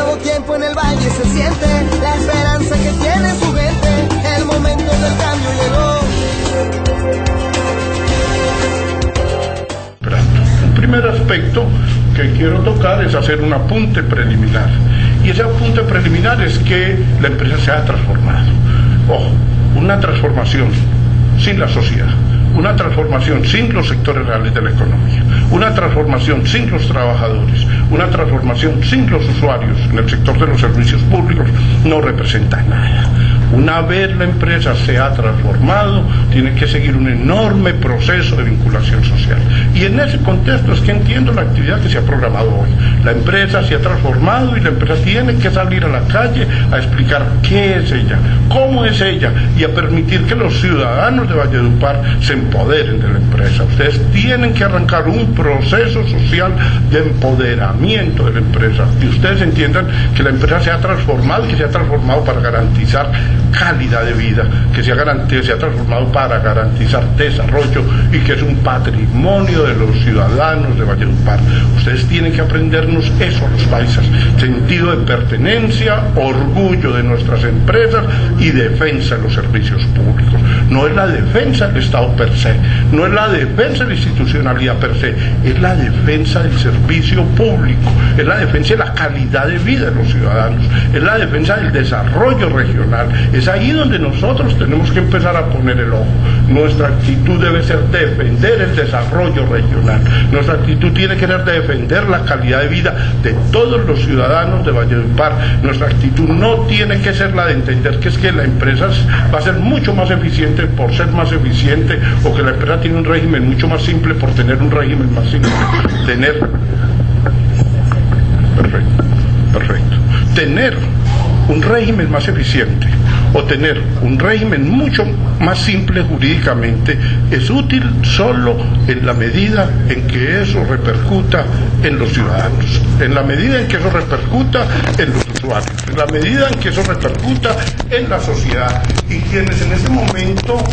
nuevo tiempo en el valle se siente, la esperanza que tiene su gente, el momento del cambio llegó. Un primer aspecto que quiero tocar es hacer un apunte preliminar, y ese apunte preliminar es que la empresa se ha transformado. Ojo, una transformación sin la sociedad, una transformación sin los sectores reales de la economía, una transformación sin los trabajadores, una transformación sin los usuarios en el sector de los servicios públicos no representa nada. Una vez la empresa se ha transformado, tiene que seguir un enorme proceso de vinculación social. Y en ese contexto es que entiendo la actividad que se ha programado hoy. La empresa se ha transformado y la empresa tiene que salir a la calle a explicar qué es ella, cómo es ella, y a permitir que los ciudadanos de Valledupar se empoderen de la empresa. Ustedes tienen que arrancar un proceso social de empoderamiento de la empresa, y ustedes entiendan que la empresa se ha transformado y que se ha transformado para garantizar calidad de vida, que se ha transformado para garantizar desarrollo y que es un patrimonio de los ciudadanos de Valledupar. Ustedes tienen que aprendernos eso, los paisas: sentido de pertenencia, orgullo de nuestras empresas y defensa de los servicios públicos. No es la defensa del Estado per se, no es la defensa de la institucionalidad per se, es la defensa del servicio público, es la defensa de la calidad de vida de los ciudadanos, es la defensa del desarrollo regional. Es ahí donde nosotros tenemos que empezar a poner el ojo. Nuestra actitud debe ser defender el desarrollo regional, nuestra actitud tiene que ser defender la calidad de vida de todos los ciudadanos de Valledupar. Nuestra actitud no tiene que ser la de entender que es que la empresa va a ser mucho más eficiente por ser más eficiente, o que la empresa tiene un régimen mucho más simple por tener un régimen más simple. Tener un régimen más eficiente o tener un régimen mucho más simple jurídicamente es útil solo en la medida en que eso repercuta en los ciudadanos, en la medida en que eso repercuta en los usuarios, en la medida en que eso repercuta en la sociedad. Y quienes en este momento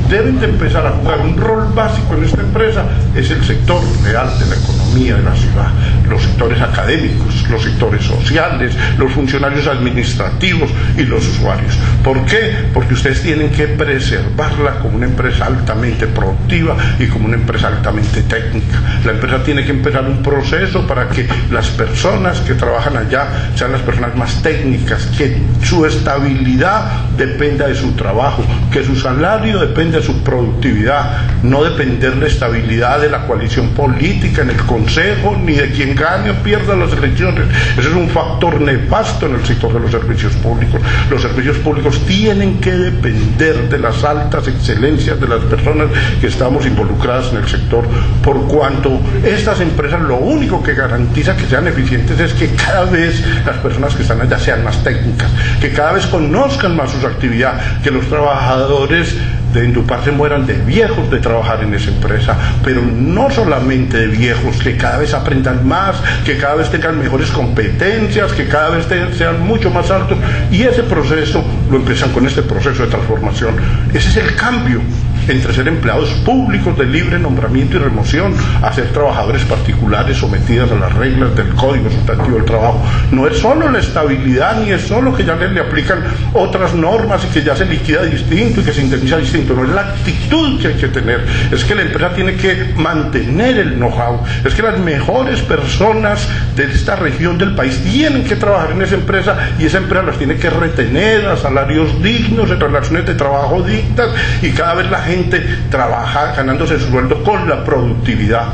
deben de empezar a jugar un rol básico en esta empresa es el sector real de la economía de la ciudad, los sectores académicos, los sectores sociales, los funcionarios administrativos y los usuarios. ¿Por qué? Porque ustedes tienen que preservarla como una empresa altamente productiva y como una empresa altamente técnica. La empresa tiene que empezar un proceso para que las personas que trabajan allá sean las personas más técnicas, que su estabilidad dependa de su trabajo, que su salario dependa de su productividad, no depender de estabilidad de la coalición política en el consejo, ni de quien gane o pierda las elecciones. Eso es un factor nefasto en el sector de los servicios públicos. Los servicios públicos tienen que depender de las altas excelencias de las personas que estamos involucradas en el sector, por cuanto estas empresas lo único que garantiza que sean eficientes es que cada vez las personas que están allá sean más técnicas, que cada vez conozcan más su actividad, que los trabajadores de Endupar se mueran de viejos de trabajar en esa empresa, pero no solamente de viejos, que cada vez aprendan más, que cada vez tengan mejores competencias, que cada vez sean mucho más altos, y ese proceso lo empiezan con este proceso de transformación. Ese es el cambio entre ser empleados públicos de libre nombramiento y remoción a ser trabajadores particulares sometidos a las reglas del Código Sustantivo del Trabajo. No es solo la estabilidad, ni es solo que ya le aplican otras normas y que ya se liquida distinto y que se indemniza distinto. No, es la actitud que hay que tener. Es que la empresa tiene que mantener el know-how. Es que las mejores personas de esta región del país tienen que trabajar en esa empresa, y esa empresa las tiene que retener a salarios dignos, en relaciones de trabajo dignas, y cada vez la gente trabaja ganándose su sueldo con la productividad.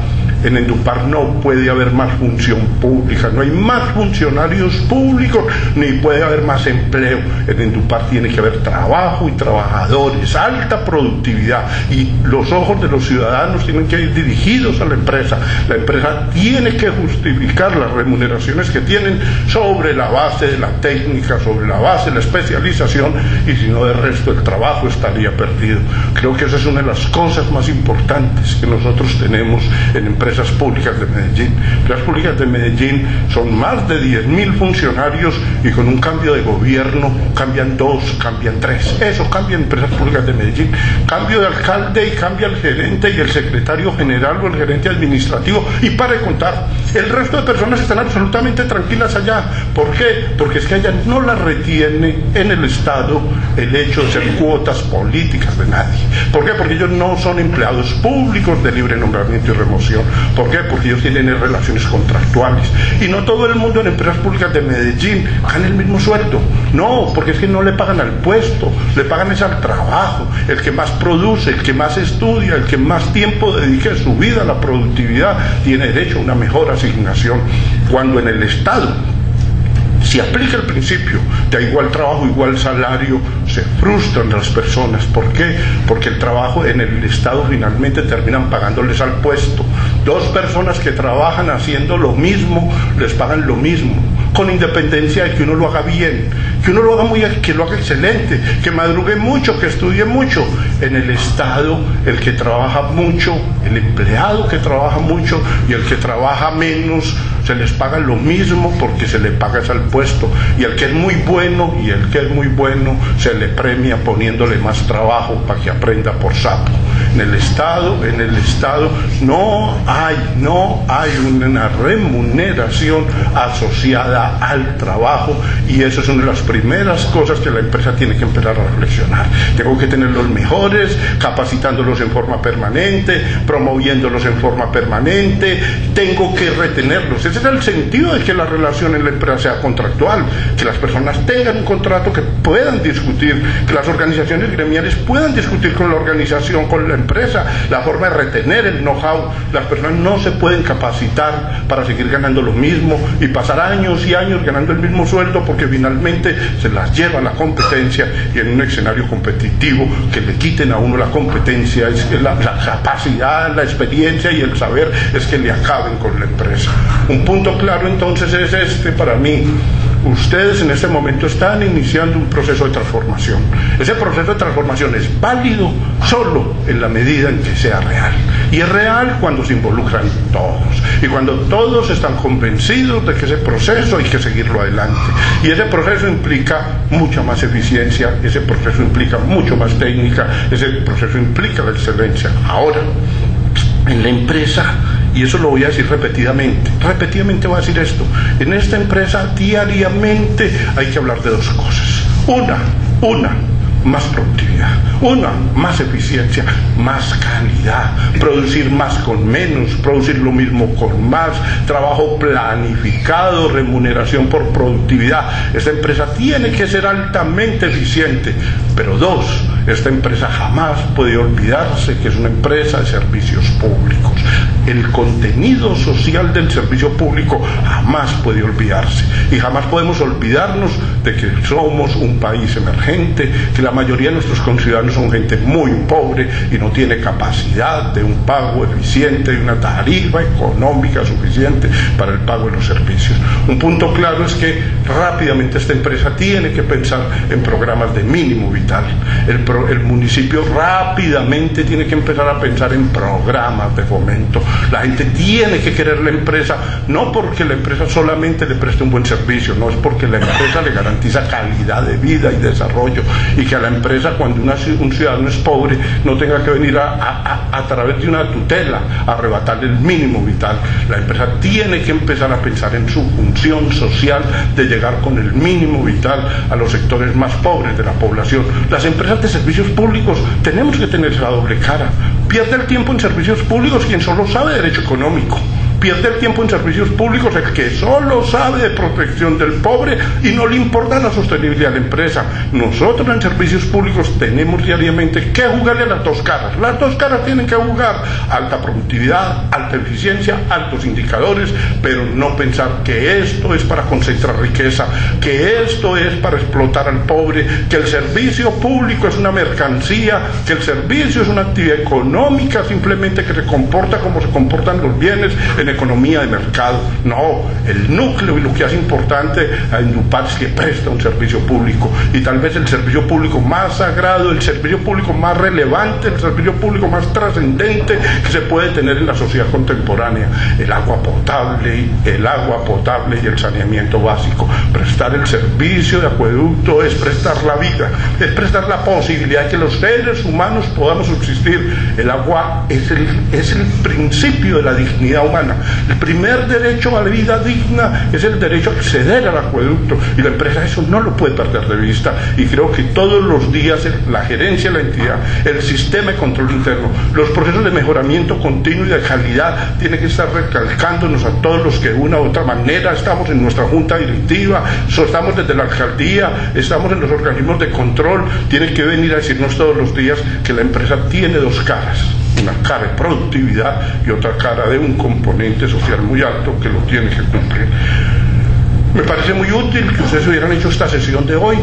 En Endupar no puede haber más función pública, no hay más funcionarios públicos, ni puede haber más empleo. En Endupar tiene que haber trabajo y trabajadores, alta productividad, y los ojos de los ciudadanos tienen que ir dirigidos a la empresa. La empresa tiene que justificar las remuneraciones que tienen sobre la base de la técnica, sobre la base de la especialización, y si no, el resto del trabajo estaría perdido. Creo que esa es una de las cosas más importantes que nosotros tenemos en empresas Empresas Públicas de Medellín. Empresas Públicas de Medellín son más de 10.000 funcionarios y con un cambio de gobierno cambian 2, cambian 3. Eso cambia en Empresas Públicas de Medellín. Cambio de alcalde y cambia el gerente y el secretario general o el gerente administrativo y para de contar. El resto de personas están absolutamente tranquilas allá. ¿Por qué? Porque es que allá no la retiene en el Estado el hecho de ser cuotas políticas de nadie. ¿Por qué? Porque ellos no son empleados públicos de libre nombramiento y remoción. ¿Por qué? Porque ellos tienen relaciones contractuales. Y no todo el mundo en Empresas Públicas de Medellín gana el mismo sueldo. No, porque es que no le pagan al puesto, le pagan es al trabajo. El que más produce, el que más estudia, el que más tiempo dedique a su vida a la productividad, tiene derecho a una mejor asignación. Cuando en el Estado si aplica el principio de igual trabajo, igual salario, se frustran las personas. ¿Por qué? Porque el trabajo en el Estado finalmente terminan pagándoles al puesto. 2 personas que trabajan haciendo lo mismo, les pagan lo mismo, con independencia de que uno lo haga bien, que uno lo haga que lo haga excelente, que madrugue mucho, que estudie mucho. En el Estado, el que trabaja mucho, el empleado que trabaja mucho y el que trabaja menos, se les paga lo mismo porque se le paga al puesto, y el que es muy bueno se le premia poniéndole más trabajo para que aprenda por sapo. En el Estado no hay una remuneración asociada al trabajo, y eso es una de las primeras cosas que la empresa tiene que empezar a reflexionar. Tengo que tener los mejores, capacitándolos en forma permanente, promoviéndolos en forma permanente, tengo que retenerlos. Ese es el sentido de que la relación en la empresa sea contractual, que las personas tengan un contrato, que puedan discutir, que las organizaciones gremiales puedan discutir con la organización, con la empresa, la forma de retener el know-how. Las personas no se pueden capacitar para seguir ganando lo mismo y pasar años y años ganando el mismo sueldo, porque finalmente se las lleva la competencia, y en un escenario competitivo que le quiten a uno la competencia, es que la capacidad, la experiencia y el saber es que le acaben con la empresa. Un punto claro entonces es este para mí. Ustedes en este momento están iniciando un proceso de transformación. Ese proceso de transformación es válido solo en la medida en que sea real. Y es real cuando se involucran todos. Y cuando todos están convencidos de que ese proceso hay que seguirlo adelante. Y ese proceso implica mucha más eficiencia, ese proceso implica mucho más técnica, ese proceso implica la excelencia. Ahora, en la empresa, y eso lo voy a decir repetidamente voy a decir esto: en esta empresa diariamente hay que hablar de 2 cosas. Una, más productividad, más eficiencia, más calidad, producir más con menos, producir lo mismo con más, trabajo planificado, remuneración por productividad. Esta empresa tiene que ser altamente eficiente. Pero 2, esta empresa jamás puede olvidarse que es una empresa de servicios públicos. El contenido social del servicio público jamás puede olvidarse, y jamás podemos olvidarnos de que somos un país emergente, que la mayoría de nuestros conciudadanos son gente muy pobre y no tiene capacidad de un pago eficiente y una tarifa económica suficiente para el pago de los servicios. Un punto claro es que rápidamente esta empresa tiene que pensar en programas de mínimo vital. El municipio rápidamente tiene que empezar a pensar en programas de fomento. La gente tiene que querer la empresa, no porque la empresa solamente le preste un buen servicio, no, es porque la empresa le garantiza calidad de vida y desarrollo, y que a la empresa, cuando un ciudadano es pobre, no tenga que venir a través de una tutela a arrebatarle el mínimo vital. La empresa tiene que empezar a pensar en su función social de llegar con el mínimo vital a los sectores más pobres de la población. Las empresas de servicios públicos tenemos que tener esa doble cara. Pierde el tiempo en servicios públicos quien solo sabe de derecho económico. Pierde el tiempo en servicios públicos el que solo sabe de protección del pobre y no le importa la sostenibilidad de la empresa. Nosotros en servicios públicos tenemos diariamente que jugarle a las 2 caras. Las 2 caras tienen que jugar: alta productividad, alta eficiencia, altos indicadores, pero no pensar que esto es para concentrar riqueza, que esto es para explotar al pobre, que el servicio público es una mercancía, que el servicio es una actividad económica simplemente que se comporta como se comportan los bienes en la economía de mercado. No, el núcleo y lo que hace importante a Endupar es que presta un servicio público, y tal vez el servicio público más sagrado, el servicio público más relevante, el servicio público más trascendente que se puede tener en la sociedad contemporánea: el agua potable y el saneamiento básico. Prestar el servicio de acueducto es prestar la vida, es prestar la posibilidad de que los seres humanos podamos subsistir. El agua es el principio de la dignidad humana. El primer derecho a la vida digna es el derecho a acceder al acueducto, y la empresa eso no lo puede perder de vista. Y creo que todos los días la gerencia de la entidad, el sistema de control interno, los procesos de mejoramiento continuo y de calidad tienen que estar recalcándonos a todos los que de una u otra manera estamos en nuestra junta directiva, estamos desde la alcaldía, estamos en los organismos de control. Tienen que venir a decirnos todos los días que la empresa tiene dos caras: una cara de productividad y otra cara de un componente social muy alto que lo tiene que cumplir. Me parece muy útil que ustedes hubieran hecho esta sesión de hoy,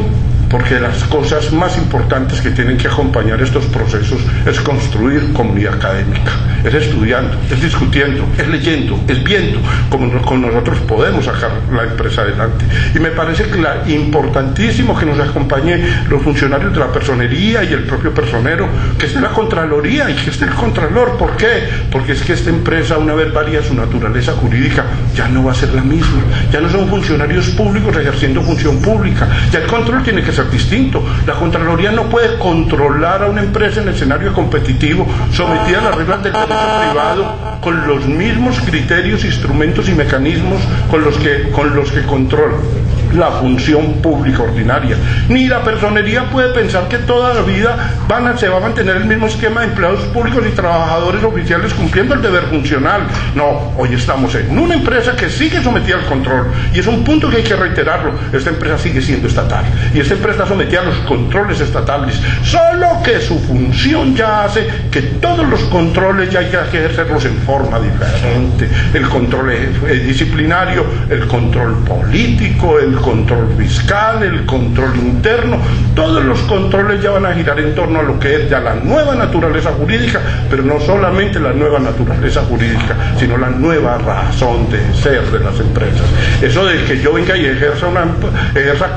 porque de las cosas más importantes que tienen que acompañar estos procesos es construir comunidad académica, es estudiando, es discutiendo, es leyendo, es viendo cómo con nosotros podemos sacar la empresa adelante. Y me parece que importantísimo que nos acompañen los funcionarios de la personería y el propio personero, que esté la Contraloría y que esté el Contralor. ¿Por qué? Porque es que esta empresa, una vez varía su naturaleza jurídica, ya no va a ser la misma. Ya no son funcionarios públicos ejerciendo función pública, ya el control tiene que ser distinto. La Contraloría no puede controlar a una empresa en el escenario competitivo sometida a las reglas del derecho privado con los mismos criterios, instrumentos y mecanismos con los que controla la función pública ordinaria. Ni la personería puede pensar que toda la vida se va a mantener el mismo esquema de empleados públicos y trabajadores oficiales cumpliendo el deber funcional. No, hoy estamos en una empresa que sigue sometida al control, y es un punto que hay que reiterarlo. Esta empresa sigue siendo estatal, y esta empresa está sometida a los controles estatales, solo que su función ya hace que todos los controles ya hay que ejercerlos en forma diferente: el control disciplinario, el control político, el control fiscal, el control interno. Todos los controles ya van a girar en torno a lo que es ya la nueva naturaleza jurídica, pero no solamente la nueva naturaleza jurídica, sino la nueva razón de ser de las empresas. Eso de que yo venga y ejerza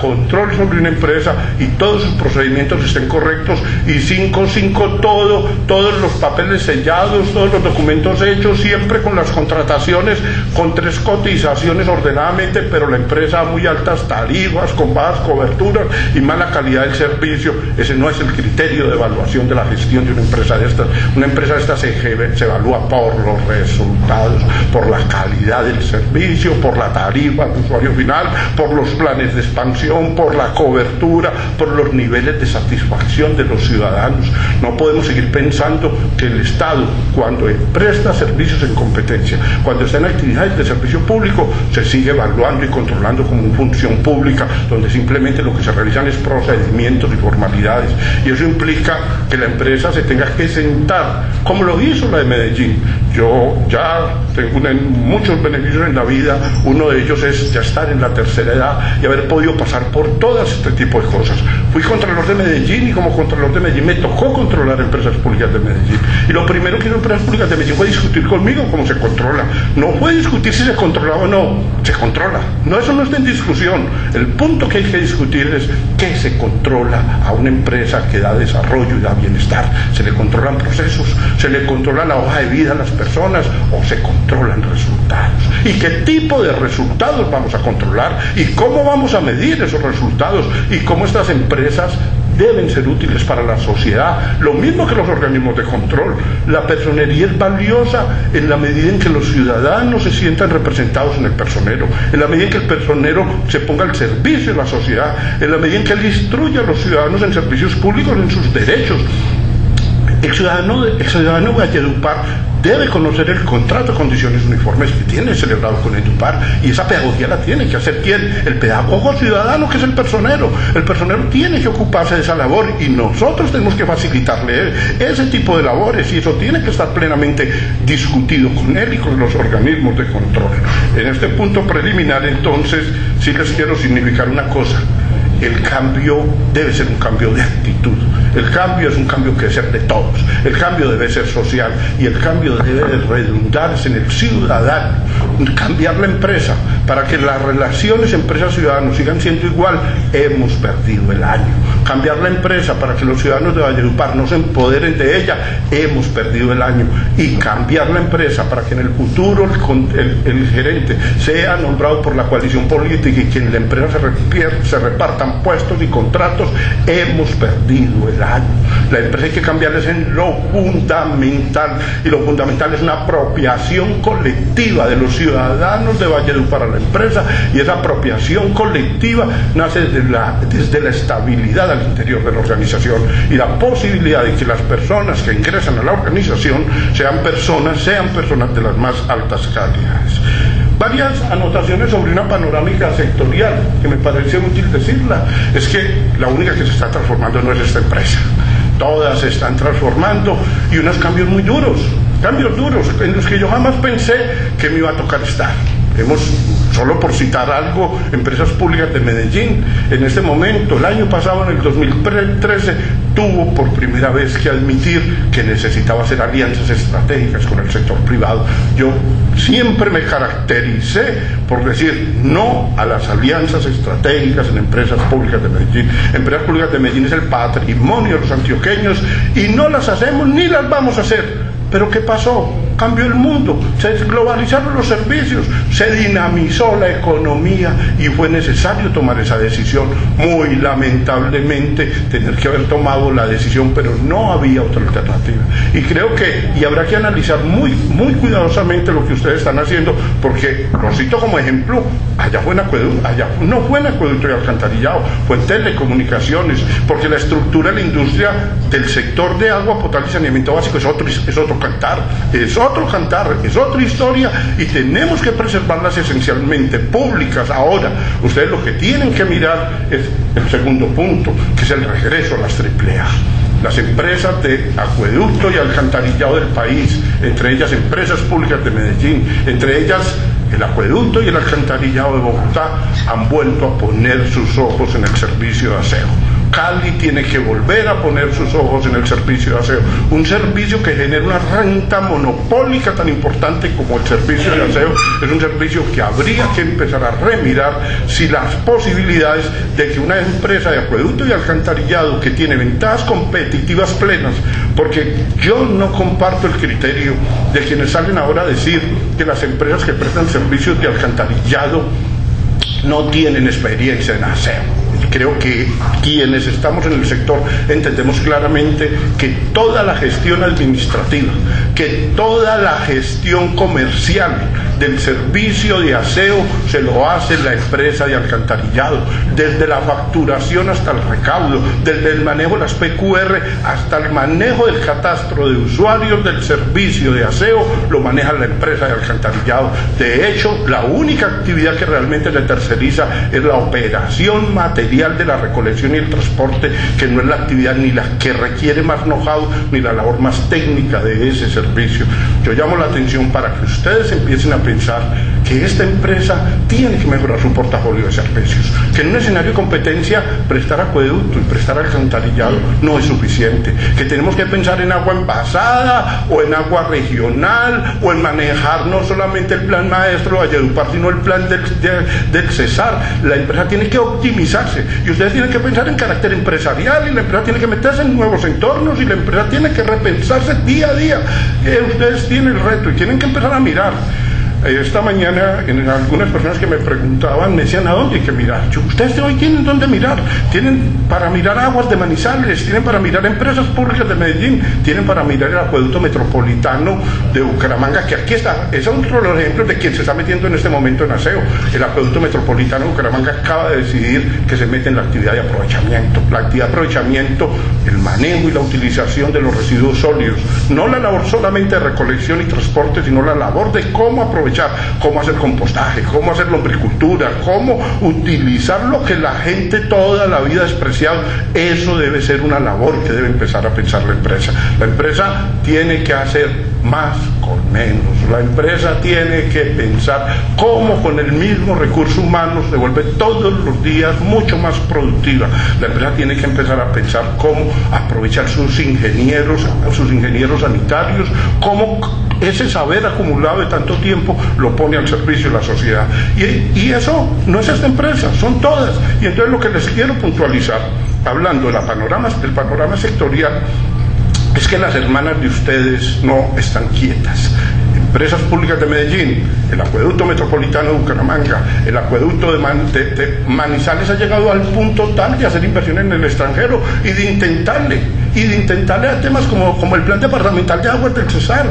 control sobre una empresa y todos sus procedimientos estén correctos y 5 todos los papeles sellados, todos los documentos hechos, siempre con las contrataciones, con 3 cotizaciones ordenadamente, pero la empresa a muy altas tarifas, con bajas coberturas y mala calidad del servicio. Ese no es el criterio de evaluación de la gestión de una empresa de estas. Una empresa de estas se evalúa por los resultados, por la calidad del servicio, por la tarifa al usuario final, por los planes de expansión, por la cobertura, por los niveles de satisfacción de los ciudadanos. No podemos seguir pensando que el Estado, cuando presta servicios en competencia, cuando está en actividades de servicio público, se sigue evaluando y controlando como una función pública, donde simplemente lo que se realizan es procedimientos y formalidades. Y eso implica que la empresa se tenga que sentar, como lo hizo la de Medellín. Yo ya tengo muchos beneficios en la vida. Uno de ellos es ya estar en la tercera edad y haber podido pasar por todo este tipo de cosas. Fui contralor de Medellín, y como contralor de Medellín me tocó controlar empresas públicas de Medellín. Y lo primero que hizo Empresas Públicas de Medellín fue discutir conmigo cómo se controla. No fue discutir si se controlaba o no, se controla. No, eso no está en discusión. El punto que hay que discutir es qué se controla a una empresa que da desarrollo y da bienestar. Se le controlan procesos, se le controla la hoja de vida a las personas, o se controlan resultados. ¿Y qué tipo de resultados vamos a controlar? ¿Y cómo vamos a medir esos resultados? ¿Y cómo estas empresas deben ser útiles para la sociedad? Lo mismo que los organismos de control. La personería es valiosa en la medida en que los ciudadanos se sientan representados en el personero, en la medida en que el personero se ponga al servicio de la sociedad, en la medida en que él instruya a los ciudadanos en servicios públicos, en sus derechos. El ciudadano Valledupar debe conocer el contrato de condiciones uniformes que tiene celebrado con Endupar, y esa pedagogía la tiene que hacer ¿quién? El pedagogo ciudadano, que es el personero. El personero tiene que ocuparse de esa labor, y nosotros tenemos que facilitarle ese tipo de labores, y eso tiene que estar plenamente discutido con él y con los organismos de control. En este punto preliminar, entonces, sí les quiero significar una cosa. el cambio debe ser un cambio de actitud. El cambio es un cambio que debe ser de todos. El cambio debe ser social y el cambio debe redundarse en el ciudadano. Cambiar la empresa para que las relaciones empresa-ciudadano sigan siendo igual, hemos perdido el año. Cambiar la empresa para que los ciudadanos de Valledupar no se empoderen de ella, hemos perdido el año. Y cambiar la empresa para que en el futuro el gerente sea nombrado por la coalición política y que en la empresa se repartan puestos y contratos, hemos perdido el año. La empresa hay que cambiarles en lo fundamental, y lo fundamental es una apropiación colectiva de los ciudadanos de Valledupar a la empresa, y esa apropiación colectiva nace desde la estabilidad al interior de la organización y la posibilidad de que las personas que ingresan a la organización sean personas de las más altas calidades. Varias anotaciones sobre una panorámica sectorial que me parece útil decirla. Es que la única que se está transformando no es esta empresa. Todas se están transformando, y unos cambios muy duros, en los que yo jamás pensé que me iba a tocar estar. Solo por citar algo, Empresas Públicas de Medellín, en este momento, el año pasado, en el 2013, tuvo por primera vez que admitir que necesitaba hacer alianzas estratégicas con el sector privado. Yo siempre me caractericé por decir no a las alianzas estratégicas en Empresas Públicas de Medellín. Empresas Públicas de Medellín es el patrimonio de los antioqueños y no las hacemos ni las vamos a hacer. ¿Pero qué pasó? Cambió el mundo, se globalizaron los servicios, se dinamizó la economía y fue necesario tomar esa decisión. Muy lamentablemente tener que haber tomado la decisión, pero no había otra alternativa. Y creo que habrá que analizar muy cuidadosamente lo que ustedes están haciendo, porque lo cito como ejemplo, allá no fue en acueducto y alcantarillado, fue en telecomunicaciones, porque la estructura de la industria del sector de agua potable y saneamiento básico es otro cantar, es otra historia, y tenemos que preservarlas esencialmente públicas. Ahora, ustedes lo que tienen que mirar es el segundo punto, que es el regreso a las AAA. Las empresas de acueducto y alcantarillado del país, entre ellas Empresas Públicas de Medellín, entre ellas el acueducto y el alcantarillado de Bogotá, han vuelto a poner sus ojos en el servicio de aseo. Cali tiene que volver a poner sus ojos en el servicio de aseo, un servicio que genera una renta monopólica tan importante como el servicio de aseo. Es un servicio que habría que empezar a remirar si las posibilidades de que una empresa de acueducto y alcantarillado que tiene ventajas competitivas plenas, porque yo no comparto el criterio de quienes salen ahora a decir que las empresas que prestan servicios de alcantarillado no tienen experiencia en aseo. Creo que quienes estamos en el sector entendemos claramente que toda la gestión administrativa, que toda la gestión comercial del servicio de aseo se lo hace la empresa de alcantarillado, desde la facturación hasta el recaudo, desde el manejo de las PQR hasta el manejo del catastro de usuarios del servicio de aseo, lo maneja la empresa de alcantarillado. De hecho, la única actividad que realmente se terceriza es la operación material de la recolección y el transporte, que no es la actividad ni la que requiere más know-how ni la labor más técnica de ese servicio. Yo llamo la atención para que ustedes empiecen a pensar que esta empresa tiene que mejorar su portafolio de servicios, que en un escenario de competencia prestar acueducto y prestar alcantarillado no es suficiente, que tenemos que pensar en agua envasada o en agua regional o en manejar no solamente el plan maestro de Valledupar, sino el plan del Cesar. La empresa tiene que optimizarse y ustedes tienen que pensar en carácter empresarial, y la empresa tiene que meterse en nuevos entornos, y la empresa tiene que repensarse día a día. Ustedes tienen el reto y tienen que empezar a mirar. Esta mañana algunas personas que me preguntaban me decían: ¿a dónde hay que mirar? Ustedes hoy tienen dónde mirar, tienen para mirar Aguas de Manizales, tienen para mirar Empresas Públicas de Medellín, tienen para mirar el acueducto metropolitano de Bucaramanga, que aquí está. Es otro de los ejemplos de quien se está metiendo en este momento en aseo. El acueducto metropolitano de Bucaramanga acaba de decidir que se mete en la actividad de aprovechamiento. La actividad de aprovechamiento, el manejo y la utilización de los residuos sólidos, no la labor solamente de recolección y transporte, sino la labor de cómo aprovechar aprovechar, cómo hacer compostaje, cómo hacer lombricultura, cómo utilizar lo que la gente toda la vida ha despreciado. Eso debe ser una labor que debe empezar a pensar la empresa. La empresa tiene que hacer más con menos. La empresa tiene que pensar cómo con el mismo recurso humano se vuelve todos los días mucho más productiva. La empresa tiene que empezar a pensar cómo aprovechar sus ingenieros sanitarios, cómo ese saber acumulado de tanto tiempo lo pone al servicio de la sociedad. Y eso no es esta empresa, son todas. Y entonces lo que les quiero puntualizar, hablando del panorama sectorial, es que las hermanas de ustedes no están quietas. Empresas públicas de Medellín, el acueducto metropolitano de Bucaramanga, el acueducto de Manizales ha llegado al punto tal de hacer inversiones en el extranjero y de intentarle a temas como el plan departamental de aguas del Cesar.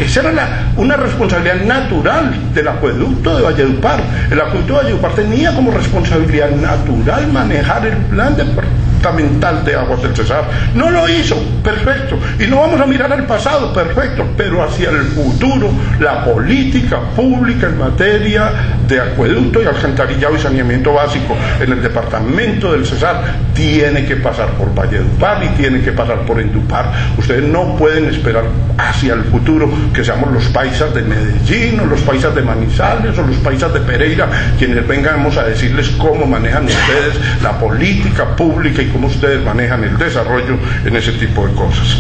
Esa era una responsabilidad natural del acueducto de Valledupar. El acueducto de Valledupar tenía como responsabilidad natural manejar el plan departamental de aguas del Cesar. No lo hizo, perfecto. Y no vamos a mirar al pasado, perfecto, pero hacia el futuro, la política pública en materia de acueducto y alcantarillado y saneamiento básico en el departamento del Cesar tiene que pasar por Valledupar y tiene que pasar por Endupar. Ustedes no pueden esperar hacia el futuro que seamos los paisas de Medellín o los paisas de Manizales o los paisas de Pereira quienes vengamos a decirles cómo manejan ustedes la política pública y cómo ustedes manejan el desarrollo en ese tipo de cosas.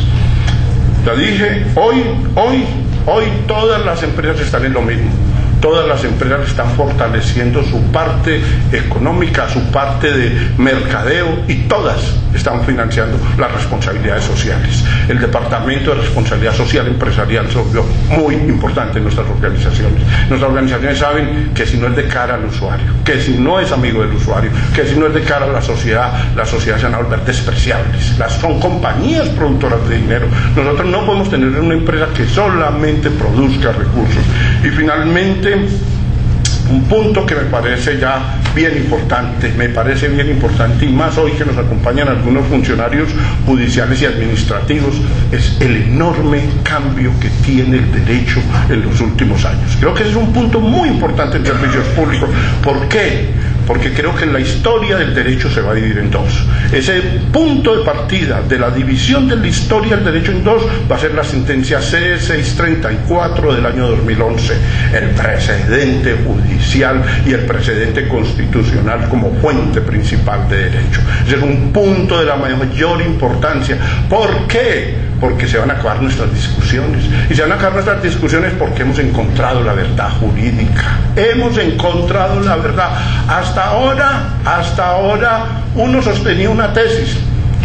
Ya dije, hoy todas las empresas están en lo mismo. Todas las empresas están fortaleciendo su parte económica, su parte de mercadeo, y todas están financiando las responsabilidades sociales. El Departamento de Responsabilidad Social Empresarial se volvió muy importante en nuestras organizaciones. Nuestras organizaciones saben que si no es de cara al usuario, que si no es amigo del usuario, que si no es de cara a la sociedad se van a volver despreciables. Son compañías productoras de dinero. Nosotros no podemos tener una empresa que solamente produzca recursos. Y finalmente, un punto que me parece ya bien importante, y más hoy que nos acompañan algunos funcionarios judiciales y administrativos, es el enorme cambio que tiene el derecho en los últimos años. Creo que ese es un punto muy importante en servicios públicos. ¿Por qué? Porque creo que la historia del derecho se va a dividir en dos. Ese punto de partida de la división de la historia del derecho en dos va a ser la sentencia C634 del año 2011, el precedente judicial y el precedente constitucional como fuente principal de derecho. Ese es un punto de la mayor importancia. ¿Por qué? Porque se van a acabar nuestras discusiones. Y se van a acabar nuestras discusiones porque hemos encontrado la verdad jurídica. Hemos encontrado la verdad. Hasta ahora uno sostenía una tesis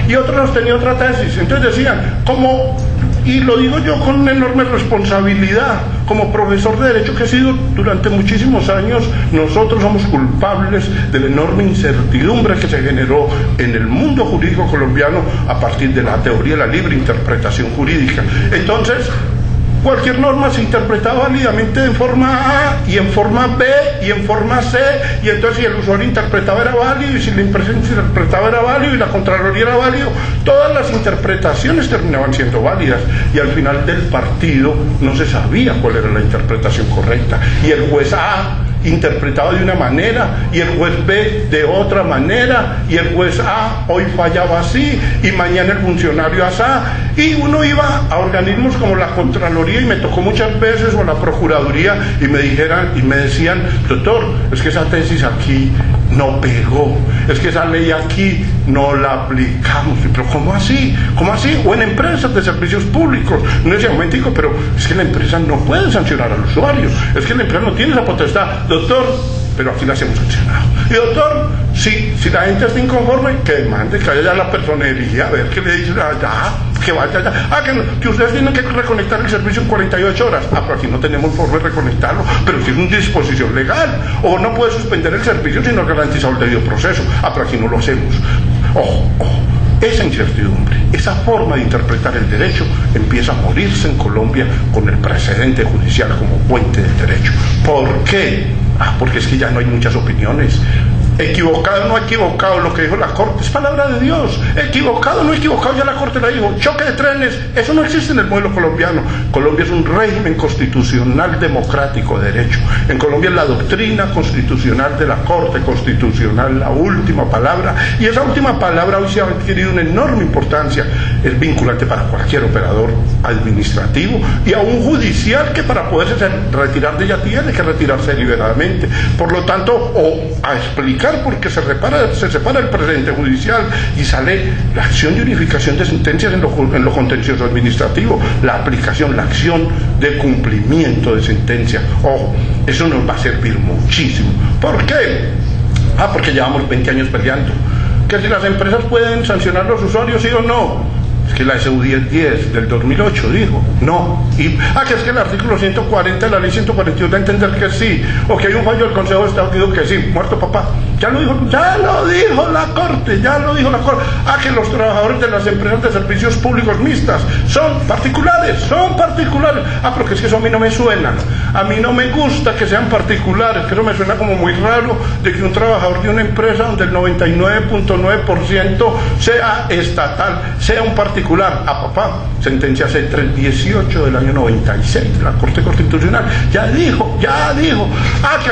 y otro sostenía otra tesis. Entonces decían, y lo digo yo con una enorme responsabilidad, como profesor de Derecho que he sido durante muchísimos años, nosotros somos culpables de la enorme incertidumbre que se generó en el mundo jurídico colombiano a partir de la teoría de la libre interpretación jurídica. Entonces, cualquier norma se interpretaba válidamente en forma A y en forma B y en forma C, y entonces si el usuario interpretaba era válido, y si la impresión interpretaba era válido y la Contraloría era válido, todas las interpretaciones terminaban siendo válidas, y al final del partido no se sabía cuál era la interpretación correcta, y el juez A interpretaba de una manera y el juez B de otra manera, y el juez A hoy fallaba así y mañana el funcionario asá, y uno iba a organismos como la Contraloría, y me tocó muchas veces, o la Procuraduría, y me decían, doctor, es que esa tesis aquí no pegó, es que esa ley aquí no la aplicamos. Pero ¿cómo así? O en empresas de servicios públicos, no decía, un momentico, pero es que la empresa no puede sancionar al usuario, es que la empresa no tiene esa potestad, doctor, pero aquí las hemos sancionado. Y doctor, si la gente está inconforme, que demande, que haya la personería, a ver qué le dice allá, que vaya allá, que ustedes tienen que reconectar el servicio en 48 horas. Pero aquí no tenemos forma de reconectarlo, pero si es una disposición legal, o no puede suspender el servicio si no ha garantizado el debido proceso. Pero aquí no lo hacemos. Ojo, esa incertidumbre, esa forma de interpretar el derecho empieza a morirse en Colombia con el precedente judicial como fuente del derecho. ¿Por qué? Porque es que ya no hay muchas opiniones. Equivocado, no equivocado, lo que dijo la Corte es palabra de Dios. Equivocado, no equivocado, ya la Corte la dijo. Choque de trenes, eso no existe en el modelo colombiano. Colombia es un régimen constitucional democrático de derecho. En Colombia es la doctrina constitucional de la Corte Constitucional la última palabra, y esa última palabra hoy se ha adquirido una enorme importancia. Es vinculante para cualquier operador administrativo y aún judicial, que para poderse retirar de ella tiene que retirarse deliberadamente. Por lo tanto, o a explicar por qué se separa el precedente judicial y sale la acción de unificación de sentencias en lo contencioso administrativo, la aplicación, la acción de cumplimiento de sentencia. Ojo, eso nos va a servir muchísimo. ¿Por qué? Porque llevamos 20 años peleando. Que si las empresas pueden sancionar a los usuarios, sí o no. Es que la SU 1010 del 2008 dijo no. Que es que el artículo 140 de la ley 142 da a entender que sí. O que hay un fallo del Consejo de Estado que dijo que sí. Muerto papá. Ya lo dijo la Corte, que los trabajadores de las empresas de servicios públicos mixtas son particulares. Porque es que eso a mí no me suena. A mí no me gusta que sean particulares, que eso me suena como muy raro, de que un trabajador de una empresa donde el 99.9% sea estatal, sea un particular. Sentencia C318 del año 96 de la Corte Constitucional. Ya dijo. Que a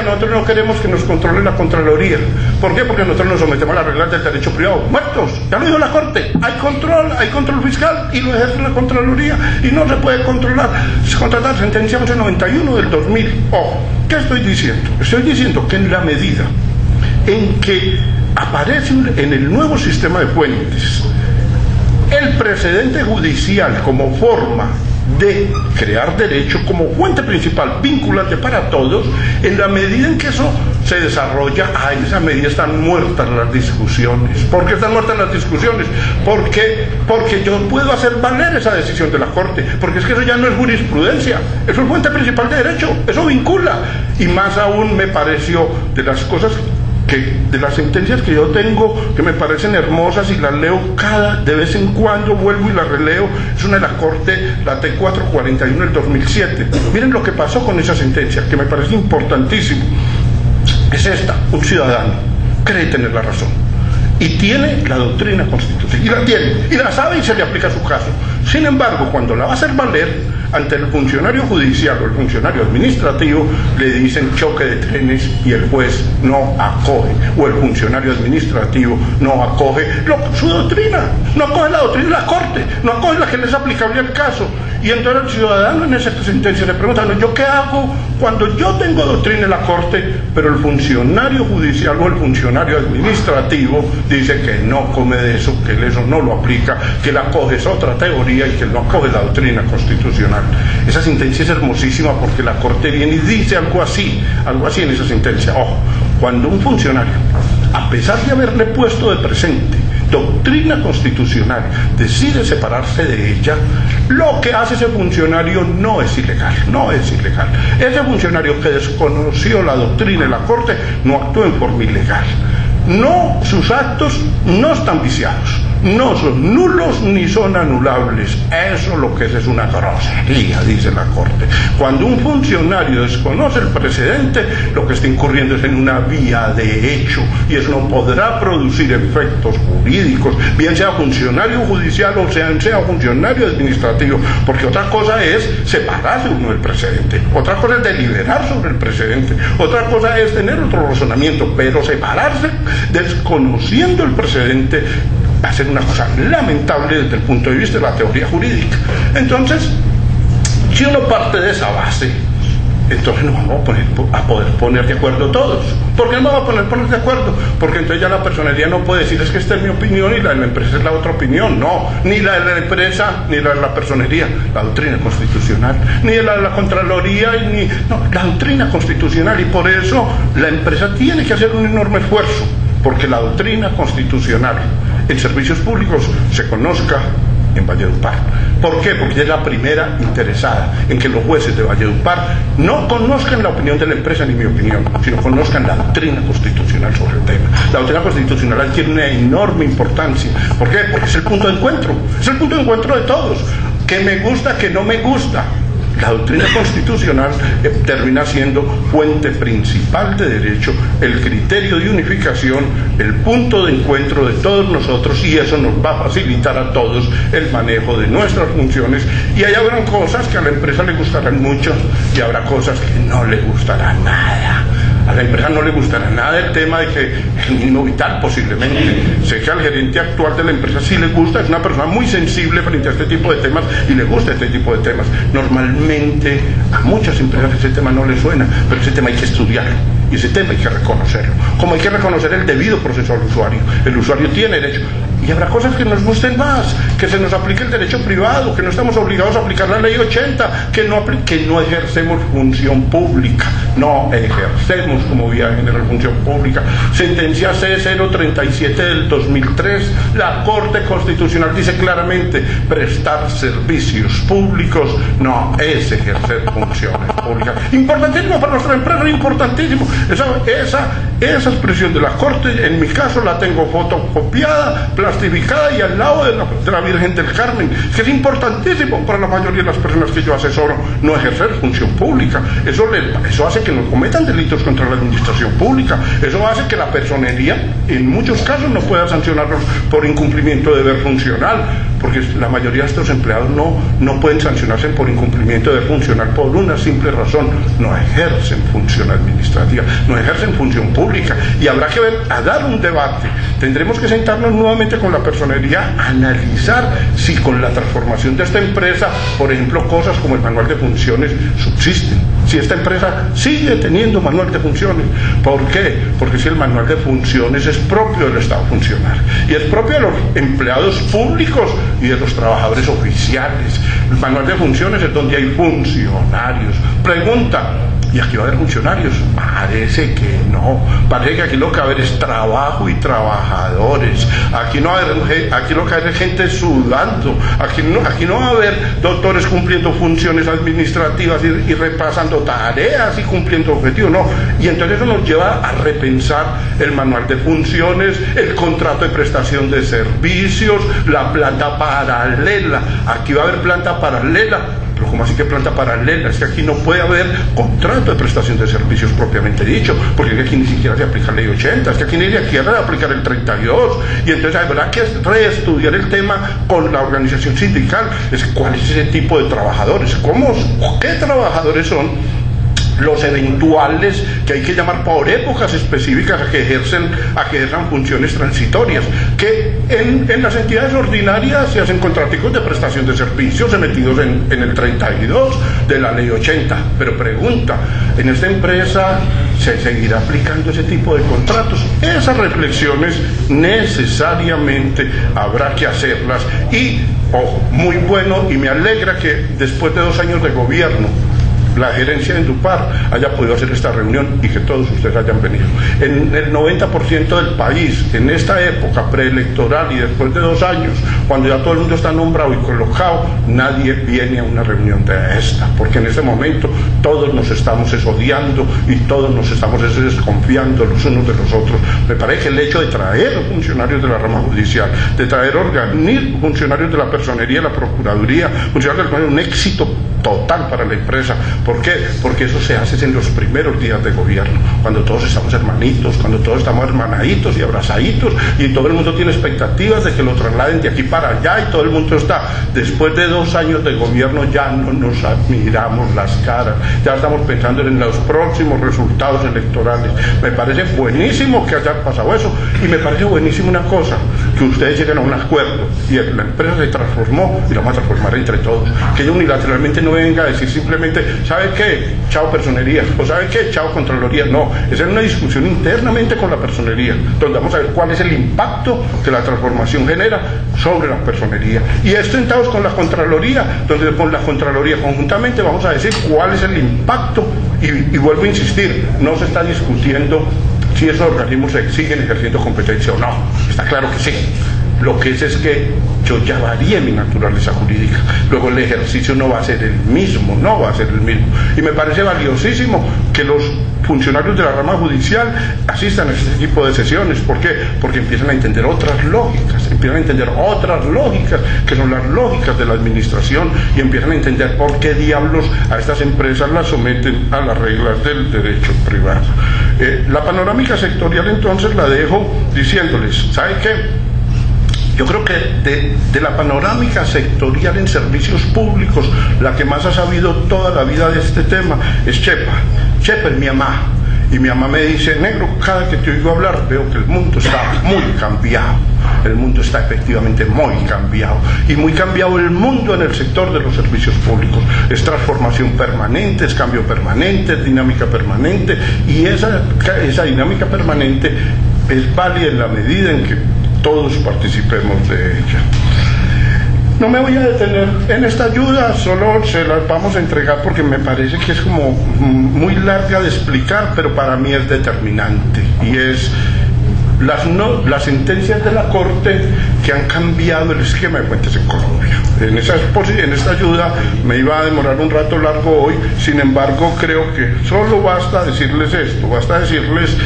nosotros no queremos que nos controle la Contraloría. ¿Por qué? Porque nosotros nos sometemos a las reglas del derecho privado. Muertos, ya lo dijo la Corte. Hay control fiscal y lo ejerce la Contraloría y no se puede contratar. Sentencia 1191 del 2000. ¿Qué estoy diciendo? Estoy diciendo que en la medida en que aparece en el nuevo sistema de fuentes el precedente judicial como forma de crear derecho, como fuente principal vinculante para todos, en la medida en que eso se desarrolla, en esa medida están muertas las discusiones. ¿Por qué están muertas las discusiones? Porque yo puedo hacer valer esa decisión de la Corte, porque es que eso ya no es jurisprudencia, eso es fuente principal de derecho, eso vincula. Y más aún me pareció de las cosas de las sentencias que yo tengo, que me parecen hermosas y las leo de vez en cuando, vuelvo y las releo, es una de la Corte, la T441 del 2007. Miren lo que pasó con esa sentencia, que me parece importantísimo. Es esta: un ciudadano cree tener la razón y tiene la doctrina constitucional, y la tiene, y la sabe y se le aplica a su caso. Sin embargo, cuando la va a hacer valer ante el funcionario judicial o el funcionario administrativo, le dicen choque de trenes y el juez no acoge, o el funcionario administrativo no acoge su doctrina, no acoge la doctrina de la Corte, no acoge la que les es aplicable al caso. Y entonces el ciudadano en esa sentencia le pregunta: ¿yo qué hago cuando yo tengo doctrina en la Corte, pero el funcionario judicial o el funcionario administrativo dice que no come de eso, que eso no lo aplica, que la acoge es otra teoría y que no acoge la doctrina constitucional? Esa sentencia es hermosísima porque la Corte viene y dice algo así en esa sentencia. Cuando un funcionario, a pesar de haberle puesto de presente doctrina constitucional, decide separarse de ella, lo que hace ese funcionario no es ilegal. Ese funcionario que desconoció la doctrina de la Corte no actuó en forma ilegal. Sus actos no están viciados, no son nulos ni son anulables. Eso lo que es una grosería, dice la Corte. Cuando un funcionario desconoce el precedente, lo que está incurriendo es en una vía de hecho, y eso no podrá producir efectos jurídicos, bien sea funcionario judicial o sea funcionario administrativo, porque otra cosa es separarse uno del precedente, otra cosa es deliberar sobre el precedente, otra cosa es tener otro razonamiento, pero separarse desconociendo el precedente va a ser una cosa lamentable desde el punto de vista de la teoría jurídica. Entonces, si uno parte de esa base, entonces nos vamos a poder poner de acuerdo todos. ¿Por qué no vamos a poner de acuerdo? Porque entonces ya la personería no puede decir: es que esta es mi opinión y la de la empresa es la otra opinión. No, ni la de la empresa ni la de la personería, la doctrina constitucional, ni la de la Contraloría, la doctrina constitucional. Y por eso la empresa tiene que hacer un enorme esfuerzo porque la doctrina constitucional en servicios públicos se conozca en Valledupar. ¿Por qué? Porque es la primera interesada en que los jueces de Valledupar no conozcan la opinión de la empresa ni mi opinión, sino conozcan la doctrina constitucional sobre el tema. La doctrina constitucional tiene una enorme importancia. ¿Por qué? Porque es el punto de encuentro, es el punto de encuentro de todos. Que me gusta, que no me gusta. La doctrina constitucional termina siendo fuente principal de derecho, el criterio de unificación, el punto de encuentro de todos nosotros, y eso nos va a facilitar a todos el manejo de nuestras funciones. Y ahí habrán cosas que a la empresa le gustarán mucho y habrá cosas que no le gustarán nada. A la empresa no le gustará nada el tema de que el mínimo vital, posiblemente. Sé que al gerente actual de la empresa sí le gusta, es una persona muy sensible frente a este tipo de temas y le gusta este tipo de temas. Normalmente a muchas empresas ese tema no les suena, pero ese tema hay que estudiarlo y ese tema hay que reconocerlo. Como hay que reconocer el debido proceso al usuario. El usuario tiene derecho. Y habrá cosas que nos gusten más, que se nos aplique el derecho privado, que no estamos obligados a aplicar la ley 80, que no ejercemos función pública, no ejercemos como vía general función pública. Sentencia C037 del 2003, la Corte Constitucional dice claramente, prestar servicios públicos no es ejercer funciones públicas. Importantísimo para nuestra empresa, importantísimo. Esa expresión de la Corte, en mi caso la tengo fotocopiada, plastificada y al lado de la Virgen del Carmen, que es importantísimo para la mayoría de las personas que yo asesoro, no ejercer función pública. Eso hace que no cometan delitos contra la administración pública, eso hace que la personería en muchos casos no pueda sancionarlos por incumplimiento de deber funcional, porque la mayoría de estos empleados no pueden sancionarse por incumplimiento de deber funcional por una simple razón: no ejercen función administrativa, no ejercen función pública. Y habrá que dar un debate, tendremos que sentarnos nuevamente con la personería, analizar si con la transformación de esta empresa, por ejemplo, cosas como el manual de funciones subsisten, si esta empresa sigue teniendo manual de funciones. ¿Por qué? Porque si el manual de funciones es propio del Estado funcional y es propio de los empleados públicos y de los trabajadores oficiales. El manual de funciones es donde hay funcionarios. Pregunta: ¿y aquí va a haber funcionarios? Parece que no. Parece que aquí lo que va a haber es trabajo y trabajadores. Aquí lo que va a haber es gente sudando. Aquí no va a haber doctores cumpliendo funciones administrativas y repasando tareas y cumpliendo objetivos. No. Y entonces eso nos lleva a repensar el manual de funciones, el contrato de prestación de servicios, la planta paralela. Aquí va a haber planta paralela. Pero ¿cómo así que planta paralela? Es que aquí no puede haber contrato de prestación de servicios propiamente dicho, porque aquí ni siquiera se aplica la ley 80, es que aquí ni siquiera se aplica el 32, y entonces habrá que reestudiar el tema con la organización sindical. ¿Cuál es ese tipo de trabajadores? ¿Qué trabajadores son los eventuales que hay que llamar por épocas específicas a que ejerzan funciones transitorias? Que en las entidades ordinarias se hacen contratos de prestación de servicios emitidos en el 32 de la ley 80. Pero pregunta, ¿en esta empresa se seguirá aplicando ese tipo de contratos? Esas reflexiones necesariamente habrá que hacerlas. Y muy bueno, y me alegra que después de 2 años de gobierno la gerencia de Endupar haya podido hacer esta reunión y que todos ustedes hayan venido. En el 90% del país, en esta época preelectoral y después de 2 años, cuando ya todo el mundo está nombrado y colocado, nadie viene a una reunión de esta, porque en este momento todos nos estamos odiando y todos nos estamos desconfiando los unos de los otros. Me parece que el hecho de traer funcionarios de la rama judicial, de traer funcionarios de la personería, la procuraduría, funcionarios del un éxito total para la empresa. ¿Por qué? Porque eso se hace en los primeros días de gobierno, cuando todos estamos hermanitos, cuando todos estamos hermanaditos y abrazaditos, y todo el mundo tiene expectativas de que lo trasladen de aquí para allá, y todo el mundo está. Después de 2 años de gobierno ya no nos miramos las caras, ya estamos pensando en los próximos resultados electorales. Me parece buenísimo que haya pasado eso, y me parece buenísimo una cosa, que ustedes lleguen a un acuerdo, y la empresa se transformó y la vamos a transformar entre todos, que ella unilateralmente no venga a decir simplemente, ¿sabe qué? Chao personería, o ¿sabe qué? Chao contraloría. No, esa es una discusión internamente con la personería, donde vamos a ver cuál es el impacto que la transformación genera sobre la personería, y esto sentados con la contraloría, donde con la contraloría conjuntamente vamos a decir cuál es el impacto. Y vuelvo a insistir, no se está discutiendo si esos organismos siguen ejerciendo competencia o no, está claro que sí. Lo que es que yo ya varié mi naturaleza jurídica. Luego el ejercicio no va a ser el mismo, no va a ser el mismo. Y me parece valiosísimo que los funcionarios de la rama judicial asistan a este tipo de sesiones. ¿Por qué? Porque empiezan a entender otras lógicas, que son las lógicas de la administración, y empiezan a entender por qué diablos a estas empresas las someten a las reglas del derecho privado. La panorámica sectorial entonces la dejo diciéndoles, ¿sabe qué? Yo creo que de la panorámica sectorial en servicios públicos, la que más ha sabido toda la vida de este tema es Chepa. Chepa es mi mamá, y mi mamá me dice, negro, cada que te oigo hablar veo que el mundo está muy cambiado. El mundo está efectivamente muy cambiado, y muy cambiado el mundo en el sector de los servicios públicos. Es transformación permanente, es cambio permanente, es dinámica permanente, y esa dinámica permanente es válida en la medida en que todos participemos de ella. No me voy a detener en esta ayuda, solo se las vamos a entregar porque me parece que es como muy larga de explicar, pero para mí es determinante, y es las sentencias de la Corte que han cambiado el esquema de puentes en Colombia. En esta ayuda me iba a demorar un rato largo hoy, sin embargo creo que solo basta decirles esto, basta decirles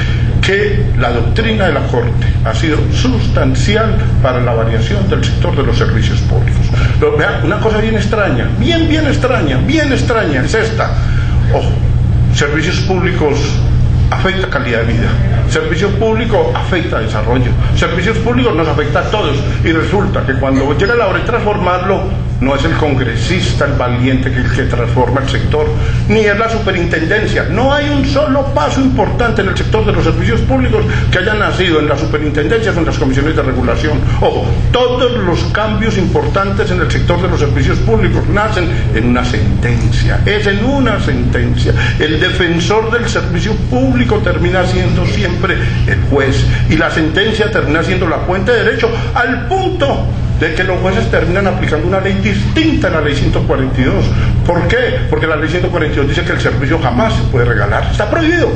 que la doctrina de la Corte ha sido sustancial para la variación del sector de los servicios públicos. Pero vean, una cosa bien extraña, bien extraña es esta. Ojo, servicios públicos afecta calidad de vida, servicios públicos afecta desarrollo, servicios públicos nos afecta a todos, y resulta que cuando llega la hora de transformarlo, no es el congresista el valiente que transforma el sector, ni es la superintendencia. No hay un solo paso importante en el sector de los servicios públicos que haya nacido en las superintendencias o en las comisiones de regulación. Ojo, todos los cambios importantes en el sector de los servicios públicos nacen en una sentencia, es en una sentencia. El defensor del servicio público termina siendo siempre el juez, y la sentencia termina siendo la fuente de derecho, al punto de que los jueces terminan aplicando una ley distinta a la ley 142. ¿Por qué? Porque la ley 142 dice que el servicio jamás se puede regalar, está prohibido.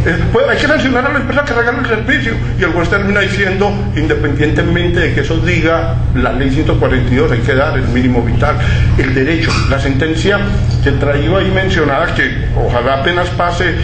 Hay que sancionar a la empresa que regala el servicio, y el juez termina diciendo, independientemente de que eso diga la ley 142, hay que dar el mínimo vital, el derecho. La sentencia que traigo ahí mencionada, que ojalá apenas pase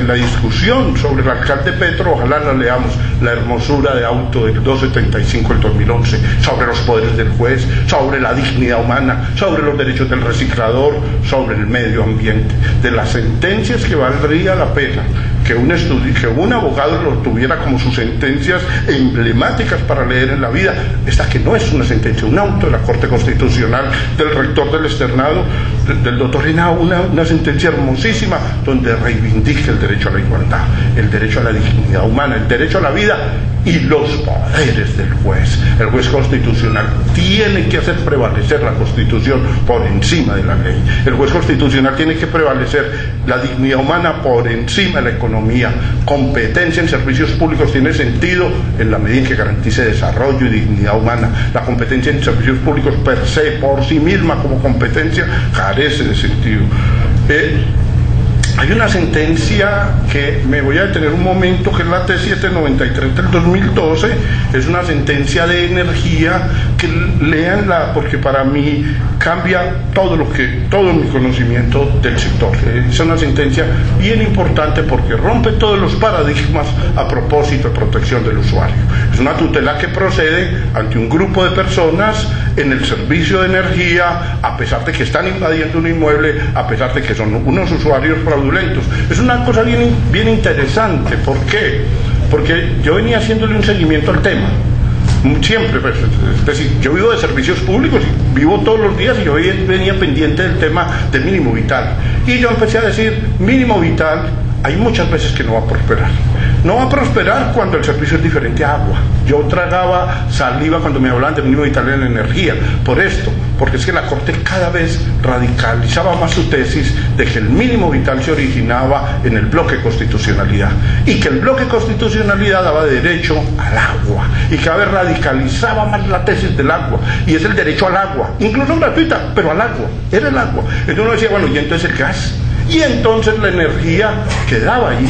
la discusión sobre el alcalde Petro, ojalá la leamos, la hermosura de auto del 275 del 2011, sobre los poderes del juez, sobre la dignidad humana, sobre los derechos del reciclador, sobre el medio ambiente. De las sentencias que valdría la pena que un abogado lo tuviera como sus sentencias emblemáticas para leer en la vida, esta que no es una sentencia, un auto de la Corte Constitucional del rector del externado, del doctor Henao, una sentencia hermosísima donde reivindica el derecho a la igualdad, el derecho a la dignidad humana, el derecho a la vida y los poderes del juez. El juez constitucional tiene que hacer prevalecer la Constitución por encima de la ley. El juez constitucional tiene que prevalecer la dignidad humana por encima de la economía. Competencia en servicios públicos tiene sentido en la medida en que garantice desarrollo y dignidad humana. La competencia en servicios públicos per se, por sí misma como competencia, carece de sentido. Hay una sentencia que me voy a detener un momento, que es la T793 del 2012, es una sentencia de energía, que léanla porque para mí cambia todo mi conocimiento del sector. Es una sentencia bien importante porque rompe todos los paradigmas a propósito de protección del usuario. Es una tutela que procede ante un grupo de personas en el servicio de energía, a pesar de que están invadiendo un inmueble, a pesar de que son unos usuarios fraudulentos. Es una cosa bien interesante. ¿Por qué? Porque yo venía haciéndole un seguimiento al tema siempre, pues, es decir, yo vivo de servicios públicos, vivo todos los días, y yo venía pendiente del tema del mínimo vital, y yo empecé a decir, mínimo vital, hay muchas veces que no va a prosperar. No va a prosperar cuando el servicio es diferente a agua. Yo tragaba saliva cuando me hablaban de mínimo vital en energía, por esto, porque es que la Corte cada vez radicalizaba más su tesis de que el mínimo vital se originaba en el bloque constitucionalidad, y que el bloque constitucionalidad daba derecho al agua, y cada vez radicalizaba más la tesis del agua, y es el derecho al agua, incluso gratuita, pero al agua, era el agua. Entonces uno decía, bueno, y entonces el gas, y entonces la energía quedaba ahí.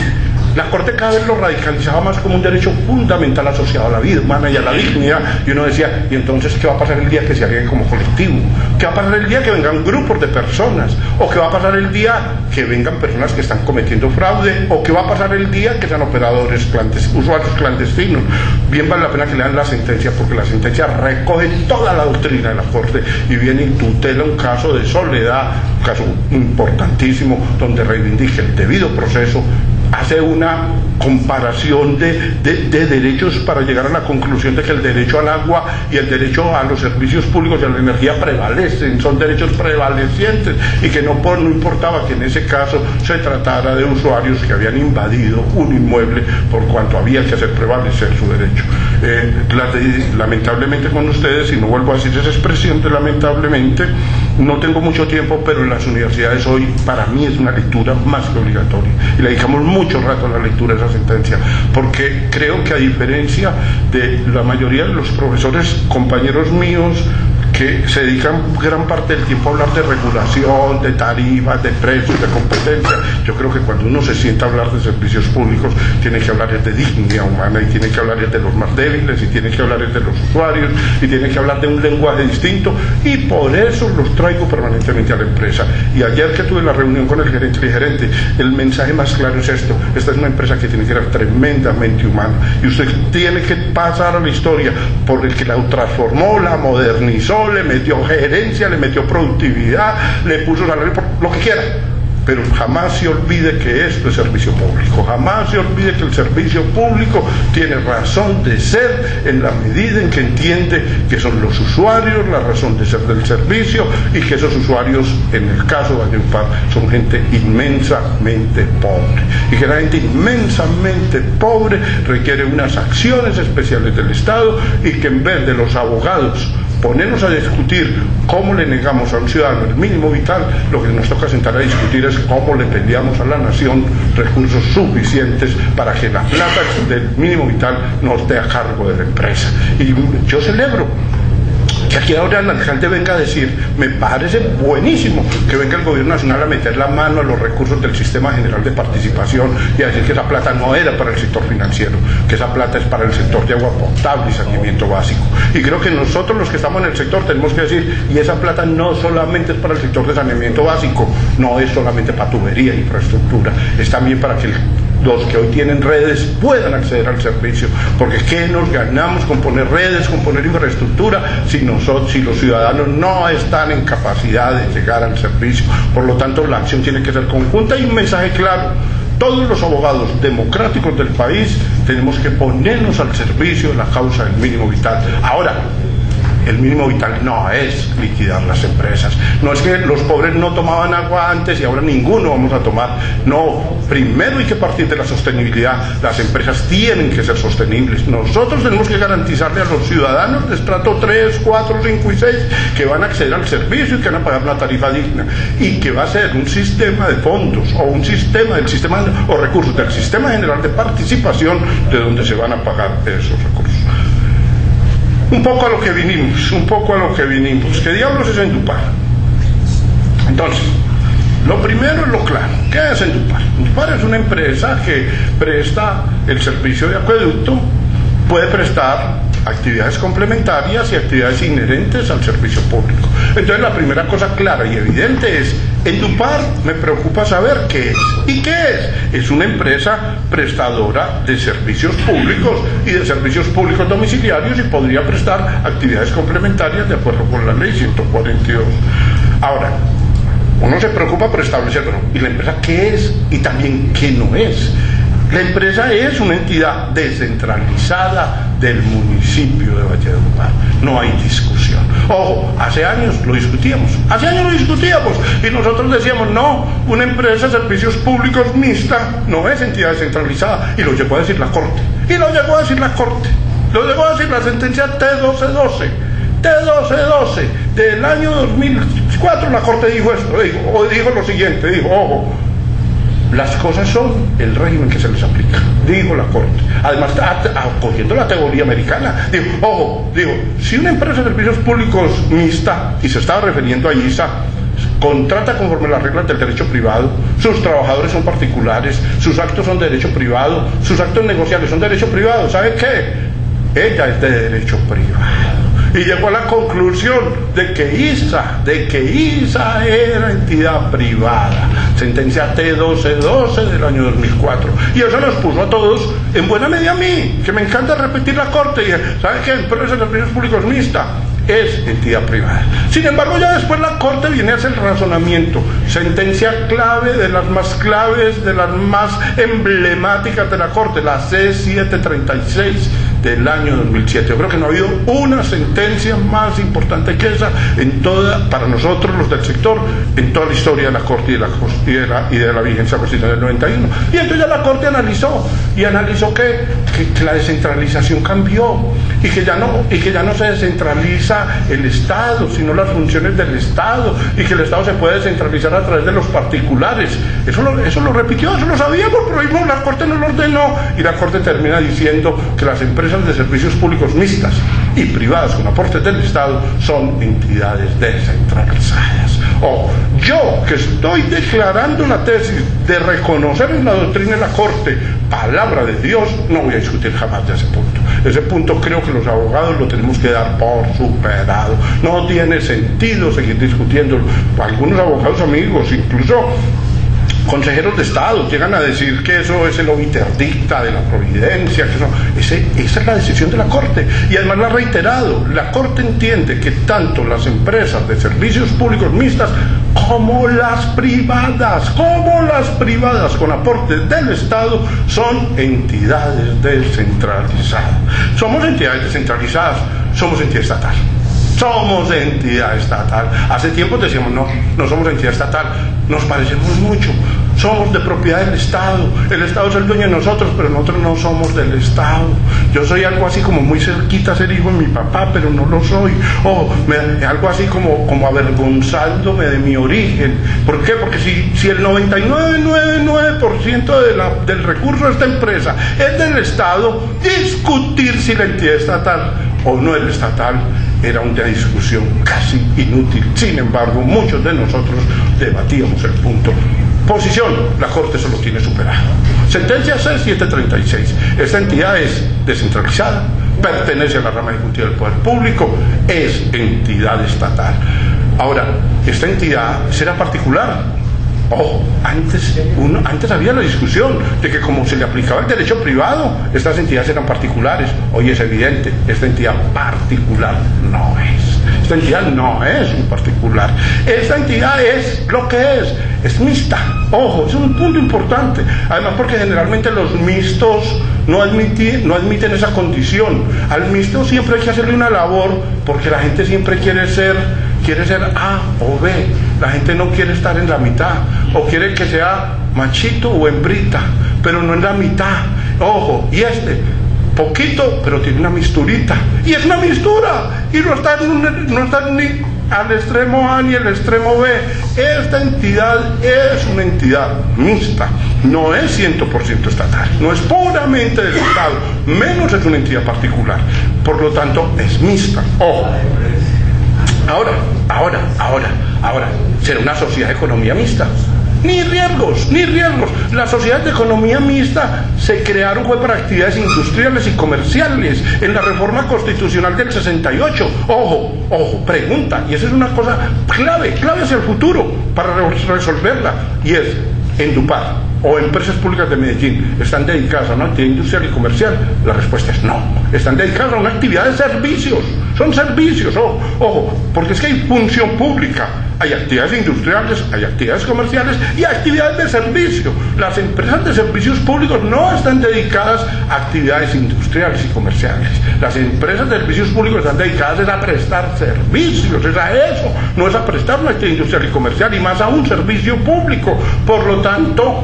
La Corte cada vez lo radicalizaba más como un derecho fundamental asociado a la vida humana y a la dignidad, y uno decía, ¿y entonces qué va a pasar el día que se haga como colectivo? ¿Qué va a pasar el día que vengan grupos de personas? ¿O qué va a pasar el día que vengan personas que están cometiendo fraude? ¿O qué va a pasar el día que sean operadores usuarios clandestinos? Bien vale la pena que lean la sentencia, porque la sentencia recoge toda la doctrina de la Corte y viene y tutela un caso de Soledad, un caso importantísimo, donde reivindica el debido proceso, hace una comparación de derechos para llegar a la conclusión de que el derecho al agua y el derecho a los servicios públicos y a la energía prevalecen, son derechos prevalecientes, y que no importaba que en ese caso se tratara de usuarios que habían invadido un inmueble, por cuanto había que hacer prevalecer su derecho. Lamentablemente con ustedes, y no vuelvo a decir esa expresión de lamentablemente, no tengo mucho tiempo, pero en las universidades hoy para mí es una lectura más que obligatoria, y le dedicamos mucho rato a la lectura de esa sentencia, porque creo que a diferencia de la mayoría de los profesores compañeros míos que se dedican gran parte del tiempo a hablar de regulación, de tarifas, de precios, de competencia, yo creo que cuando uno se sienta a hablar de servicios públicos tiene que hablar de dignidad humana, y tiene que hablar de los más débiles, y tiene que hablar de los usuarios, y tiene que hablar de un lenguaje distinto, y por eso los traigo permanentemente a la empresa. Y ayer que tuve la reunión con el gerente, el mensaje más claro es esto: esta es una empresa que tiene que ser tremendamente humana, y usted tiene que pasar a la historia por el que la transformó, la modernizó, le metió gerencia, le metió productividad, le puso salario, por lo que quiera, pero jamás se olvide que esto es servicio público, jamás se olvide que el servicio público tiene razón de ser en la medida en que entiende que son los usuarios la razón de ser del servicio, y que esos usuarios, en el caso de Valledupar, son gente inmensamente pobre, y que la gente inmensamente pobre requiere unas acciones especiales del Estado, y que en vez de los abogados ponernos a discutir cómo le negamos a un ciudadano el mínimo vital, lo que nos toca sentar a discutir es cómo le peleamos a la nación recursos suficientes para que la plata del mínimo vital no esté a cargo de la empresa. Y yo celebro que aquí ahora el alcalde venga a decir, me parece buenísimo que venga el gobierno nacional a meter la mano a los recursos del sistema general de participación y a decir que esa plata no era para el sector financiero, que esa plata es para el sector de agua potable y saneamiento básico. Y creo que nosotros los que estamos en el sector tenemos que decir, y esa plata no solamente es para el sector de saneamiento básico, no es solamente para tubería e infraestructura, es también para que los que hoy tienen redes puedan acceder al servicio, porque ¿qué nos ganamos con poner redes, con poner infraestructura, si los ciudadanos no están en capacidad de llegar al servicio? Por lo tanto, la acción tiene que ser conjunta, y un mensaje claro: todos los abogados democráticos del país tenemos que ponernos al servicio de la causa del mínimo vital. Ahora, el mínimo vital no es liquidar las empresas, no es que los pobres no tomaban agua antes y ahora ninguno vamos a tomar, no, primero hay que partir de la sostenibilidad, las empresas tienen que ser sostenibles, nosotros tenemos que garantizarle a los ciudadanos de estrato 3, 4, 5 y 6 que van a acceder al servicio y que van a pagar una tarifa digna, y que va a ser un sistema de fondos o un sistema o recursos del sistema general de participación de donde se van a pagar esos recursos. Un poco a lo que vinimos. ¿Qué diablos es Endupar? Entonces, lo primero es lo claro. ¿Qué es Endupar? Endupar es una empresa que presta el servicio de acueducto, puede prestar actividades complementarias y actividades inherentes al servicio público. Entonces, la primera cosa clara y evidente es: Endupar, me preocupa saber qué es. ¿Y qué es? Es una empresa prestadora de servicios públicos y de servicios públicos domiciliarios, y podría prestar actividades complementarias de acuerdo con la ley 142. Ahora, uno se preocupa por establecer, bueno, ¿y la empresa qué es? Y también ¿qué no es? La empresa es una entidad descentralizada del municipio de Valledupar, no hay discusión. Ojo, hace años lo discutíamos, y nosotros decíamos, no, una empresa de servicios públicos mixta no es entidad descentralizada, y lo llegó a decir la Corte, lo llegó a decir la sentencia T1212 del año 2004, la Corte dijo esto, dijo lo siguiente, ojo, las cosas son el régimen que se les aplica, dijo la Corte. Además, acogiendo la teoría americana, dijo, si una empresa de servicios públicos mixta, y se estaba refiriendo a ISA, contrata conforme a las reglas del derecho privado, sus trabajadores son particulares, sus actos son de derecho privado, sus actos negociables son de derecho privado. ¿Sabe qué? Ella es de derecho privado. Y llegó a la conclusión de que ISA era entidad privada. Sentencia T1212 del año 2004. Y eso nos puso a todos, en buena medida a mí, que me encanta repetir la Corte. ¿Sabe qué? Empresa de servicios públicos mixta es entidad privada. Sin embargo, ya después la Corte viene a hacer el razonamiento. Sentencia clave, de las más claves, de las más emblemáticas de la Corte, la C736 del año 2007. Yo creo que no ha habido una sentencia más importante que esa en toda, para nosotros los del sector, en toda la historia de la Corte y de la vigencia constitucional del 91. Y entonces ya la Corte analizó que la descentralización cambió y que ya no se descentraliza el Estado, sino las funciones del Estado, y que el Estado se puede descentralizar a través de los particulares. Eso lo repitió, eso lo sabíamos, pero mismo la Corte no lo ordenó, y la Corte termina diciendo que las empresas de servicios públicos mixtas y privadas con aportes del Estado son entidades descentralizadas. Yo que estoy declarando la tesis de reconocer en la doctrina de la Corte palabra de Dios, no voy a discutir jamás de ese punto. Ese punto creo que los abogados lo tenemos que dar por superado. No tiene sentido seguir discutiendo. Algunos abogados amigos, incluso consejeros de Estado, llegan a decir que eso es el obiterdicta de la providencia, que esa es la decisión de la Corte, y además la ha reiterado. La Corte entiende que tanto las empresas de servicios públicos mixtas como las privadas con aportes del Estado son entidades descentralizadas. Somos entidades descentralizadas, somos entidad estatal. Somos entidad estatal. Hace tiempo decíamos, no somos entidad estatal, nos parecemos mucho, somos de propiedad del Estado, el Estado es el dueño de nosotros, pero nosotros no somos del Estado. Yo soy algo así como muy cerquita a ser hijo de mi papá, pero no lo soy, algo así como avergonzándome de mi origen. ¿Por qué? Porque si el 99,99% del recurso de esta empresa es del Estado, discutir si la entidad estatal o no es estatal era una discusión casi inútil. Sin embargo, muchos de nosotros debatíamos el punto. Posición, la Corte eso lo tiene superado. Sentencia C736. Esta entidad es descentralizada, pertenece a la rama ejecutiva del Poder Público, es entidad estatal. Ahora, esta entidad será particular. Antes había la discusión de que como se le aplicaba el derecho privado, estas entidades eran particulares. Hoy es evidente, esta entidad particular no es. Esta entidad no es un particular. Esta entidad es lo que es mixta. Es un punto importante. Además, porque generalmente los mixtos no admiten esa condición. Al mixto siempre hay que hacerle una labor, porque la gente siempre quiere ser A o B. La gente no quiere estar en la mitad, o quiere que sea machito o hembrita, pero no en la mitad. Y poquito, pero tiene una misturita, y es una mistura, y no está ni al extremo A ni al extremo B. Esta entidad es una entidad mixta, no es 100% estatal, no es puramente del Estado, menos es una entidad particular, por lo tanto es mixta. Ahora, ¿será una sociedad de economía mixta? Ni riesgos. Las sociedades de economía mixta se crearon para actividades industriales y comerciales en la reforma constitucional del 68. Pregunta, y esa es una cosa clave hacia el futuro para resolverla, y es: Endupar o empresas públicas de Medellín ¿están dedicadas a una actividad industrial y comercial? La respuesta es no. Están dedicadas a una actividad de servicios. Son servicios, porque es que hay función pública. Hay actividades industriales, hay actividades comerciales y actividades de servicio. Las empresas de servicios públicos no están dedicadas a actividades industriales y comerciales. Las empresas de servicios públicos están dedicadas a prestar servicios, es a eso, no es a prestar una actividad industrial y comercial, y más a un servicio público. Por lo tanto,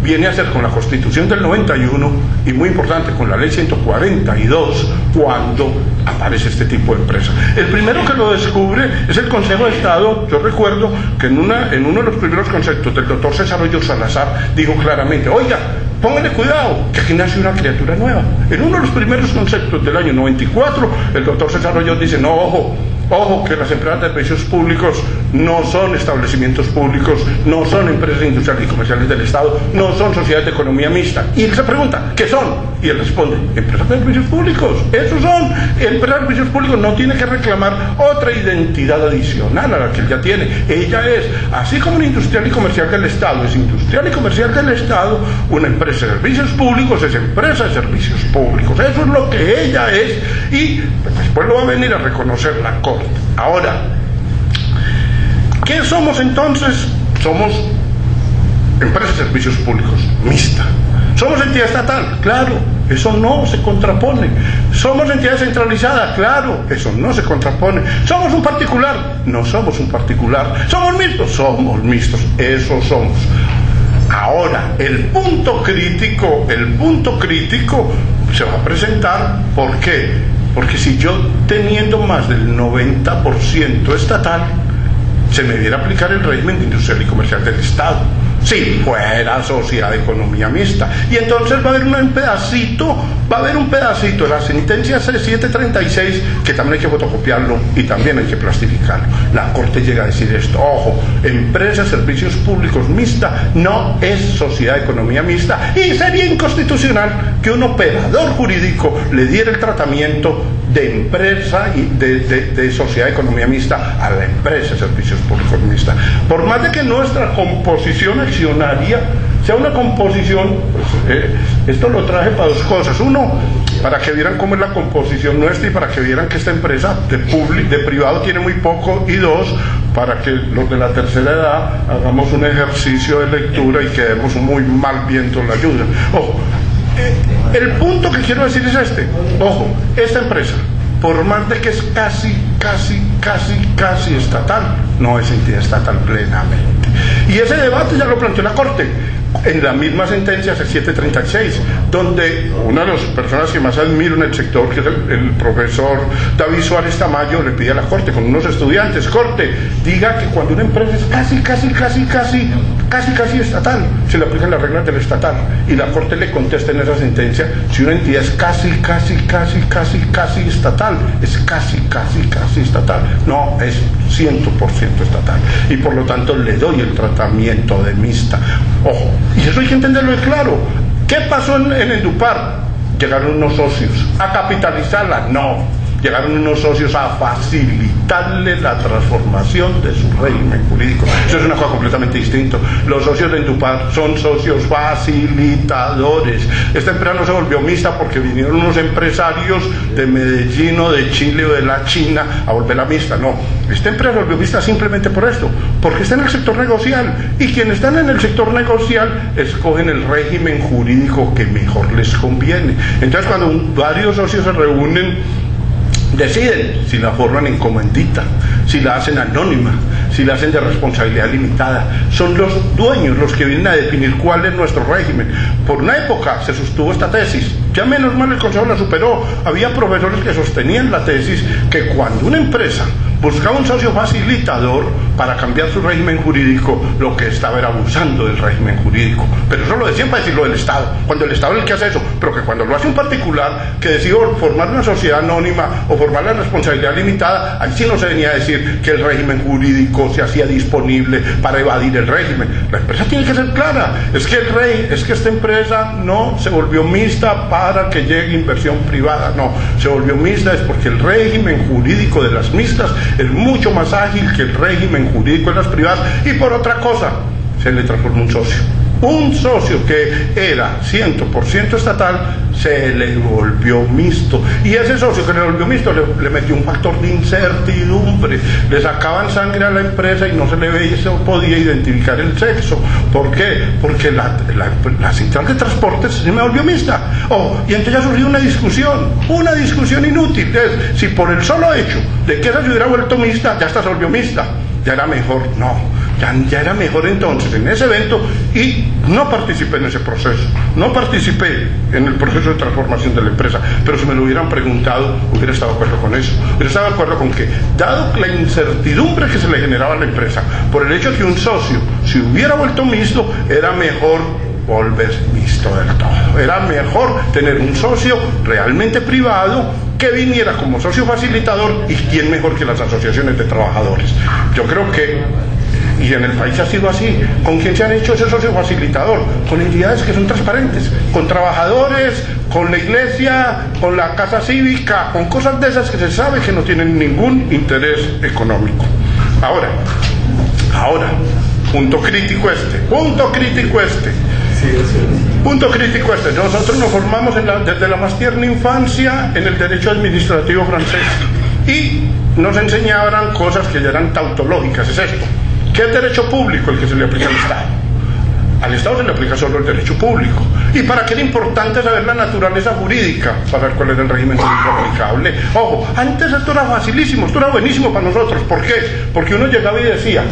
viene a ser con la Constitución del 91 y, muy importante, con la Ley 142, cuando aparece este tipo de empresa. El primero que lo descubre es el Consejo de Estado. Yo recuerdo que en uno de los primeros conceptos del doctor César Hoyos Salazar dijo claramente: oiga, póngale cuidado, que aquí nace una criatura nueva. En uno de los primeros conceptos del año 94, el doctor César Hoyos dice: no, Ojo que las empresas de servicios públicos no son establecimientos públicos, no son empresas industriales y comerciales del Estado, no son sociedades de economía mixta. Y él se pregunta, ¿qué son? Y él responde, empresas de servicios públicos. Esos son empresas de servicios públicos, no tiene que reclamar otra identidad adicional a la que él ya tiene. Ella es, así como una industrial y comercial del Estado es industrial y comercial del Estado, una empresa de servicios públicos es empresa de servicios públicos. Eso es lo que ella es, y después lo va a venir a reconocer la Corte. Ahora, ¿qué somos entonces? Somos empresa de servicios públicos mixta. ¿Somos entidad estatal? Claro, eso no se contrapone. ¿Somos entidad centralizada? Claro, eso no se contrapone. ¿Somos un particular? No somos un particular. ¿Somos mixtos? Somos mixtos, eso somos. Ahora, el punto crítico se va a presentar. ¿Por qué? Porque si yo, teniendo más del 90% estatal, se me viera aplicar el régimen de industrial y comercial del Estado, si fuera sociedad de economía mixta. Y entonces va a haber un pedacito de la sentencia C736 que también hay que fotocopiarlo y también hay que plastificarlo. La Corte llega a decir esto: ojo, empresa de servicios públicos mixta no es sociedad de economía mixta, y sería inconstitucional que un operador jurídico le diera el tratamiento de empresa y de sociedad de economía mixta a la empresa de servicios públicos mixta. Por más de que nuestra composición accionaria sea una composición, pues, esto lo traje para dos cosas: uno, para que vieran cómo es la composición nuestra y para que vieran que esta empresa de privado tiene muy poco, y dos, para que los de la tercera edad hagamos un ejercicio de lectura y quedemos muy mal viendo la ayuda. Ojo, el punto que quiero decir es este: ojo, esta empresa, por más de que es casi estatal, no es entidad estatal plenamente. Y ese debate ya lo planteó la Corte en la misma sentencia C736, donde una de las personas que más admiro en el sector, que es el profesor David Suárez Tamayo, le pide a la Corte con unos estudiantes: Corte, diga que cuando una empresa es casi estatal, se le aplican las reglas del estatal. Y la Corte le contesta en esa sentencia: si una entidad es casi estatal, es casi estatal, no es 100% estatal, y por lo tanto le doy el tratamiento de mixta. Ojo, y eso hay que entenderlo de claro. ¿Qué pasó en Endupar? Llegaron unos socios a capitalizarla. No, llegaron unos socios a facilitarle la transformación de su régimen jurídico. Eso es una cosa completamente distinta. Los socios de Endupar son socios facilitadores. Esta empresa no se volvió mixta porque vinieron unos empresarios de Medellín o de Chile o de la China a volverla mixta. No, esta empresa volvió mixta simplemente por esto, porque está en el sector negocial, y quienes están en el sector negocial escogen el régimen jurídico que mejor les conviene. Entonces, cuando varios socios se reúnen, deciden si la forman en comandita, si la hacen anónima, si la hacen de responsabilidad limitada. Son los dueños los que vienen a definir cuál es nuestro régimen. Por una época se sostuvo esta tesis, ya menos mal el Consejo la superó. Había profesores que sostenían la tesis que cuando una empresa buscaba un socio facilitador para cambiar su régimen jurídico, lo que estaba era abusando del régimen jurídico. Pero eso lo decían para decirlo del Estado, cuando el Estado es el que hace eso. Pero que cuando lo hace un particular que decide formar una sociedad anónima o formar la responsabilidad limitada, ahí sí no se venía a decir que el régimen jurídico se hacía disponible para evadir el régimen. La empresa tiene que ser clara: es que esta empresa no se volvió mixta para que llegue inversión privada, no, se volvió mixta es porque el régimen jurídico de las mixtas es mucho más ágil que el régimen jurídico de las privadas. Y por otra cosa, se le transformó un socio que era 100% estatal, se le volvió mixto, y ese socio que le volvió mixto le metió un factor de incertidumbre. Le sacaban sangre a la empresa y no se le veía, se podía identificar el sexo. ¿Por qué? Porque la central de transportes se me volvió mixta. Y entonces ya surgió una discusión inútil. Es, si por el solo hecho de que esa se hubiera vuelto mixta, ya esta se volvió mixta, ya era mejor. No, ya era mejor entonces en ese evento, y no participé en ese proceso, no participé en el proceso de transformación de la empresa. Pero si me lo hubieran preguntado, hubiera estado de acuerdo con eso. Hubiera estado de acuerdo con que, dado la incertidumbre que se le generaba a la empresa por el hecho de que un socio se hubiera vuelto mixto, era mejor volverse mixto del todo. Era mejor tener un socio realmente privado que viniera como socio facilitador, y quién mejor que las asociaciones de trabajadores. Yo creo que, y en el país ha sido así, ¿con quién se han hecho ese socio facilitador? Con entidades que son transparentes, con trabajadores, con la iglesia, con la casa cívica, con cosas de esas que se sabe que no tienen ningún interés económico. Ahora, punto crítico este. Nosotros nos formamos desde la más tierna infancia en el derecho administrativo francés y nos enseñaban cosas que ya eran tautológicas. Es esto: ¿qué es derecho público? El que se le aplica al Estado. Al Estado se le aplica solo el derecho público. ¿Y para qué era importante saber la naturaleza jurídica? Para ver cuál era el régimen jurídico aplicable. Ojo, antes esto era facilísimo, esto era buenísimo para nosotros. ¿Por qué? Porque uno llegaba y decía,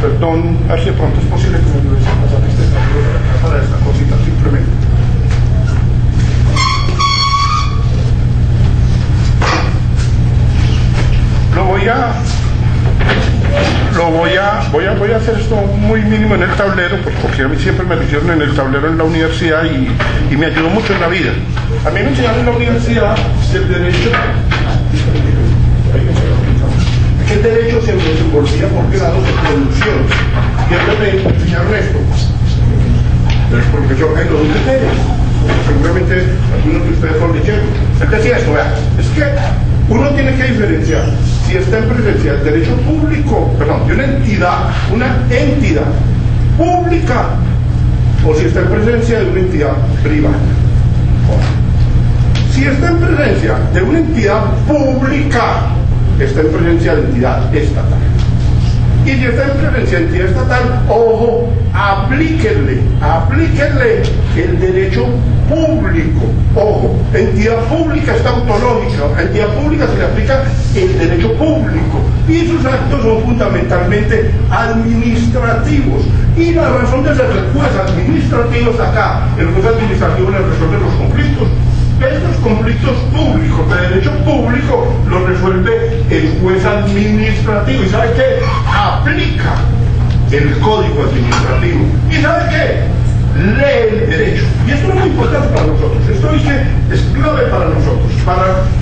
perdón, a ver si de pronto es posible que me ayudes a pasar este tablero para esta cosita, simplemente. Voy a hacer esto muy mínimo en el tablero, pues porque a mí siempre me lo hicieron en el tablero en la universidad y me ayudó mucho en la vida. A mí me enseñaron en la universidad que el derecho se desenvolvía por grados de producción. Y antes me enseñaron esto. El profesor Jairo Pérez, seguramente algunos de ustedes son lecheros. Él decía esto, vea, es que uno tiene que diferenciar si está en presencia del derecho público, perdón, de una entidad pública, o si está en presencia de una entidad privada. Si está en presencia de una entidad pública, está en presencia de entidad estatal. Y si está en presencia de entidad estatal, ojo, aplíquenle el derecho público. Ojo, entidad pública está autológica, a entidad pública se le aplica el derecho público y sus actos son fundamentalmente administrativos. Y la razón de ser juez administrativo está acá. El juez administrativo le resuelve los conflictos. Estos conflictos públicos, de derecho público, los resuelve el juez administrativo. ¿Y sabe qué? Aplica el código administrativo. ¿Y sabe qué? Lee el derecho. Y esto es muy importante para nosotros. Esto es clave para nosotros,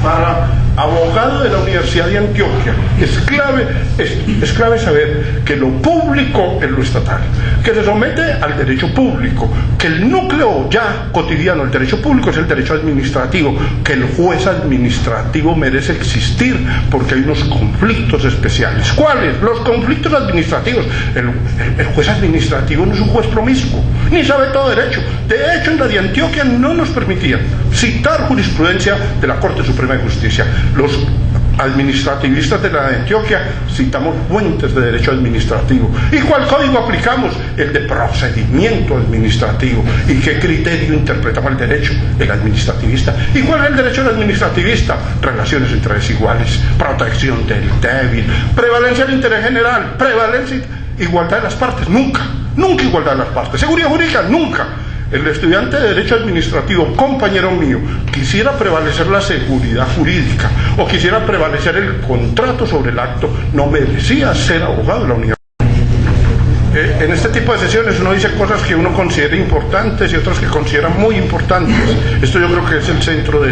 para abogado de la Universidad de Antioquia. Es clave saber que lo público es lo estatal, que se somete al derecho público, que el núcleo ya cotidiano del derecho público es el derecho administrativo, que el juez administrativo merece existir porque hay unos conflictos especiales. ¿Cuáles? Los conflictos administrativos. El juez administrativo no es un juez promiscuo, ni sabe todo derecho. De hecho, en la de Antioquia no nos permitían citar jurisprudencia de la Corte Suprema de Justicia. Los administrativistas de la de Antioquia citamos fuentes de derecho administrativo. ¿Y cuál código aplicamos? El de procedimiento administrativo. ¿Y qué criterio interpretamos el derecho? El administrativista. ¿Y cuál es el derecho del administrativista? Relaciones entre desiguales, protección del débil, prevalencia del interés general, igualdad de las partes, nunca igualdad de las partes, seguridad jurídica, nunca. El estudiante de Derecho Administrativo, compañero mío, quisiera prevalecer la seguridad jurídica o quisiera prevalecer el contrato sobre el acto, no merecía ser abogado de la universidad. En este tipo de sesiones uno dice cosas que uno considera importantes y otras que considera muy importantes. Esto yo creo que es el centro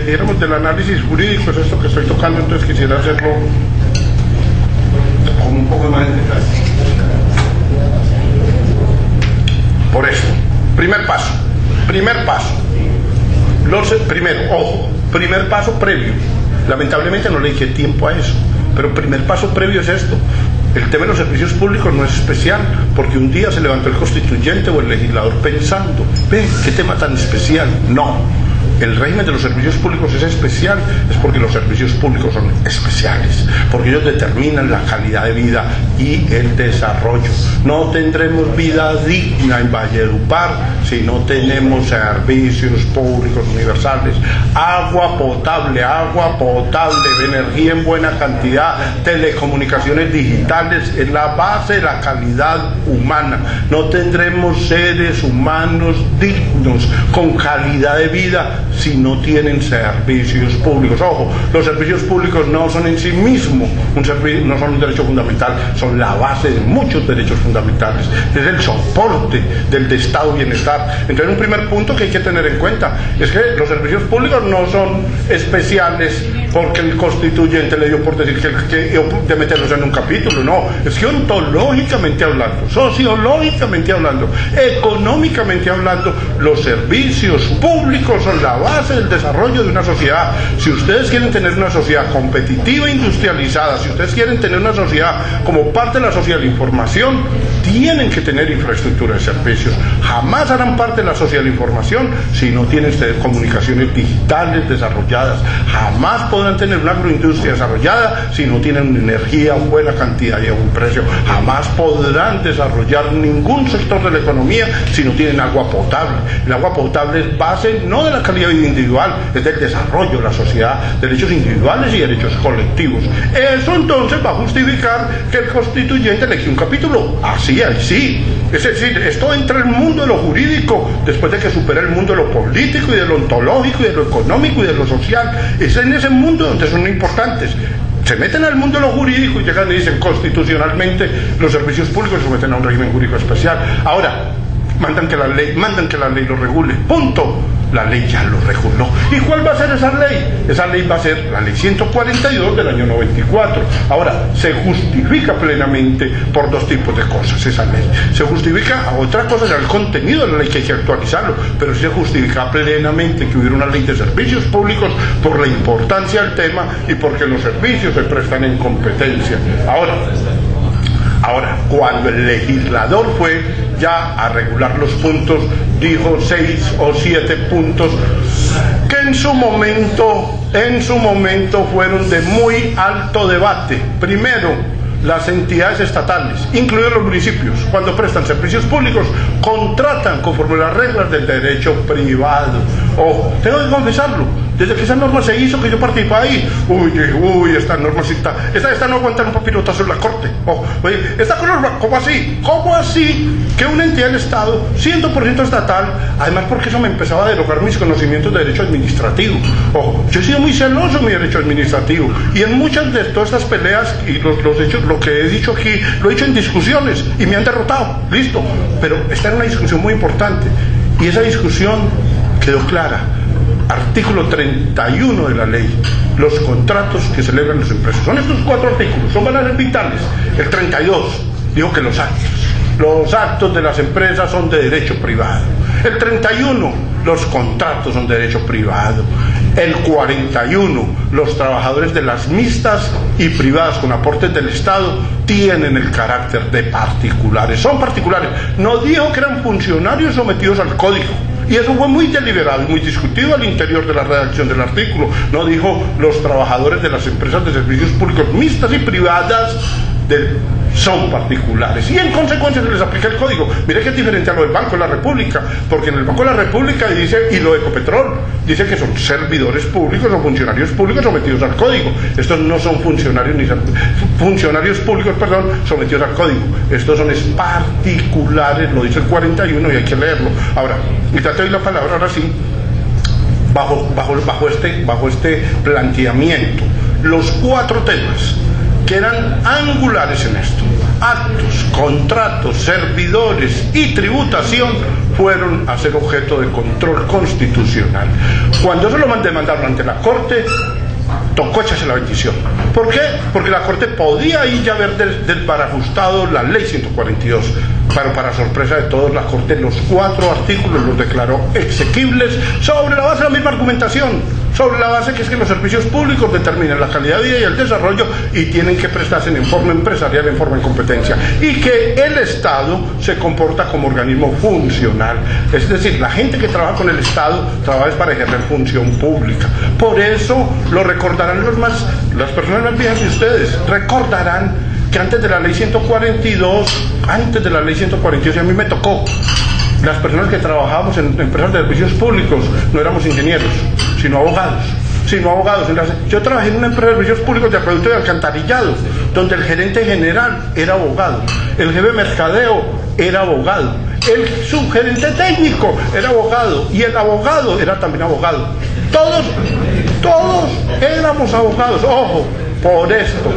digamos, del análisis jurídico, es esto que estoy tocando, entonces quisiera hacerlo con un poco más de detalle. Por eso, primer paso, primer paso previo. Lamentablemente no le dije tiempo a eso, pero primer paso previo es esto. El tema de los servicios públicos no es especial, porque un día se levantó el constituyente o el legislador pensando, qué tema tan especial. No, el régimen de los servicios públicos es especial, es porque los servicios públicos son especiales, porque ellos determinan la calidad de vida y el desarrollo. No tendremos vida digna en Valledupar si no tenemos servicios públicos universales, agua potable, energía en buena cantidad, telecomunicaciones digitales, es la base de la calidad humana. No tendremos seres humanos dignos dignos, con calidad de vida, si no tienen servicios públicos. Ojo, los servicios públicos no son en sí mismos no son un derecho fundamental, son la base de muchos derechos fundamentales, es el soporte del estado de bienestar. Entonces, un primer punto que hay que tener en cuenta es que los servicios públicos no son especiales porque el constituyente le dio por decir que de meterlos en un capítulo, no, es que ontológicamente hablando, sociológicamente hablando, económicamente hablando, los servicios públicos son la base del desarrollo de una sociedad. Si ustedes quieren tener una sociedad competitiva e industrializada, si ustedes quieren tener una sociedad como parte de la sociedad de la información, tienen que tener infraestructura de servicios. Jamás harán parte de la sociedad de la información si no tienen comunicaciones digitales desarrolladas. Jamás podrán tener una agroindustria desarrollada si no tienen energía a buena cantidad y a buen precio. Jamás podrán desarrollar ningún sector de la economía si no tienen agua potable. El agua potable es base no de la calidad de vida individual, es del desarrollo de la sociedad, derechos individuales y derechos colectivos. Eso entonces va a justificar que el constituyente elegí un capítulo así, así. Es decir, esto entra en el mundo de lo jurídico después de que supera el mundo de lo político y de lo ontológico y de lo económico y de lo social. Es en ese mundo donde son importantes. Se meten al mundo de lo jurídico y llegan y dicen constitucionalmente los servicios públicos se someten a un régimen jurídico especial. Ahora, mandan que la ley lo regule. Punto. La ley ya lo reguló. ¿Y cuál va a ser esa ley? Esa ley va a ser la ley 142 del año 94. Ahora, se justifica plenamente por dos tipos de cosas esa ley. Se justifica, a otra cosa era el contenido de la ley que hay que actualizarlo, pero se justifica plenamente que hubiera una ley de servicios públicos por la importancia del tema y porque los servicios se prestan en competencia. Ahora, cuando el legislador fue ya a regular los puntos, dijo 6 o 7 puntos que en su momento fueron de muy alto debate. Primero, las entidades estatales, incluidos los municipios, cuando prestan servicios públicos, contratan conforme a las reglas del derecho privado. Ojo, tengo que confesarlo, desde que esa norma se hizo, que yo participé ahí, esta norma esta no aguanta un papirotazo en la corte. Oye, esta norma, ¿cómo así? ¿Cómo así que una entidad del Estado, 100% estatal, además porque eso me empezaba a derogar mis conocimientos de derecho administrativo? Ojo, yo he sido muy celoso en mi derecho administrativo y en muchas de todas estas peleas y los hechos, lo que he dicho aquí, lo he hecho en discusiones y me han derrotado, listo, pero esta era una discusión muy importante y esa discusión quedó clara. Artículo 31 de la ley, los contratos que celebran las empresas. Son estos 4 artículos, son valores vitales. El 32 dijo que los actos de las empresas son de derecho privado. El 31, los contratos son de derecho privado. El 41, los trabajadores de las mixtas y privadas con aportes del Estado tienen el carácter de particulares. Son particulares. No dijo que eran funcionarios sometidos al código. Y eso fue muy deliberado y muy discutido al interior de la redacción del artículo. No dijo los trabajadores de las empresas de servicios públicos mixtas y privadas son particulares y en consecuencia se les aplica el código. Mire que es diferente a lo del Banco de la República, porque en el Banco de la República dice, y lo de Ecopetrol, dice que son servidores públicos o funcionarios públicos sometidos al código. Estos no son funcionarios públicos, sometidos al código. Estos son particulares, lo dice el 41 y hay que leerlo. Ahora, y te doy la palabra ahora sí, bajo este planteamiento, los 4 temas que eran angulares en esto: actos, contratos, servidores y tributación, fueron a ser objeto de control constitucional. Cuando eso lo demandaron ante la Corte, tocó echarse la bendición. ¿Por qué? Porque la Corte podía ahí ya haber desbarajustado la ley 142, pero para sorpresa de todos, la Corte los 4 artículos los declaró exequibles sobre la base de la misma argumentación, sobre la base que es que los servicios públicos determinan la calidad de vida y el desarrollo y tienen que prestarse en forma empresarial, en forma de competencia, y que el Estado se comporta como organismo funcional. Es decir, la gente que trabaja con el Estado trabaja para ejercer función pública. Por eso lo recordarán las personas más viejas de ustedes, recordarán que antes de la ley 142, a mí me tocó, las personas que trabajábamos en empresas de servicios públicos no éramos ingenieros, sino abogados. Yo trabajé en una empresa de servicios públicos de acueducto y alcantarillado, donde el gerente general era abogado, el jefe de mercadeo era abogado, el subgerente técnico era abogado y el abogado era también abogado. Todos éramos abogados, ojo, por esto,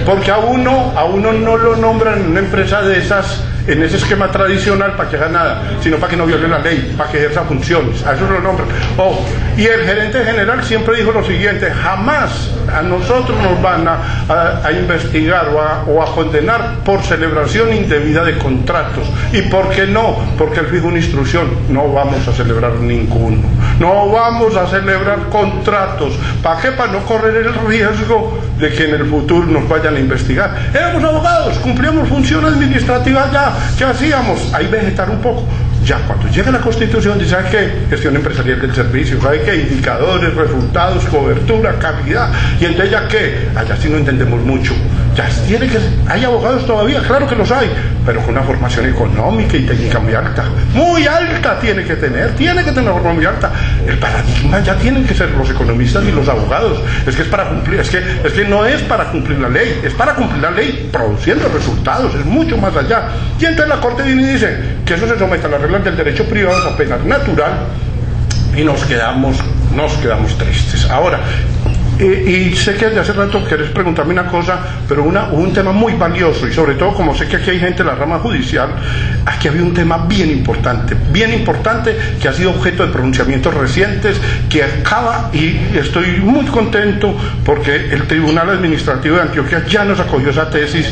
porque a uno no lo nombran en una empresa de esas, en ese esquema tradicional para que haga nada, sino para que no viole la ley, para que ejerza funciones, a eso lo nombran. Ojo, y el gerente general siempre dijo lo siguiente: jamás a nosotros nos van a investigar o a condenar por celebración indebida de contratos. ¿Y por qué no? Porque él fijó una instrucción: no vamos a celebrar ninguno, no vamos a celebrar contratos. ¿Para qué? Para no correr el riesgo de que en el futuro nos vayan a investigar. Éramos abogados, cumplíamos funciones administrativas ya. ¿Qué hacíamos? Ahí vegetar un poco. Ya cuando llega la Constitución dice: ¿sabe qué? Gestión empresarial del servicio, ¿sabe qué? Indicadores, resultados, cobertura, calidad. Y entonces ya qué, allá sí no entendemos mucho. Ya tiene que, hay abogados todavía, claro que los hay, pero con una formación económica y técnica muy alta tiene que tener una formación muy alta. El paradigma ya tienen que ser los economistas y los abogados. Es que es para cumplir, es que no es para cumplir la ley, es para cumplir la ley produciendo resultados, es mucho más allá. Y entonces la Corte viene y dice que eso se somete a las reglas del derecho privado, apenas natural, y nos quedamos tristes. Ahora, y sé que desde hace rato querés preguntarme una cosa, pero un tema muy valioso, y sobre todo como sé que aquí hay gente de la rama judicial, aquí había un tema bien importante, que ha sido objeto de pronunciamientos recientes, que acaba, y estoy muy contento porque el Tribunal Administrativo de Antioquia ya nos acogió esa tesis,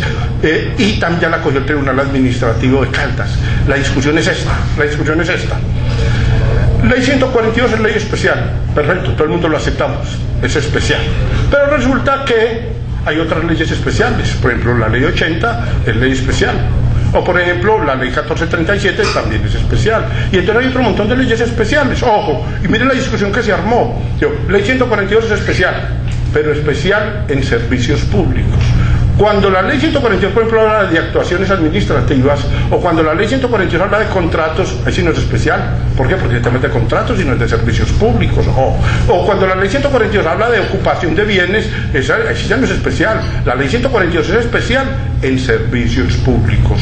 y también ya la acogió el Tribunal Administrativo de Caldas. La discusión es esta. Ley 142 es ley especial, perfecto, todo el mundo lo aceptamos, es especial, pero resulta que hay otras leyes especiales. Por ejemplo, la ley 80 es ley especial, o por ejemplo la ley 1437 también es especial, y entonces hay otro montón de leyes especiales. Ojo, y miren la discusión que se armó. Ley 142 es especial, pero especial en servicios públicos. Cuando la ley 142, por ejemplo, habla de actuaciones administrativas, o cuando la ley 142 habla de contratos, ahí sí no es especial. ¿Por qué? Porque directamente de contratos y no es de servicios públicos. O cuando la ley 142 habla de ocupación de bienes, ahí sí ya no es especial. La ley 142 es especial en servicios públicos.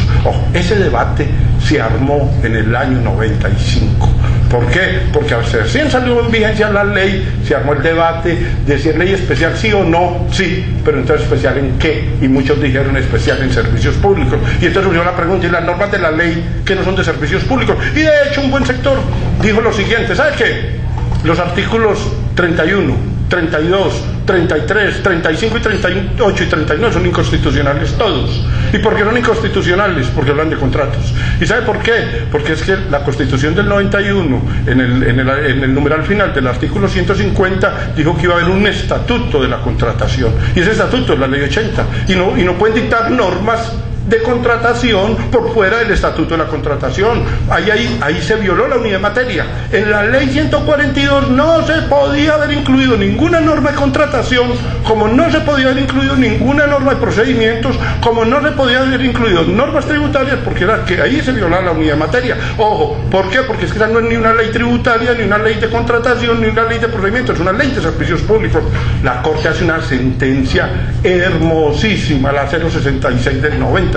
Ese debate se armó en el año 95. ¿Por qué? Porque al recién salió en vigencia la ley, se armó el debate de si es ley especial sí o no, sí, pero entonces especial en qué, y muchos dijeron especial en servicios públicos, y entonces surgió la pregunta: ¿y las normas de la ley que no son de servicios públicos? Y de hecho un buen sector dijo lo siguiente: ¿sabe qué? Los artículos 31, 32, 33, 35 y 38 y 39 son inconstitucionales todos. ¿Y por qué son inconstitucionales? Porque hablan de contratos. ¿Y sabe por qué? Porque es que la Constitución del 91, en el numeral final del artículo 150, dijo que iba a haber un estatuto de la contratación, y ese estatuto es la ley 80, y no pueden dictar normas de contratación por fuera del estatuto de la contratación. Ahí se violó la unidad de materia. En la ley 142 no se podía haber incluido ninguna norma de contratación, como no se podía haber incluido ninguna norma de procedimientos, como no se podía haber incluido normas tributarias, porque era que ahí se violaba la unidad de materia. Ojo, ¿por qué? Porque es que esa no es ni una ley tributaria, ni una ley de contratación, ni una ley de procedimientos, es una ley de servicios públicos. La Corte hace una sentencia hermosísima, la 066 del 97,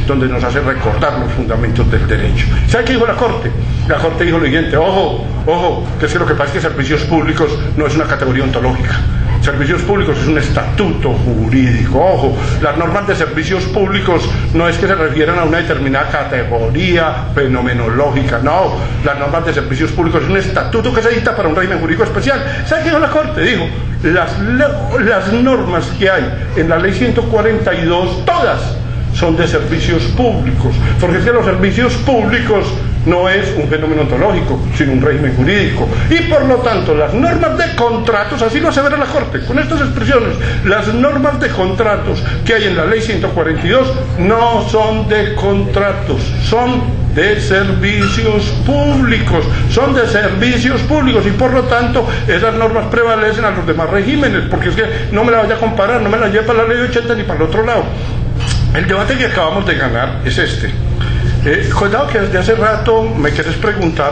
donde nos hace recordar los fundamentos del derecho. ¿Sabe qué dijo la Corte? La Corte dijo lo siguiente: ojo, que es que lo que pasa es que servicios públicos no es una categoría ontológica. Servicios públicos es un estatuto jurídico. Ojo, las normas de servicios públicos no es que se refieran a una determinada categoría fenomenológica, no. Las normas de servicios públicos es un estatuto que se dicta para un régimen jurídico especial. ¿Sabe qué dijo la Corte? Dijo: las normas que hay en la ley 142, todas son de servicios públicos, porque es que los servicios públicos no es un fenómeno ontológico, sino un régimen jurídico, y por lo tanto las normas de contratos, así lo asevera la Corte con estas expresiones: las normas de contratos que hay en la ley 142 no son de contratos, son de servicios públicos, y por lo tanto esas normas prevalecen a los demás regímenes, porque es que no me la vaya a comparar, no me la lleve para la ley 80 ni para el otro lado. El debate que acabamos de ganar es este. Cuidado que desde hace rato me quieres preguntar,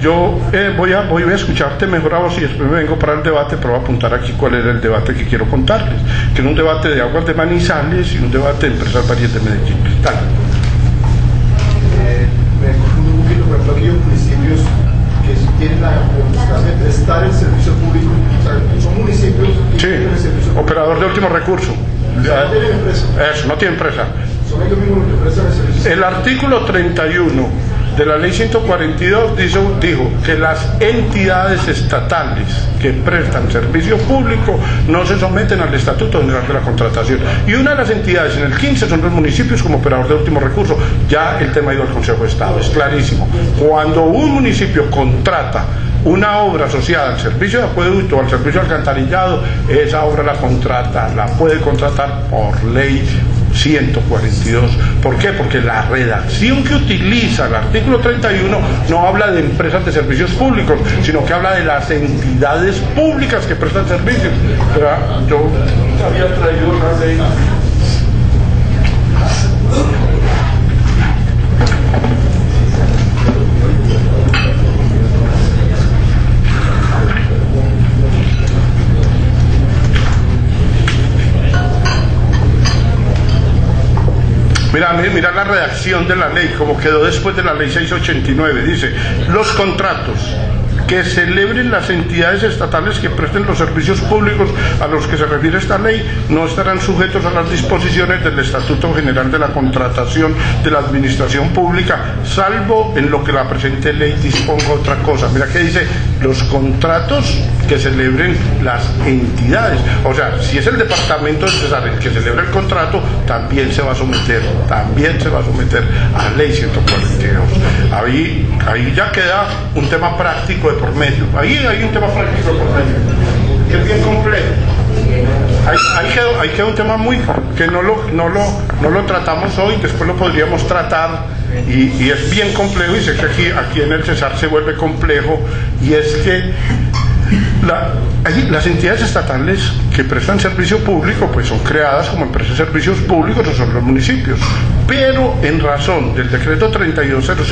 yo voy a escucharte mejor a vos y después me vengo para el debate, pero voy a apuntar aquí cuál era el debate que quiero contarles, que es un debate de Aguas de Manizales y un debate de Empresas Varias de Medellín. Dale. tienen la potestad de prestar el servicio público, o sea, son municipios que tienen el servicio público. Operador de último recurso. O sea, no tienen empresa. Eso, no tiene empresa. Son ellos mismos los que prestan el servicio. El artículo 31 de la ley 142 dijo que las entidades estatales que prestan servicio público no se someten al Estatuto General de la Contratación. Y una de las entidades en el 15 son los municipios como operador de último recurso. Ya el tema ha ido al Consejo de Estado, es clarísimo. Cuando un municipio contrata una obra asociada al servicio de acueducto o al servicio de alcantarillado, esa obra la puede contratar por ley 142. ¿Por qué? Porque la redacción que utiliza el artículo 31 no habla de empresas de servicios públicos, sino que habla de las entidades públicas que prestan servicios. Pero yo había traído una ley. Mira la redacción de la ley, como quedó después de la ley 689. Dice: los contratos que celebren las entidades estatales que presten los servicios públicos a los que se refiere esta ley no estarán sujetos a las disposiciones del Estatuto General de la Contratación de la Administración Pública, salvo en lo que la presente ley disponga otra cosa. Mira que dice: los contratos que celebren las entidades. O sea, si es el departamento el que celebra el contrato, también se va a someter a ley 142. Ahí ya queda un tema práctico de por medio. Ahí hay un tema práctico de por medio, que es bien complejo. Ahí queda un tema muy que no lo tratamos hoy, después lo podríamos tratar, y es bien complejo, y sé que aquí en el Cesar se vuelve complejo, y es que las entidades estatales que prestan servicio público pues son creadas como empresas de servicios públicos, o son los municipios, pero en razón del decreto 3200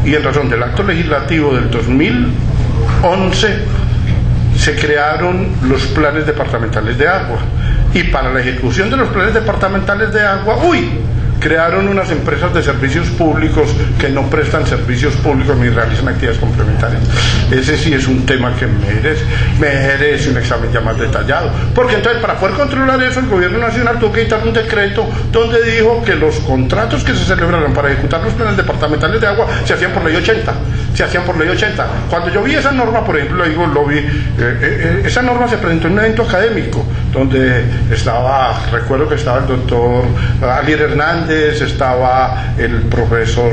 y en razón del acto legislativo del 2011 se crearon los planes departamentales de agua, y para la ejecución de los planes departamentales de agua crearon unas empresas de servicios públicos que no prestan servicios públicos ni realizan actividades complementarias. Ese sí es un tema que merece un examen ya más detallado, porque entonces para poder controlar eso el gobierno nacional tuvo que dictar un decreto donde dijo que los contratos que se celebraron para ejecutar los planes departamentales de agua se hacían por ley 80. Cuando yo vi esa norma, por ejemplo, esa norma se presentó en un evento académico donde recuerdo que estaba el doctor Alier Hernández, estaba el profesor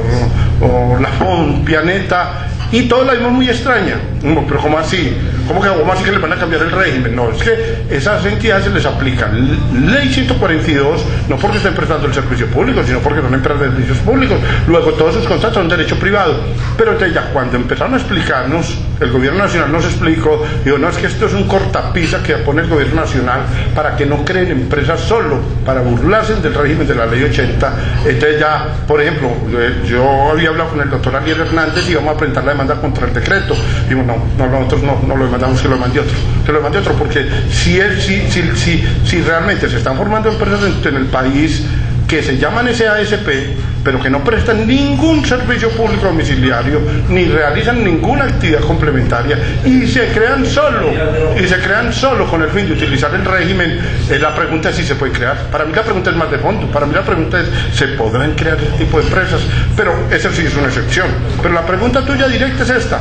Lafont Pianeta, y todos la vimos muy extraña. Pero ¿cómo así? ¿Cómo que les van a cambiar el régimen? No, es que esas entidades se les aplica ley 142, no porque estén prestando el servicio público, sino porque son empresas de servicios públicos. Luego todos sus contratos son derecho privado. Pero entonces ya cuando empezaron a explicarnos, el gobierno nacional nos explicó, dijo: no, es que esto es un cortapisa que pone el gobierno nacional para que no creen empresas solo, para burlarse del régimen de la ley 80. Entonces ya, por ejemplo, yo había hablado con el doctor Alier Hernández y íbamos a presentar la demanda contra el decreto. Digo: nosotros no lo demandamos, que lo mande otro, porque si realmente se están formando empresas en el país que se llaman SASP, pero que no prestan ningún servicio público domiciliario, ni realizan ninguna actividad complementaria, y se crean solo con el fin de utilizar el régimen, la pregunta es si se puede crear. Para mí la pregunta es más de fondo. Para mí la pregunta es: ¿se podrán crear este tipo de empresas? Pero esa sí es una excepción. Pero la pregunta tuya directa es esta.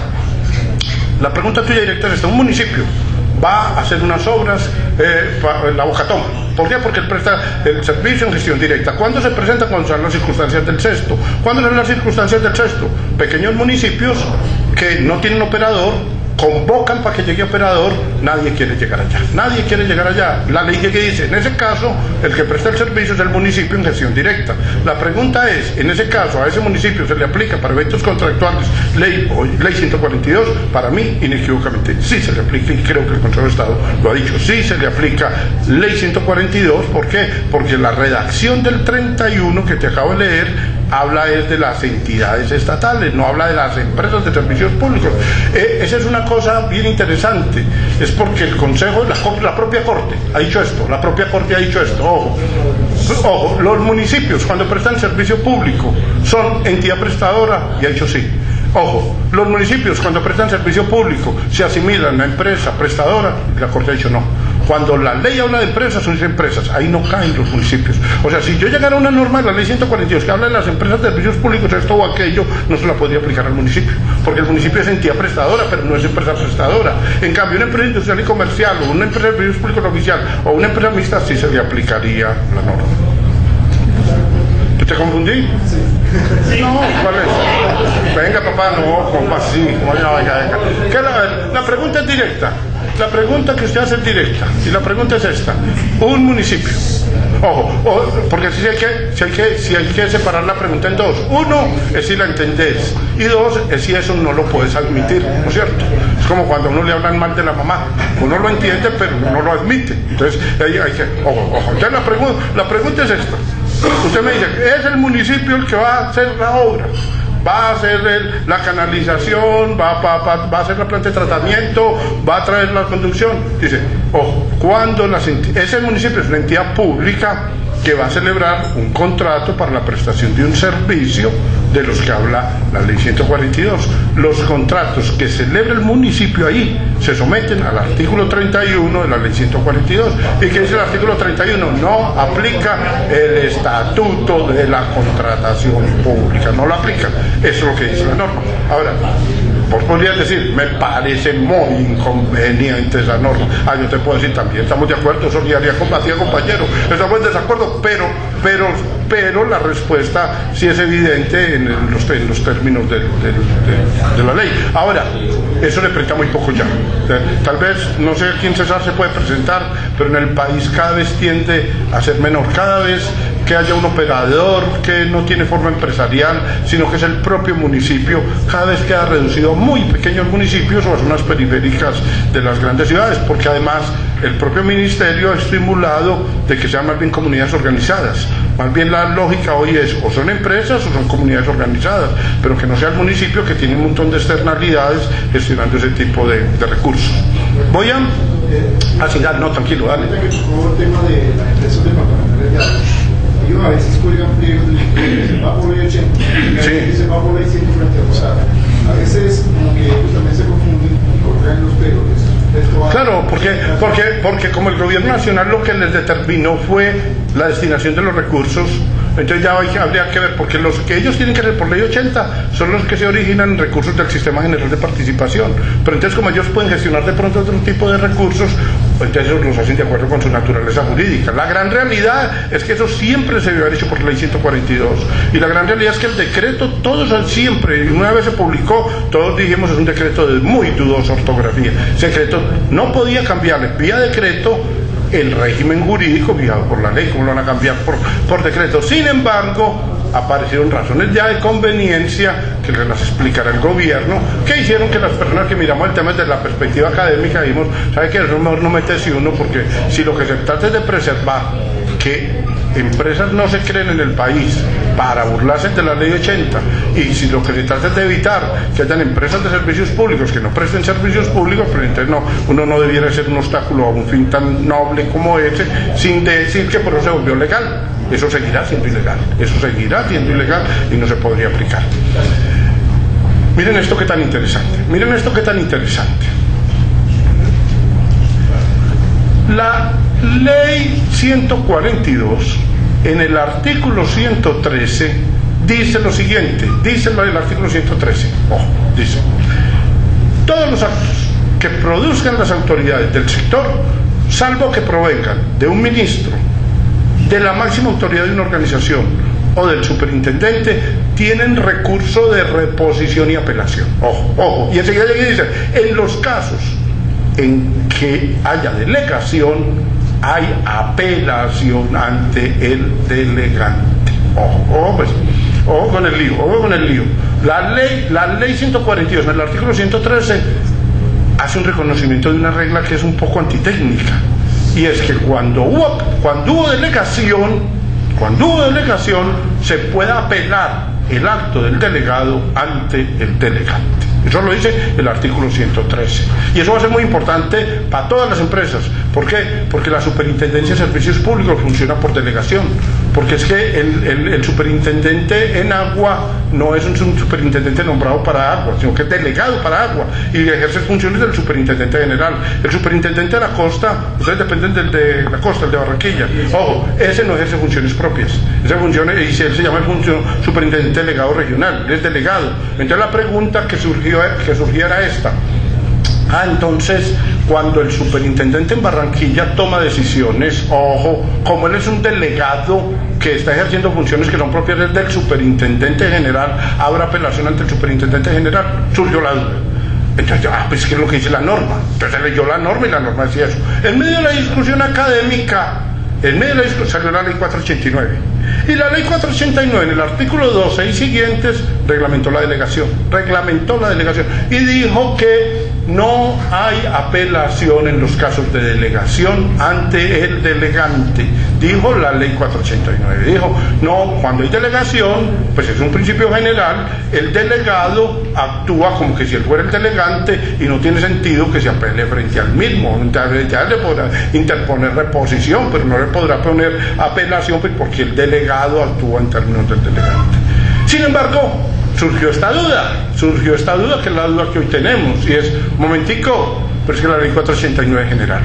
Un municipio va a hacer unas obras en la Bocatoma. ¿Por qué? Porque él presta el servicio en gestión directa. ¿Cuándo se presenta? Cuando son las circunstancias del sexto. ¿Cuándo son las circunstancias del sexto? Pequeños municipios que no tienen operador, convocan para que llegue operador, nadie quiere llegar allá. La ley que dice: en ese caso el que presta el servicio es el municipio en gestión directa. La pregunta es: en ese caso a ese municipio se le aplica para eventos contractuales ley 142. Para mí, inequívocamente, sí se le aplica, y creo que el Consejo de Estado lo ha dicho, sí se le aplica ley 142. ¿Por qué? Porque la redacción del 31 que te acabo de leer habla de las entidades estatales, no habla de las empresas de servicios públicos. Esa es una cosa bien interesante, es porque el Consejo, la propia Corte ha dicho esto, ojo, los municipios cuando prestan servicio público son entidad prestadora, y ha dicho sí. Ojo, los municipios cuando prestan servicio público se asimilan a empresa prestadora, la Corte ha dicho no. Cuando la ley habla de empresas, son empresas, ahí no caen los municipios. O sea, si yo llegara a una norma de la ley 142 que habla de las empresas de servicios públicos, esto o aquello, no se la podría aplicar al municipio, porque el municipio es entidad prestadora, pero no es empresa prestadora. En cambio, una empresa industrial y comercial, o una empresa de servicios públicos oficial, o una empresa mixta, sí se le aplicaría la norma. ¿Te confundí? Sí. No, ¿cuál es? Venga, papá, no, como así, como ya, venga. La pregunta es directa. La pregunta que usted hace es directa. Y la pregunta es esta. Un municipio. Ojo, porque si hay que separar la pregunta en dos. Uno es si la entendés. Y dos es si eso no lo puedes admitir, ¿no es cierto? Es como cuando a uno le hablan mal de la mamá. Uno lo entiende, pero no lo admite. Entonces, hay que... Ojo. Entonces, la pregunta es esta. Usted me dice, es el municipio el que va a hacer la obra, va a hacer la canalización, va a hacer la planta de tratamiento, va a traer la conducción. Dice, cuando ese municipio es una entidad pública que va a celebrar un contrato para la prestación de un servicio de los que habla la ley 142. Los contratos que celebra el municipio ahí se someten al artículo 31 de la ley 142. ¿Y qué dice el artículo 31? No aplica el estatuto de la contratación pública, no lo aplica. Eso es lo que dice la norma. Ahora, vos podrías decir, me parece muy inconveniente esa norma. Yo te puedo decir también, estamos de acuerdo, solidaridad combativa, compañero, estamos en desacuerdo, pero la respuesta sí es evidente en los términos de la ley. Ahora, eso representa muy poco ya. Tal vez, no sé quién César se puede presentar, pero en el país cada vez tiende a ser menor. Cada vez que haya un operador que no tiene forma empresarial, sino que es el propio municipio, cada vez queda reducido a muy pequeños municipios o a zonas periféricas de las grandes ciudades, porque además el propio ministerio ha estimulado de que sean más bien comunidades organizadas. Más bien la lógica hoy es o son empresas o son comunidades organizadas, pero que no sea el municipio que tiene un montón de externalidades gestionando ese tipo de recursos. Voy a... no, tranquilo, dale. Que tocó el tema de las empresas departamentales de agua. Ellos a veces cuelgan pliegos de se va por ley 80, y se va por ley 142. O sea, a veces como que ellos también se confunden y contraen los pliegos. Claro, porque como el gobierno nacional lo que les determinó fue la destinación de los recursos, entonces ya habría que ver, porque los que ellos tienen que hacer por ley 80 son los que se originan en recursos del Sistema General de Participación, pero entonces como ellos pueden gestionar de pronto otro tipo de recursos, entonces los hacen de acuerdo con su naturaleza jurídica. La gran realidad es que eso siempre se debe haber hecho por ley 142, y la gran realidad es que el decreto, todos siempre, y una vez se publicó, todos dijimos es un decreto de muy dudosa ortografía. Ese decreto no podía cambiarle vía decreto el régimen jurídico fijado por la ley. ¿Cómo lo van a cambiar por decreto? Sin embargo, aparecieron razones ya de conveniencia que las explicará el gobierno, que hicieron que las personas que miramos el tema desde la perspectiva académica dijimos, ¿sabe qué? Es mejor no meterse uno, porque si lo que se trata es de preservar que empresas no se creen en el país para burlarse de la ley 80, y si lo que se trata es de evitar que hayan empresas de servicios públicos que no presten servicios públicos, pero entonces uno no debiera ser un obstáculo a un fin tan noble como ese, sin decir que por eso se volvió legal. Eso seguirá siendo ilegal, y no se podría aplicar. Miren esto que tan interesante. La ley 142, en el artículo 113, dice lo siguiente, dice el artículo 113, dice, todos los actos que produzcan las autoridades del sector, salvo que provengan de un ministro, de la máxima autoridad de una organización o del superintendente, tienen recurso de reposición y apelación. Ojo, y enseguida llega y dice, en los casos en que haya delegación, hay apelación ante el delegante. Ojo con el lío. La ley 142, en el artículo 113, hace un reconocimiento de una regla que es un poco antitécnica, y es que cuando hubo delegación, se puede apelar el acto del delegado ante el delegante. Eso lo dice el artículo 113. Y eso va a ser muy importante para todas las empresas. ¿Por qué? Porque la Superintendencia de Servicios Públicos funciona por delegación. porque es que el superintendente en agua no es un superintendente nombrado para agua, sino que es delegado para agua y ejerce funciones del superintendente general. El superintendente de la costa, ustedes dependen del de la costa, el de Barranquilla, ojo, ese no ejerce funciones propias, esa función, y él se llama el superintendente delegado regional, él es delegado. Entonces la pregunta que surgía era esta: entonces, cuando el superintendente en Barranquilla toma decisiones, ojo, como él es un delegado que está ejerciendo funciones que son propias del superintendente general, habrá apelación ante el superintendente general. Surgió la duda. Entonces, pues ¿qué es lo que dice la norma? Entonces leyó la norma y la norma decía eso. En medio de la discusión académica, salió la ley 489. Y la ley 489, en el artículo 12 y siguientes, reglamentó la delegación. Y dijo que no hay apelación en los casos de delegación ante el delegante. Dijo la ley 489. Dijo, no, cuando hay delegación, pues es un principio general, el delegado actúa como que si él fuera el delegante y no tiene sentido que se apele frente al mismo. Ya le podrá interponer reposición, pero no le podrá poner apelación, pues porque el delegado actúa en términos del delegante. Sin embargo, surgió esta duda, que es la duda que hoy tenemos, y es, momentico, pero es que la ley 489 general.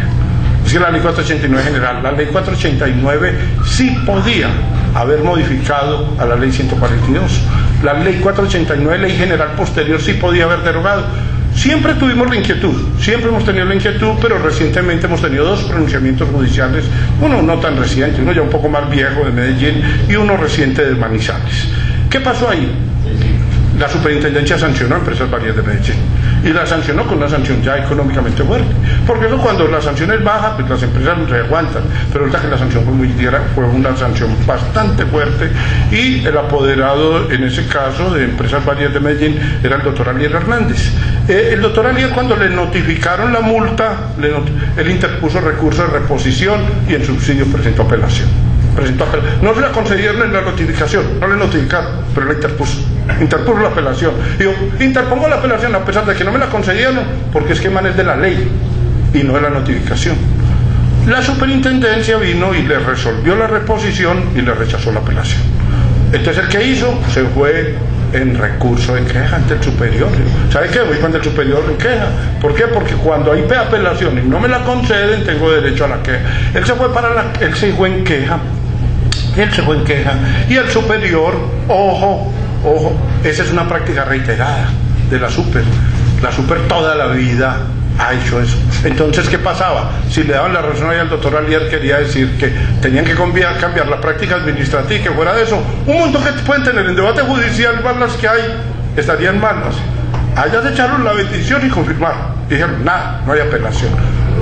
La ley 489 sí podía haber modificado a la ley 142. La ley 489, ley general posterior, sí podía haber derogado. Siempre tuvimos la inquietud, siempre hemos tenido la inquietud, pero recientemente hemos tenido dos pronunciamientos judiciales, uno no tan reciente, uno ya un poco más viejo de Medellín y uno reciente de Manizales. ¿Qué pasó ahí? La superintendencia sancionó a Empresas Varias de Medellín y la sancionó con una sanción ya económicamente fuerte, porque eso, cuando la sanción es baja, pues las empresas no se aguantan, pero resulta que la sanción fue una sanción bastante fuerte, y el apoderado en ese caso de Empresas Varias de Medellín era el doctor Alier Hernández. El doctor Alier, cuando le notificaron la multa, él interpuso recurso de reposición y en subsidio presentó apelación. No se la concedieron en la notificación, no le notificaron, pero la interpuso la apelación. Digo, interpongo la apelación a pesar de que no me la concedieron, porque es que es de la ley y no de la notificación. La superintendencia vino y le resolvió la reposición y le rechazó la apelación. Entonces el que hizo se fue en recurso de queja ante el superior. ¿Sabe qué? Voy con el superior en queja. ¿Por qué? Porque cuando hay apelación y no me la conceden, tengo derecho a la queja. Él se fue en queja. Y el superior, ojo, esa es una práctica reiterada de la super toda la vida ha hecho eso. Entonces, ¿qué pasaba? Si le daban la razón ahí al doctor Alier, quería decir que tenían que cambiar la práctica administrativa, y que fuera de eso, un montón que pueden tener en debate judicial, más las que hay, estarían malas. Allá se echaron la bendición y confirmaron. Dijeron, nada, no hay apelación.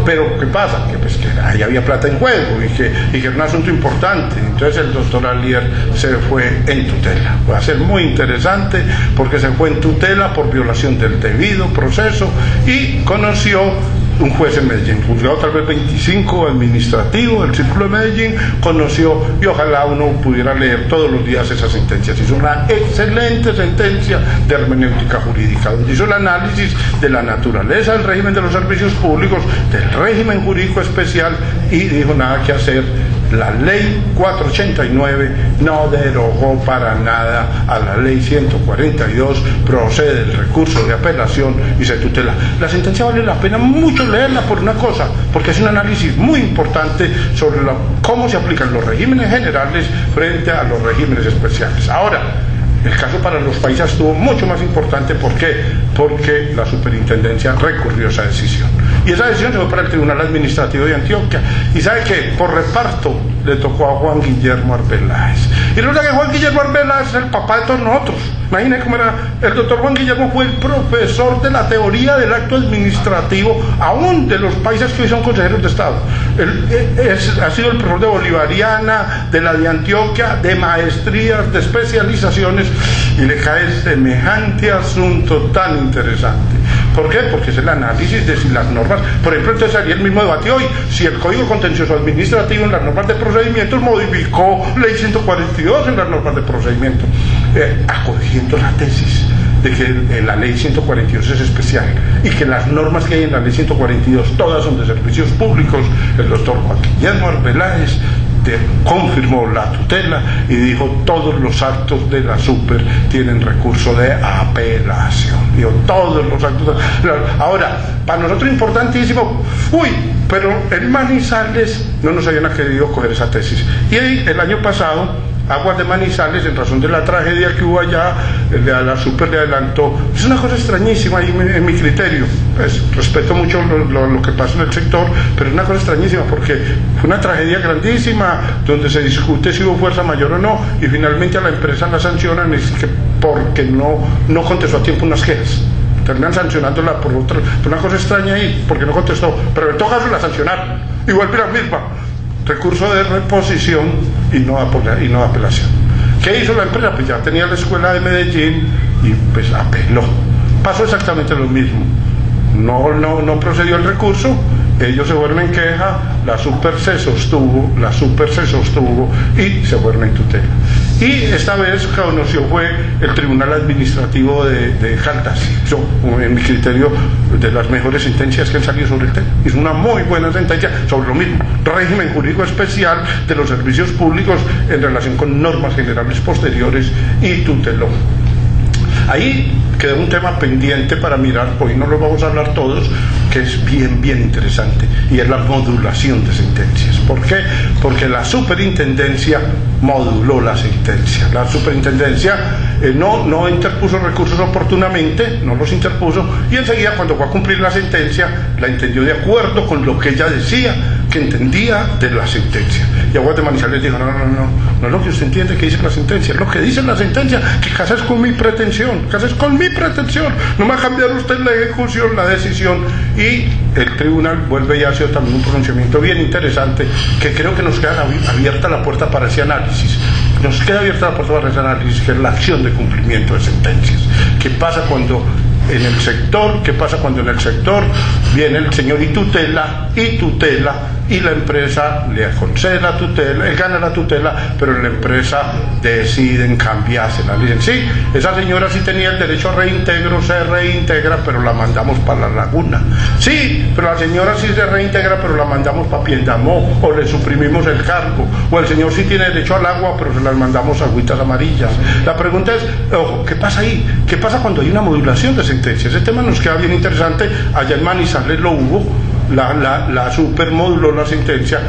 Pero ¿qué pasa? Que pues que ahí había plata en juego y que era un asunto importante. Entonces el doctor Alier se fue en tutela. Va a ser muy interesante porque se fue en tutela por violación del debido proceso y conoció un juez en Medellín, juzgado tal vez 25 administrativo del Círculo de Medellín, conoció, y ojalá uno pudiera leer todos los días esas sentencias. Hizo una excelente sentencia de hermenéutica jurídica, donde hizo el análisis de la naturaleza del régimen de los servicios públicos, del régimen jurídico especial, y dijo nada que hacer. La ley 489 no derogó para nada a la ley 142, procede el recurso de apelación y se tutela. La sentencia vale la pena mucho leerla por una cosa, porque es un análisis muy importante sobre cómo se aplican los regímenes generales frente a los regímenes especiales. Ahora, el caso para los países estuvo mucho más importante. ¿Por qué? Porque la superintendencia recurrió esa decisión. Y esa decisión se fue para el Tribunal Administrativo de Antioquia. Y ¿sabe qué? Por reparto le tocó a Juan Guillermo Arbeláez. Y resulta que Juan Guillermo Arbeláez es el papá de todos nosotros. Imagínense cómo era. El doctor Juan Guillermo fue el profesor de la teoría del acto administrativo, aún de los países que hoy son consejeros de Estado. Ha sido el profesor de Bolivariana, de la de Antioquia, de maestrías, de especializaciones, y le cae semejante asunto tan interesante. ¿Por qué? Porque es el análisis de si las normas, por ejemplo, entonces haría el mismo debate hoy, si el Código Contencioso Administrativo en las normas de procedimientos modificó Ley 142 en las normas de procedimiento, acogiendo la tesis de que la Ley 142 es especial y que las normas que hay en la Ley 142 todas son de servicios públicos. El doctor Juan Guillermo Arbeláez confirmó la tutela y dijo todos los actos de la super tienen recurso de apelación. Dijo todos los actos ahora, para nosotros importantísimo, pero en Manizales no nos habían querido coger esa tesis, y el año pasado Aguas de Manizales, en razón de la tragedia que hubo allá, la super le adelantó. Es una cosa extrañísima ahí en mi criterio, pues respeto mucho lo que pasa en el sector, pero es una cosa extrañísima porque fue una tragedia grandísima donde se discute si hubo fuerza mayor o no, y finalmente a la empresa la sancionan porque no contestó a tiempo unas quejas. Terminan sancionándola por una cosa extraña ahí, porque no contestó, pero en todo caso la sancionaron y vuelve la misma. Recurso de reposición y no apelación. ¿Qué hizo la empresa? Pues ya tenía la escuela de Medellín y pues apeló. Pasó exactamente lo mismo. No procedió el recurso, ellos se fueron en queja, la super se sostuvo y se fueron en tutela. Y esta vez conoció fue el Tribunal Administrativo de Caldas. En mi criterio, de las mejores sentencias que han salido sobre el tema. Hizo una muy buena sentencia sobre lo mismo, régimen jurídico especial de los servicios públicos en relación con normas generales posteriores y tuteló. Ahí queda un tema pendiente para mirar, hoy no lo vamos a hablar todos, que es bien interesante, y es la modulación de sentencias. ¿Por qué? Porque la superintendencia moduló la sentencia. La superintendencia no interpuso recursos oportunamente, no los interpuso, y enseguida cuando fue a cumplir la sentencia, la entendió de acuerdo con lo que ella decía que entendía de la sentencia. Y Aguas de Manizales dijo, no es lo que usted entiende que dice la sentencia, es lo que dice la sentencia, que casas con mi pretensión, no me va a cambiar usted la ejecución, la decisión. Y el tribunal vuelve y hace también un pronunciamiento bien interesante, que creo que nos queda abierta la puerta para ese análisis. Nos queda abierta la puerta para ese análisis, que es la acción de cumplimiento de sentencias. ¿Qué pasa cuando en el sector viene el señor y tutela, y la empresa le concede la tutela, él gana la tutela, pero la empresa deciden cambiársela? Le dicen, sí, esa señora sí tenía el derecho a reintegro, se reintegra, pero la mandamos para la laguna. Sí, pero la señora sí se reintegra, pero la mandamos para Piendamó, o le suprimimos el cargo. O el señor sí tiene derecho al agua, pero se las mandamos a agüitas amarillas. La pregunta es, ojo, ¿qué pasa ahí? ¿Qué pasa cuando hay una modulación de sentencias? Ese tema nos queda bien interesante. Allá en Manizales lo hubo, la super moduló la sentencia.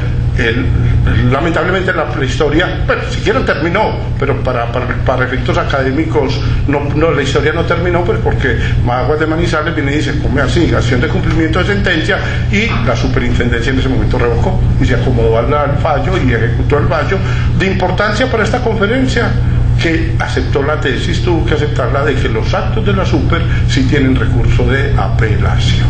Lamentablemente la historia, bueno, siquiera terminó, pero para efectos académicos la historia no terminó, pues porque Aguas de Manizales viene y dice, come así, acción de cumplimiento de sentencia, y la superintendencia en ese momento revocó y se acomodó al fallo y ejecutó el fallo. De importancia para esta conferencia, que aceptó la tesis, tuvo que aceptarla, de que los actos de la super sí tienen recurso de apelación.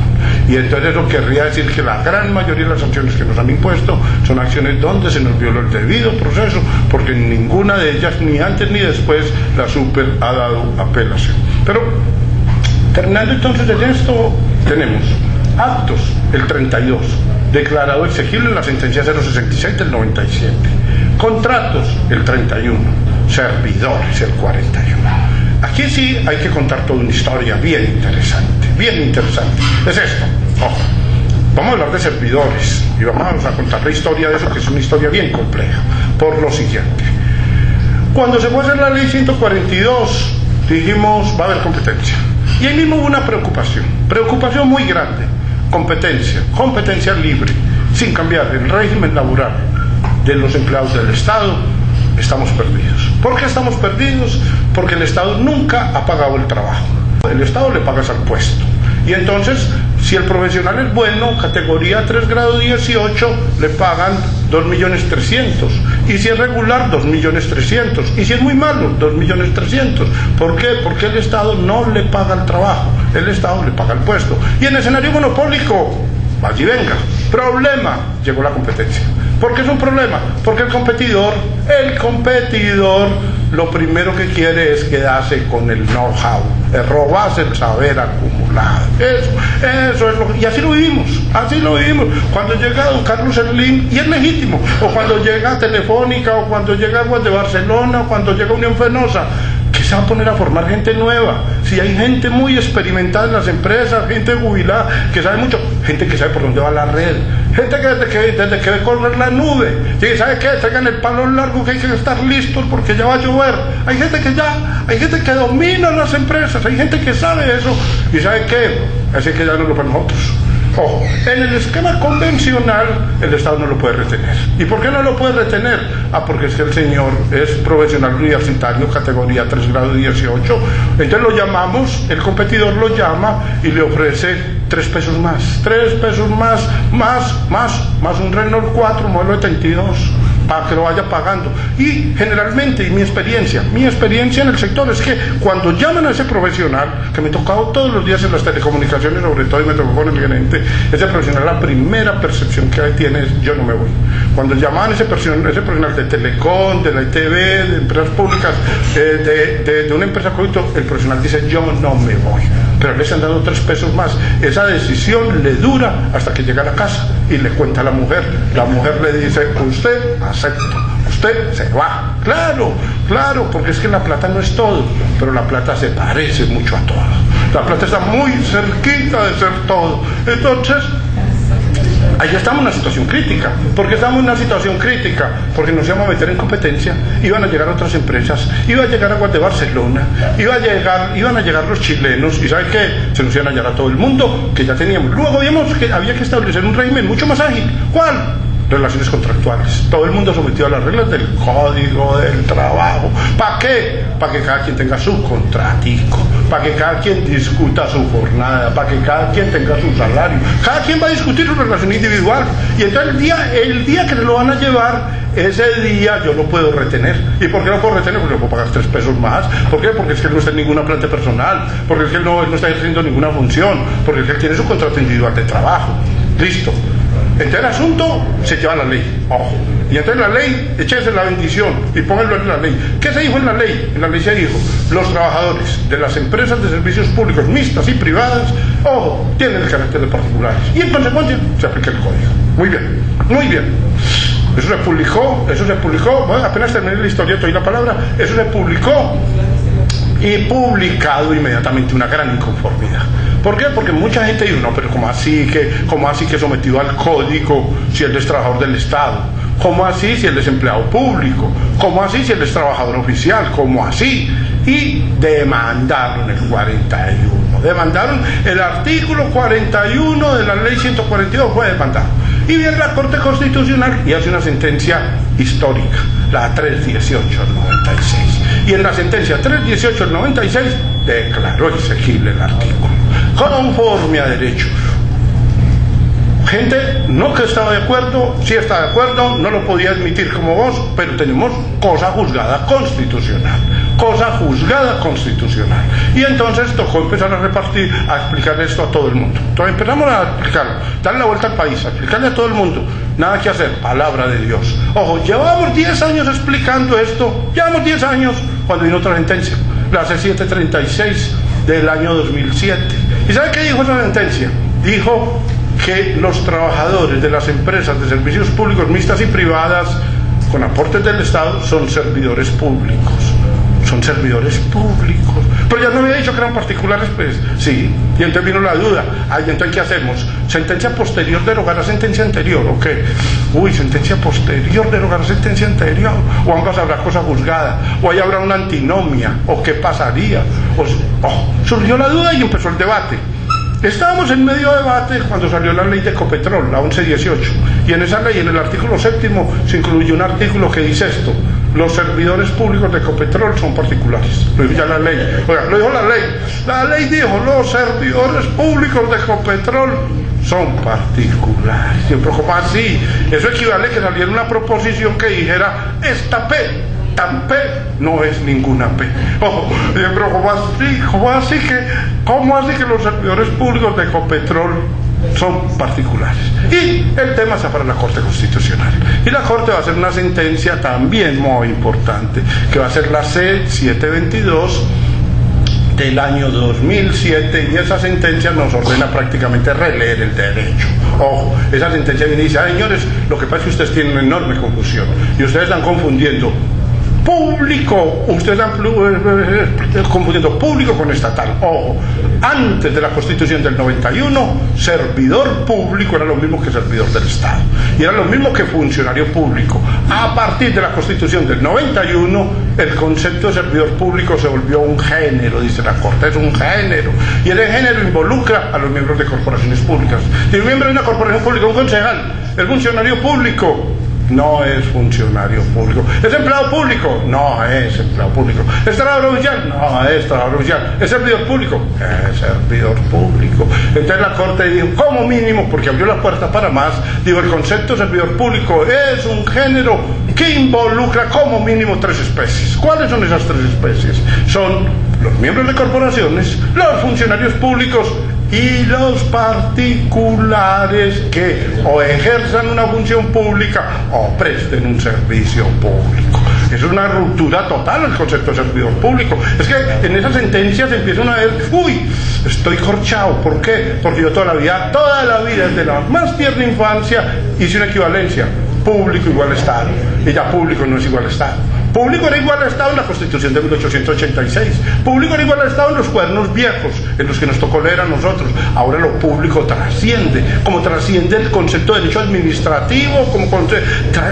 Y entonces eso querría decir que la gran mayoría de las sanciones que nos han impuesto son acciones donde se nos violó el debido proceso, porque en ninguna de ellas, ni antes ni después, la super ha dado apelación. Pero terminando entonces en esto, tenemos actos, el 32, declarado exegible en la sentencia 066 del 97, contratos, el 31, servidores, el 41. Aquí sí hay que contar toda una historia bien interesante. Es esto, ojo, vamos a hablar de servidores y vamos a contar la historia de eso, que es una historia bien compleja, por lo siguiente. Cuando se fue a hacer la ley 142, dijimos, va a haber competencia, y ahí mismo hubo una preocupación muy grande, competencia libre, sin cambiar el régimen laboral de los empleados del Estado. Estamos perdidos. ¿Por qué estamos perdidos? Porque el Estado nunca ha pagado el trabajo. El Estado le pagas al puesto. Y entonces, si el profesional es bueno, categoría 3 grado 18, le pagan 2.300.000. Y si es regular, 2.300.000. Y si es muy malo, 2.300.000. ¿Por qué? Porque el Estado no le paga el trabajo. El Estado le paga el puesto. Y en escenario monopólico, allí venga. Problema, llegó la competencia. ¿Por qué es un problema? Porque el competidor lo primero que quiere es quedarse con el know-how, robarse el saber acumulado. Eso es lo que, y así lo vivimos. Cuando llega don Carlos Slim, y es legítimo, o cuando llega Telefónica, o cuando llega Aguas de Barcelona, o cuando llega Unión Fenosa, que se va a poner a formar gente nueva? Si hay gente muy experimentada en las empresas, gente jubilada, que sabe mucho, gente que sabe por dónde va la red, gente que desde que ve correr la nube, que sabe que tengan el palo largo, que hay que estar listos porque ya va a llover. Hay gente que domina las empresas, hay gente que sabe eso, y sabe que, así que ya no lo para nosotros. Ojo, en el esquema convencional el Estado no lo puede retener. ¿Y por qué no lo puede retener? Porque es que el señor es profesional universitario, categoría 3 grado 18. Entonces lo llamamos, el competidor lo llama y le ofrece 3 pesos más. 3 pesos más un Renault 4 modelo 72, para que lo vaya pagando. Y generalmente, y mi experiencia en el sector es que cuando llaman a ese profesional, que me ha tocado todos los días en las telecomunicaciones, sobre todo, y me tocó con el gerente, ese profesional, la primera percepción que tiene es: yo no me voy. Cuando llamaban ese profesional de Telecom, de la ITV, de empresas públicas, de una empresa coito, el profesional dice: yo no me voy. Pero les han dado 3 pesos más. Esa decisión le dura hasta que llega a la casa y le cuenta a la mujer. La mujer le dice: usted acepto, usted se va. Claro, porque es que la plata no es todo, pero la plata se parece mucho a todo. La plata está muy cerquita de ser todo. Entonces, ahí estamos en una situación crítica. ¿Por qué estamos en una situación crítica? Porque nos íbamos a meter en competencia, iban a llegar otras empresas, iba a llegar Aguas de Barcelona, iban a llegar los chilenos, y ¿sabe qué? Se nos iban a llegar a todo el mundo, que ya teníamos. Luego vimos que había que establecer un régimen mucho más ágil. ¿Cuál? Relaciones contractuales. Todo el mundo sometido a las reglas del código del trabajo. ¿Para qué? Para que cada quien tenga su contratico, para que cada quien discuta su jornada, para que cada quien tenga su salario. Cada quien va a discutir su relación individual. Y entonces el día que se lo van a llevar, ese día yo lo puedo retener. ¿Y por qué lo puedo retener? Porque le puedo pagar 3 pesos más. ¿Por qué? Porque es que él no está en ninguna planta personal, porque es que él no está ejerciendo ninguna función, porque es que él tiene su contrato individual de trabajo. Listo. Entonces el asunto se lleva a la ley. Ojo. Y entonces la ley, échese la bendición y pónganlo en la ley. ¿Qué se dijo en la ley? En la ley se dijo: los trabajadores de las empresas de servicios públicos mixtas y privadas, ojo, tienen el carácter de particulares. Y en consecuencia se aplica el código. Muy bien. Eso se publicó, bueno, apenas terminé la historia, te doy la palabra. Eso se publicó y publicado inmediatamente una gran inconformidad. ¿Por qué? Porque mucha gente dijo: no, pero ¿cómo así que sometido al código si él es trabajador del Estado? ¿Cómo así si él es empleado público? ¿Cómo así si él es trabajador oficial? ¿Cómo así? Y demandaron el 41. Demandaron el artículo 41 de la ley 142, fue demandado. Y viene la Corte Constitucional y hace una sentencia histórica, la 318/96. Y en la sentencia 318/96 declaró exequible el artículo, conforme a derecho. Gente no que estaba de acuerdo, sí está de acuerdo, no lo podía admitir como vos, pero tenemos cosa juzgada constitucional. Y entonces tocó empezar a repartir, a explicar esto a todo el mundo. Entonces empezamos a explicarlo, darle la vuelta al país, a explicarle a todo el mundo. Nada que hacer, palabra de Dios. Ojo, llevamos 10 años explicando esto, llevamos 10 años cuando vino otra sentencia, la C736 del año 2007. ¿Y sabe qué dijo esa sentencia? Dijo que los trabajadores de las empresas de servicios públicos mixtas y privadas con aportes del Estado son servidores públicos. Pero ya no había dicho que eran particulares, pues sí. Y entonces vino la duda. Ay, entonces ¿qué hacemos? ¿Sentencia posterior derogará sentencia anterior o qué? Sentencia posterior derogará sentencia anterior, o ambas habrá cosa juzgada, o ahí habrá una antinomia, o qué pasaría. Surgió la duda y empezó el debate. Estábamos en medio de debate cuando salió la ley de Ecopetrol, la 1118, y en esa ley, en el artículo 7º, se incluyó un artículo que dice esto: los servidores públicos de Ecopetrol son particulares. Lo dijo ya la ley. Oiga, lo dijo la ley. La ley dijo: los servidores públicos de Ecopetrol son particulares. Pero ¿cómo así? Eso equivale a que saliera una proposición que dijera: esta P, tan P, no es ninguna P. Ojo, pero ¿cómo así que los servidores públicos de Ecopetrol son particulares? Y el tema está para la Corte Constitucional. Y la Corte va a hacer una sentencia también muy importante, que va a ser la C722 del año 2007, y esa sentencia nos ordena prácticamente releer el derecho. Ojo, esa sentencia viene y dice: señores, lo que pasa es que ustedes tienen una enorme confusión, y ustedes están confundiendo Público, ustedes están confundiendo público con estatal. Ojo, antes de la Constitución del 91, servidor público era lo mismo que servidor del Estado, y era lo mismo que funcionario público. A partir de la Constitución del 91, el concepto de servidor público se volvió un género, dice la Corte, es un género, y el género involucra a los miembros de corporaciones públicas. Si un miembro de una corporación pública, un concejal, es funcionario público. No es funcionario público. ¿Es empleado público? No es empleado público. ¿Es trabajador oficial? No es trabajador oficial. ¿Es servidor público? Es servidor público. Entonces la Corte dijo, como mínimo, porque abrió la puerta para más, dijo, el concepto de servidor público es un género que involucra como mínimo 3 especies. ¿Cuáles son esas 3 especies? Son los miembros de corporaciones, los funcionarios públicos y los particulares que o ejerzan una función pública o presten un servicio público. Es una ruptura total el concepto de servidor público. Es que en esas sentencias empiezan a ver, uy, estoy corchado. ¿Por qué? Porque yo toda la vida, desde la más tierna infancia, hice una equivalencia. Público igual a Estado. Y ya público no es igual a Estado. Público era igual a Estado en la Constitución de 1886. Público era igual a Estado en los cuadernos viejos, en los que nos tocó leer a nosotros. Ahora lo público trasciende, como trasciende el concepto de derecho administrativo,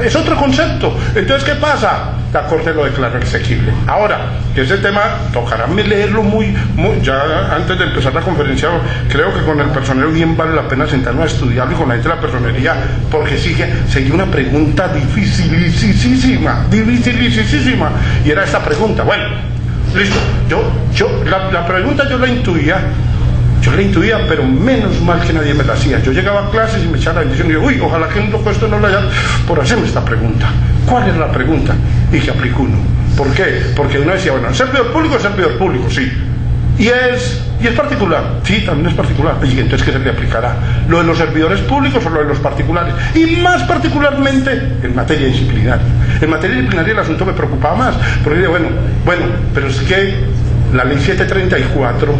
es otro concepto. Entonces, ¿qué pasa? La Corte lo declara exequible. Ahora, ese tema tocará leerlo muy, ya antes de empezar la conferencia, creo que con el personero bien vale la pena sentarnos a estudiarlo, y con la gente de la personería, porque sigue una pregunta dificilísima, y era esta pregunta. Bueno, listo, la pregunta yo la intuía, pero menos mal que nadie me la hacía. Yo llegaba a clases y me echaba la bendición y digo, uy, ojalá que un loco esto no lo haya por hacerme esta pregunta. ¿Cuál es la pregunta? Y que aplicó uno. ¿Por qué? Porque uno decía, bueno, ¿el servidor público es servidor público? Sí. ¿Y es particular? Sí, también es particular. Y entonces, ¿qué se le aplicará? ¿Lo de los servidores públicos o lo de los particulares? Y más particularmente en materia disciplinaria. En materia disciplinaria el asunto me preocupaba más, porque digo, bueno, pero es que la ley 734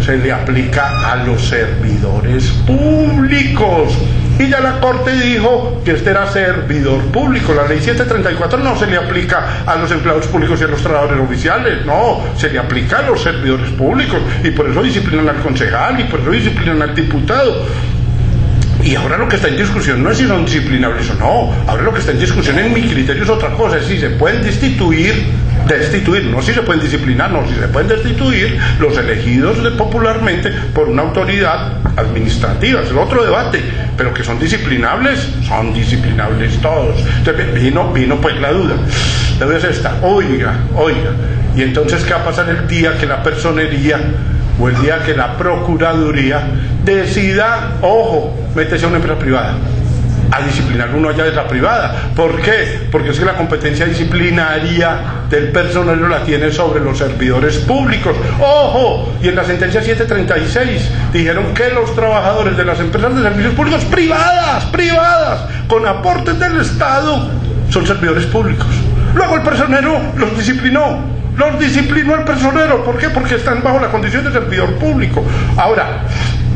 se le aplica a los servidores públicos. Y ya la Corte dijo que este era servidor público. La ley 734 no se le aplica a los empleados públicos y a los trabajadores oficiales, no, se le aplica a los servidores públicos, y por eso disciplinan al concejal, y por eso disciplinan al diputado. Y ahora lo que está en discusión no es si son disciplinables o no, ahora lo que está en discusión en mi criterio es otra cosa, es si se pueden destituir, no si se pueden disciplinar, no, si se pueden destituir los elegidos popularmente por una autoridad administrativa. Es otro debate, pero que son disciplinables todos. Entonces vino pues la duda es esta, oiga, y entonces ¿qué va a pasar el día que la personería o el día que la procuraduría decida, ojo, métese a una empresa privada a disciplinar uno allá de la privada? ¿Por qué? Porque es que la competencia disciplinaria del personal la tiene sobre los servidores públicos. ¡Ojo! Y en la sentencia 736 dijeron que los trabajadores de las empresas de servicios públicos privadas, con aportes del Estado, son servidores públicos. Luego el personero los disciplinó el personero. ¿Por qué? Porque están bajo la condición de servidor público. Ahora,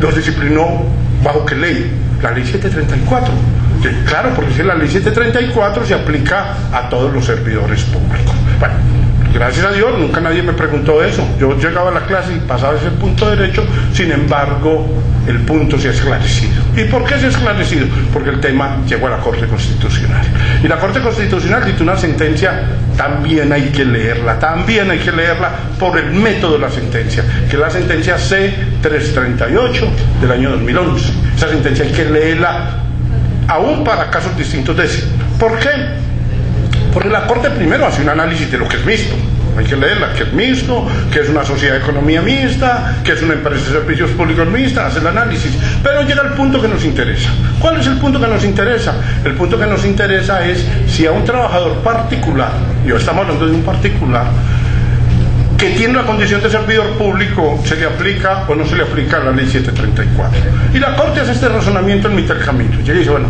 los disciplinó ¿bajo qué ley? La ley 734. Claro, porque si la ley 734 se aplica a todos los servidores públicos. Bueno, gracias a Dios nunca nadie me preguntó eso. Yo llegaba a la clase y pasaba ese punto de derecho. Sin embargo, el punto se ha esclarecido. ¿Y por qué se ha esclarecido? Porque el tema llegó a la Corte Constitucional, y la Corte Constitucional dictó una sentencia, también hay que leerla por el método de la sentencia, que es la sentencia C-338 del año 2011. Esa sentencia hay que leerla aún para casos distintos de ese. ¿Por qué? Porque la Corte primero hace un análisis de lo que es mixto. Hay que leerla, que es mixto, que es una sociedad de economía mixta, que es una empresa de servicios públicos mixta, hace el análisis, pero llega al punto que nos interesa. ¿Cuál es el punto que nos interesa? El punto que nos interesa es si a un trabajador particular, y hoy estamos hablando de un particular, que tiene la condición de servidor público, se le aplica o no se le aplica la ley 734. Y la Corte hace este razonamiento en mitad del camino. Y ella dice, bueno,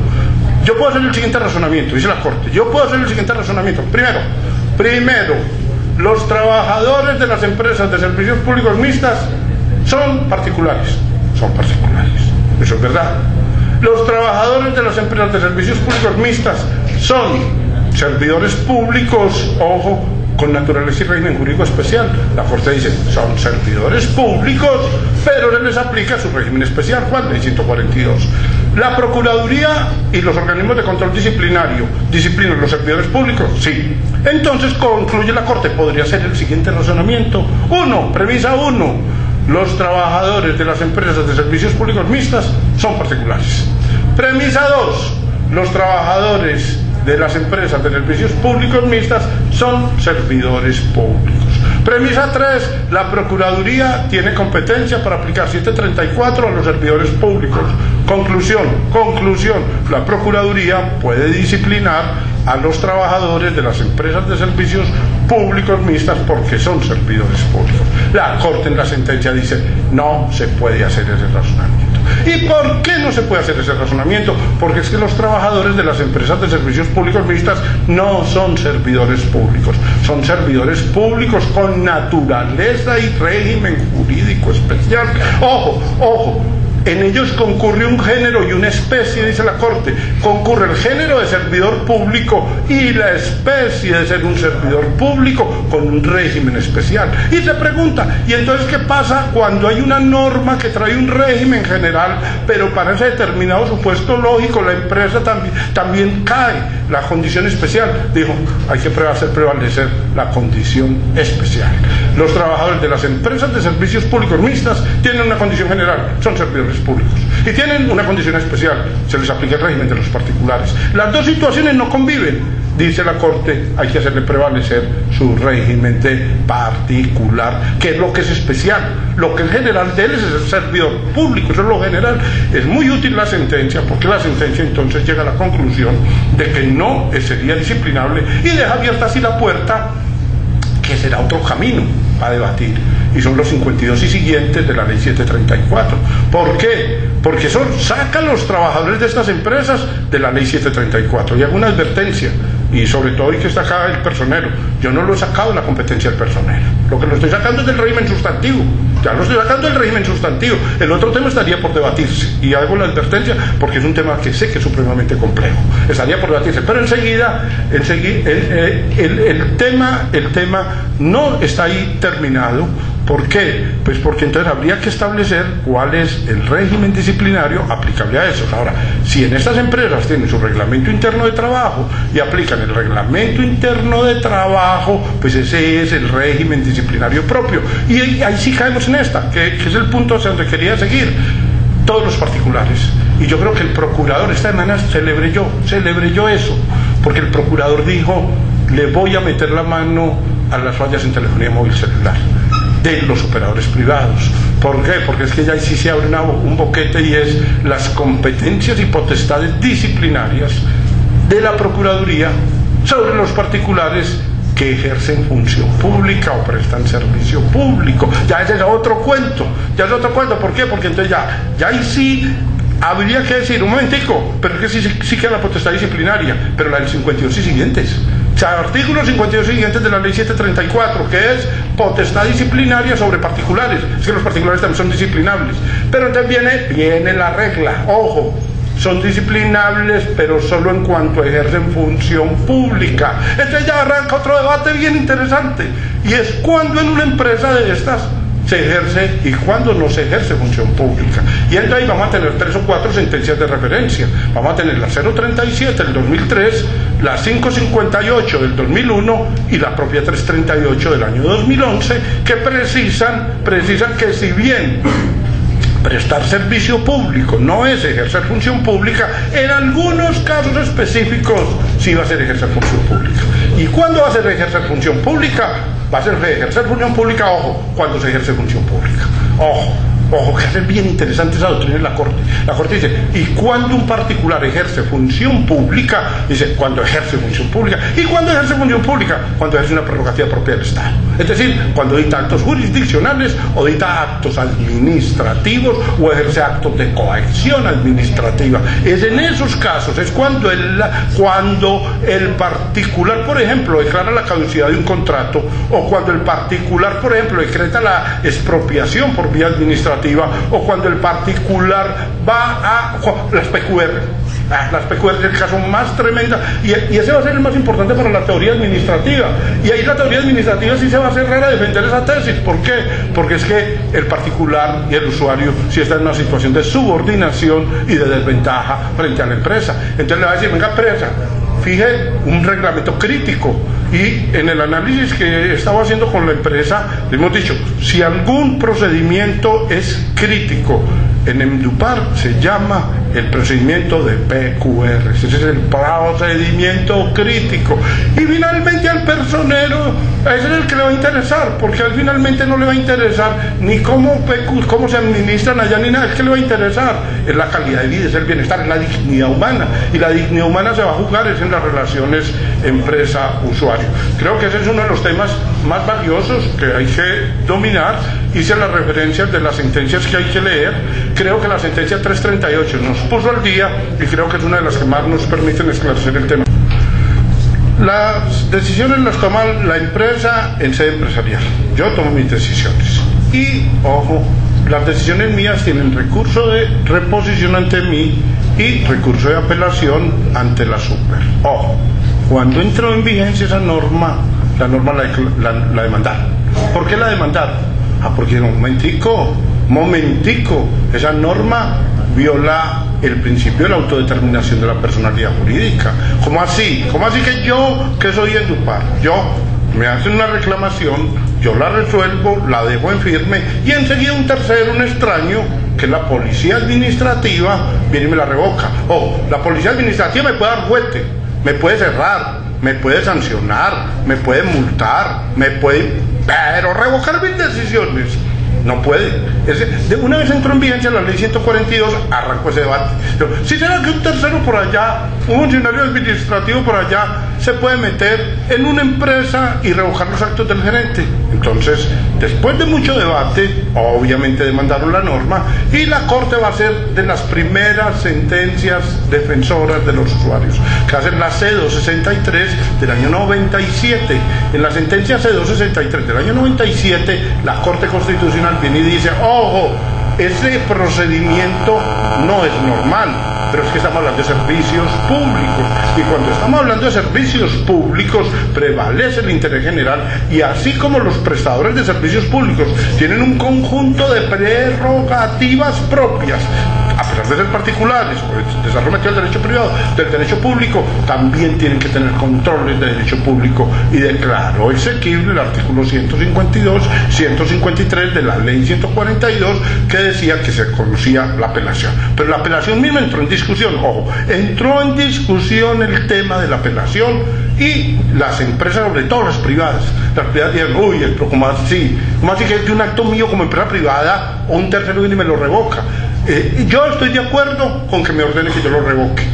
yo puedo hacer el siguiente razonamiento, dice la Corte, Primero, los trabajadores de las empresas de servicios públicos mixtas son particulares. Eso es verdad. Los trabajadores de las empresas de servicios públicos mixtas son servidores públicos, ojo, con naturaleza y régimen jurídico especial. La Corte dice, son servidores públicos, pero se les aplica su régimen especial. ¿Cuál? Ley 142. La Procuraduría y los organismos de control disciplinario disciplinan los servidores públicos, sí. Entonces concluye la Corte, podría ser el siguiente razonamiento. Premisa 1, los trabajadores de las empresas de servicios públicos mixtas son particulares. Premisa 2, los trabajadores de las empresas de servicios públicos mixtas son servidores públicos. Premisa 3, la Procuraduría tiene competencia para aplicar 734 a los servidores públicos. Conclusión, la Procuraduría puede disciplinar a los trabajadores de las empresas de servicios públicos mixtas porque son servidores públicos. La Corte en la sentencia dice, no se puede hacer ese razonamiento. ¿Y por qué no se puede hacer ese razonamiento? Porque es que los trabajadores de las empresas de servicios públicos mixtas no son servidores públicos, son servidores públicos con naturaleza y régimen jurídico especial. Ojo, en ellos concurre un género y una especie, dice la Corte. Concurre el género de servidor público y la especie de ser un servidor público con un régimen especial. Y se pregunta, ¿y entonces qué pasa cuando hay una norma que trae un régimen general, pero para ese determinado supuesto lógico la empresa también cae la condición especial? Dijo, hay que hacer prevalecer la condición especial. Los trabajadores de las empresas de servicios públicos mixtas tienen una condición general, son servidores públicos, y tienen una condición especial, se les aplica el régimen de los particulares. Las dos situaciones no conviven, dice la Corte, hay que hacerle prevalecer su régimen de particular, que es lo que es especial. Lo que es general de él es el servidor público, eso es lo general. Es muy útil la sentencia, porque la sentencia entonces llega a la conclusión de que no sería disciplinable y deja abierta así la puerta, que será otro camino a debatir, y son los 52 y siguientes de la ley 734. ¿Por qué? Porque saca a los trabajadores de estas empresas de la ley 734. Y hago una advertencia, y sobre todo hay que sacar el personero. Yo no lo he sacado de la competencia del personero, lo que lo estoy sacando es del régimen sustantivo. Ya lo estoy sacando del régimen sustantivo. El otro tema estaría por debatirse, y hago la advertencia porque es un tema que sé que es supremamente complejo, estaría por debatirse, pero enseguida el tema no está ahí terminado. ¿Por qué? Pues porque entonces habría que establecer cuál es el régimen disciplinario aplicable a eso. Ahora, si en estas empresas tienen su reglamento interno de trabajo y aplican el reglamento interno de trabajo, pues ese es el régimen disciplinario propio. Y ahí sí caemos en esta, que es el punto hacia donde quería seguir. Todos los particulares. Y yo creo que el procurador, esta semana celebré yo eso, porque el procurador dijo, le voy a meter la mano a las fallas en telefonía móvil celular de los operadores privados. ¿Por qué? Porque es que ya sí se abre un boquete, y es las competencias y potestades disciplinarias de la Procuraduría sobre los particulares que ejercen función pública o prestan servicio público. Ya ese es otro cuento, ¿por qué? Porque entonces ya ahí sí habría que decir, un momentico, pero es que sí queda la potestad disciplinaria, pero la del 52 y siguientes. O sea, artículos 52 y siguientes de la ley 734, que es potestad disciplinaria sobre particulares. Es que los particulares también son disciplinables. Pero entonces viene la regla, ojo, son disciplinables, pero solo en cuanto ejercen función pública. Entonces ya arranca otro debate bien interesante, y es cuando en una empresa de estas se ejerce y cuando no se ejerce función pública. Y entonces ahí vamos a tener 3 o 4 sentencias de referencia. Vamos a tener la 037 del 2003, la 558 del 2001 y la propia 338 del año 2011, que precisan que si bien prestar servicio público no es ejercer función pública, en algunos casos específicos sí va a ser ejercer función pública. ¿Y cuándo va a ser ejercer función pública? Va a ser ejercer función pública, ojo, cuando se ejerce función pública. Ojo, que es bien interesante esa doctrina de la Corte. La Corte dice, ¿y cuándo un particular ejerce función pública? Dice, cuando ejerce función pública. ¿Y cuándo ejerce función pública? Cuando ejerce una prerrogativa propia del Estado. Es decir, cuando dicta actos jurisdiccionales o dicta actos administrativos o ejerce actos de coacción administrativa. Es en esos casos, es cuando el particular, por ejemplo, declara la caducidad de un contrato, o cuando el particular, por ejemplo, decreta la expropiación por vía administrativa, o cuando el particular va a las PQR. Las PQR es el caso más tremenda, y ese va a ser el más importante para la teoría administrativa, y ahí la teoría administrativa sí se va a cerrar a defender esa tesis. ¿Por qué? Porque es que el particular y el usuario sí está en una situación de subordinación y de desventaja frente a la empresa. Entonces le va a decir, venga empresa, fije un reglamento crítico, y en el análisis que estaba haciendo con la empresa le hemos dicho, si algún procedimiento es crítico en EMDUPAR se llama el procedimiento de PQR, ese es el procedimiento crítico, y finalmente al personero ese es el que le va a interesar, porque al finalmente no le va a interesar ni cómo se administran allá ni nada, es que le va a interesar es la calidad de vida, es el bienestar, es la dignidad humana, y la dignidad humana se va a jugar es en las relaciones empresa-usuario. Creo que ese es uno de los temas más valiosos que hay que dominar. Hice las referencias de las sentencias que hay que leer. Creo que la sentencia 338 nos puso al día y creo que es una de las que más nos permiten esclarecer el tema. Las decisiones las toma la empresa en sede empresarial. Yo tomo mis decisiones. Y, ojo, las decisiones mías tienen recurso de reposición ante mí y recurso de apelación ante la super. Ojo, cuando entró en vigencia esa norma, la norma la demandaron. ¿Por qué la demandaron? Porque momentico, esa norma viola el principio de la autodeterminación de la personalidad jurídica. ¿Cómo así? ¿Cómo así que yo, que soy EMDUPAR, me hacen una reclamación, yo la resuelvo, la dejo en firme, y enseguida un tercero, un extraño, que es la policía administrativa, viene y me la revoca? La policía administrativa me puede dar fuete, me puede cerrar, me puede sancionar, me puede multar, pero revocar mis decisiones no puede. De una vez entró en vigencia la ley 142, arrancó ese debate. ¿Sí será que un tercero por allá, un funcionario administrativo por allá, se puede meter en una empresa y revocar los actos del gerente? Entonces, después de mucho debate, obviamente demandaron la norma, y la Corte va a ser de las primeras sentencias defensoras de los usuarios, que hacen la C263 del año 97. En la sentencia C263 del año 97, la Corte Constitucional viene y dice, ojo, ese procedimiento no es normal, pero es que estamos hablando de servicios públicos, y cuando estamos hablando de servicios públicos prevalece el interés general, y así como los prestadores de servicios públicos tienen un conjunto de prerrogativas propias, a pesar de ser particulares, o de estar sometidos al derecho privado, del derecho público, también tienen que tener controles de derecho público, y declaró exequible el artículo 152, 153 de la ley 142, que decía que se conocía la apelación. Pero la apelación misma entró en discusión, entró en discusión el tema de la apelación, y las empresas, sobre todo las privadas dijeron, pero ¿cómo así que es de un acto mío como empresa privada, o un tercero viene y me lo revoca? Yo estoy de acuerdo con que me ordene que yo lo revoque,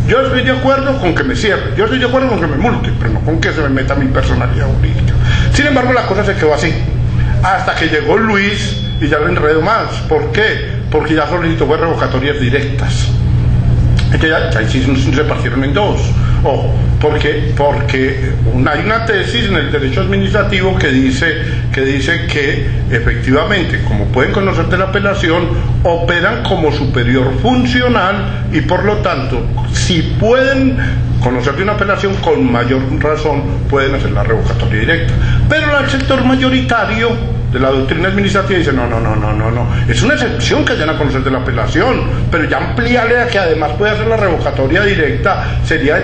yo estoy de acuerdo con que me cierre, yo estoy de acuerdo con que me multe, pero no con que se me meta mi personalidad jurídica. Sin embargo, la cosa se quedó así, hasta que llegó Luis y ya lo enredó más. ¿Por qué? Porque ya solicitó revocatorias directas. Entonces ya se partieron en dos. Porque hay una tesis en el derecho administrativo que dice que efectivamente, como pueden conocer de la apelación, operan como superior funcional, y por lo tanto, si pueden conocer de una apelación, con mayor razón pueden hacer la revocatoria directa. Pero el sector mayoritario de la doctrina administrativa dice, no, es una excepción que vayan a conocer de la apelación, pero ya ampliarle a que además puede hacer la revocatoria directa sería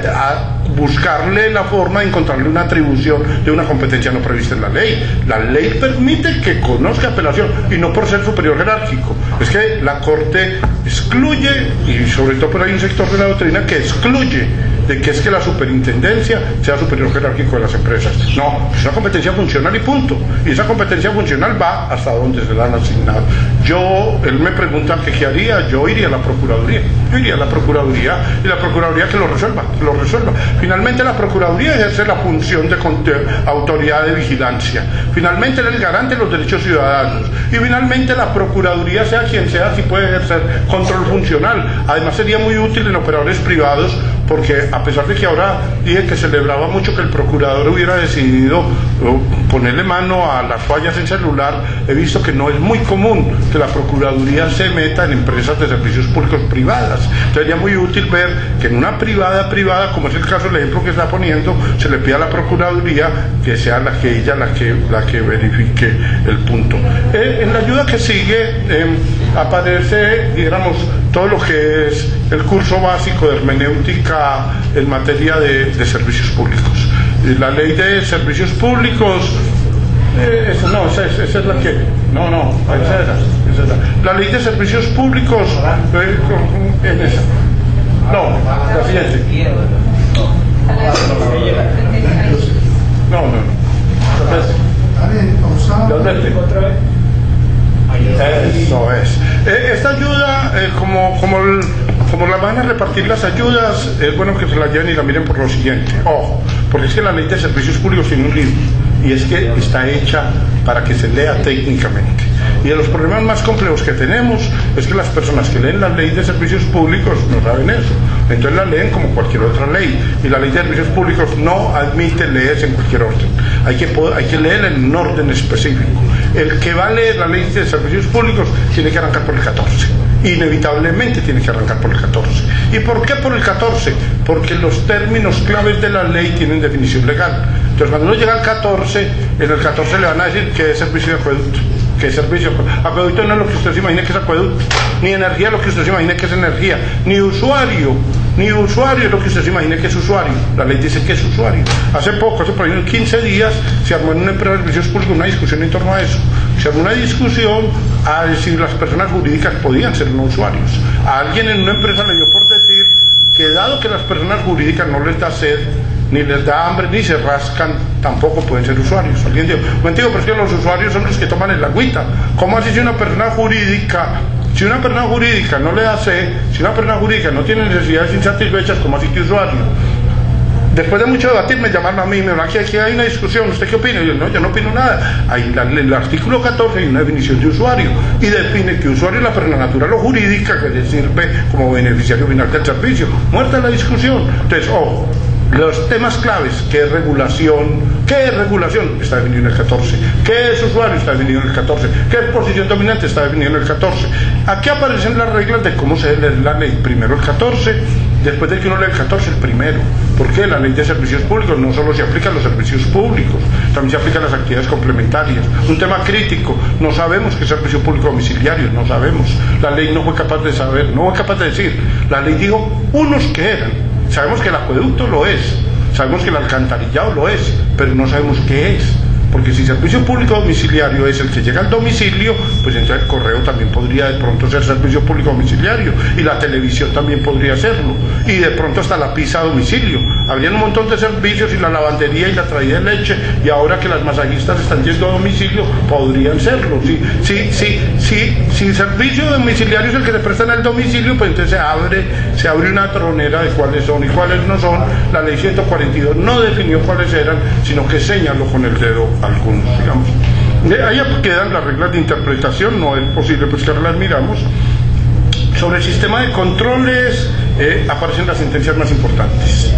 buscarle la forma de encontrarle una atribución de una competencia no prevista en la ley. La ley permite que conozca apelación, y no por ser superior jerárquico. Es que la Corte excluye, y sobre todo por ahí un sector de la doctrina que excluye de que es que la superintendencia sea superior jerárquico de las empresas. No, es una competencia funcional y punto. Y esa competencia funcional va hasta donde se la han asignado. Él me pregunta que qué haría, yo iría a la Procuraduría. Y la Procuraduría que lo resuelva. Finalmente la Procuraduría ejerce la función de autoridad de vigilancia. Finalmente es el garante de los derechos ciudadanos. Y finalmente la Procuraduría, sea quien sea, sí puede ejercer control funcional. Además sería muy útil en operadores privados, porque a pesar de que ahora dije que celebraba mucho que el procurador hubiera decidido ponerle mano a las fallas en celular, he visto que no es muy común que la Procuraduría se meta en empresas de servicios públicos privadas. privadas. Entonces sería muy útil ver que en una privada, como es el caso del ejemplo que está poniendo, se le pide a la Procuraduría que sea la que verifique el punto. En la ayuda que sigue aparece, digamos, todo lo que es el curso básico de hermenéutica en materia de servicios públicos. La ley de servicios públicos, esa es la que, esa era. La ley de servicios públicos, en esa. No, la siguiente. Eso es. Esta ayuda, como la van a repartir las ayudas, es bueno que se la lleven y la miren por lo siguiente. Ojo, porque es que la ley de servicios públicos tiene un libro, y es que está hecha para que se lea técnicamente. Y de los problemas más complejos que tenemos es que las personas que leen la ley de servicios públicos no saben eso. Entonces la leen como cualquier otra ley. Y la ley de servicios públicos no admite leerse en cualquier orden. Hay que leerla en un orden específico. El que va a leer la ley de servicios públicos tiene que arrancar por el 14. Inevitablemente tiene que arrancar por el 14. ¿Y por qué por el 14? Porque los términos claves de la ley tienen definición legal. Entonces cuando uno llega al 14, en el 14 le van a decir que es servicio de acueducto. ¿Qué servicio? Acueducto no es lo que usted se imagina que es acueducto, ni energía lo que usted se imagina que es energía, ni usuario es lo que usted se imagina que es usuario. La ley dice que es usuario. Hace por ahí en 15 días, se armó en una empresa de servicios públicos una discusión en torno a eso. Se armó una discusión a si las personas jurídicas podían ser no usuarios. A alguien en una empresa le dio por decir que dado que las personas jurídicas no les da sed, ni les da hambre, ni se rascan, tampoco pueden ser usuarios. Alguien dijo, pero es que los usuarios son los que toman el agüita. ¿Cómo así si una persona jurídica no le da sed, si una persona jurídica no tiene necesidades insatisfechas, ¿cómo así que usuario? Después de mucho debatir me llamaron a mí y me dijeron, aquí hay una discusión, ¿usted qué opina? Y yo no opino nada. Ahí en el artículo 14 hay una definición de usuario y define que usuario es la persona natural o jurídica que le sirve como beneficiario final del servicio. Muerta la discusión. Entonces, ojo, los temas claves, ¿qué es regulación? Está definido en el 14. ¿Qué es usuario? Está definido en el 14. ¿Qué es posición dominante? Está definido en el 14. Aquí aparecen las reglas de cómo se lee la ley. Primero el 14, después de que uno lee el 14, el primero. Porque la ley de servicios públicos no solo se aplica a los servicios públicos, también se aplica a las actividades complementarias. Un tema crítico, no sabemos qué es servicio público domiciliario, no sabemos. La ley no fue capaz de saber, no fue capaz de decir. La ley dijo unos que eran. Sabemos que el acueducto lo es, sabemos que el alcantarillado lo es, pero no sabemos qué es. Porque si servicio público domiciliario es el que llega al domicilio, pues entonces el correo también podría de pronto ser servicio público domiciliario, y la televisión también podría serlo, y de pronto hasta la pizza a domicilio. Habrían un montón de servicios, y la lavandería y la traída de leche, y ahora que las masajistas están yendo a domicilio, podrían serlo. Si el servicio domiciliario es el que se presta en el domicilio, pues entonces se abre una tronera de cuáles son y cuáles no son. La ley 142 no definió cuáles eran, sino que señaló con el dedo algunos, digamos. Ahí quedan las reglas de interpretación, no es posible pues que ahora las miramos. Sobre el sistema de controles aparecen las sentencias más importantes.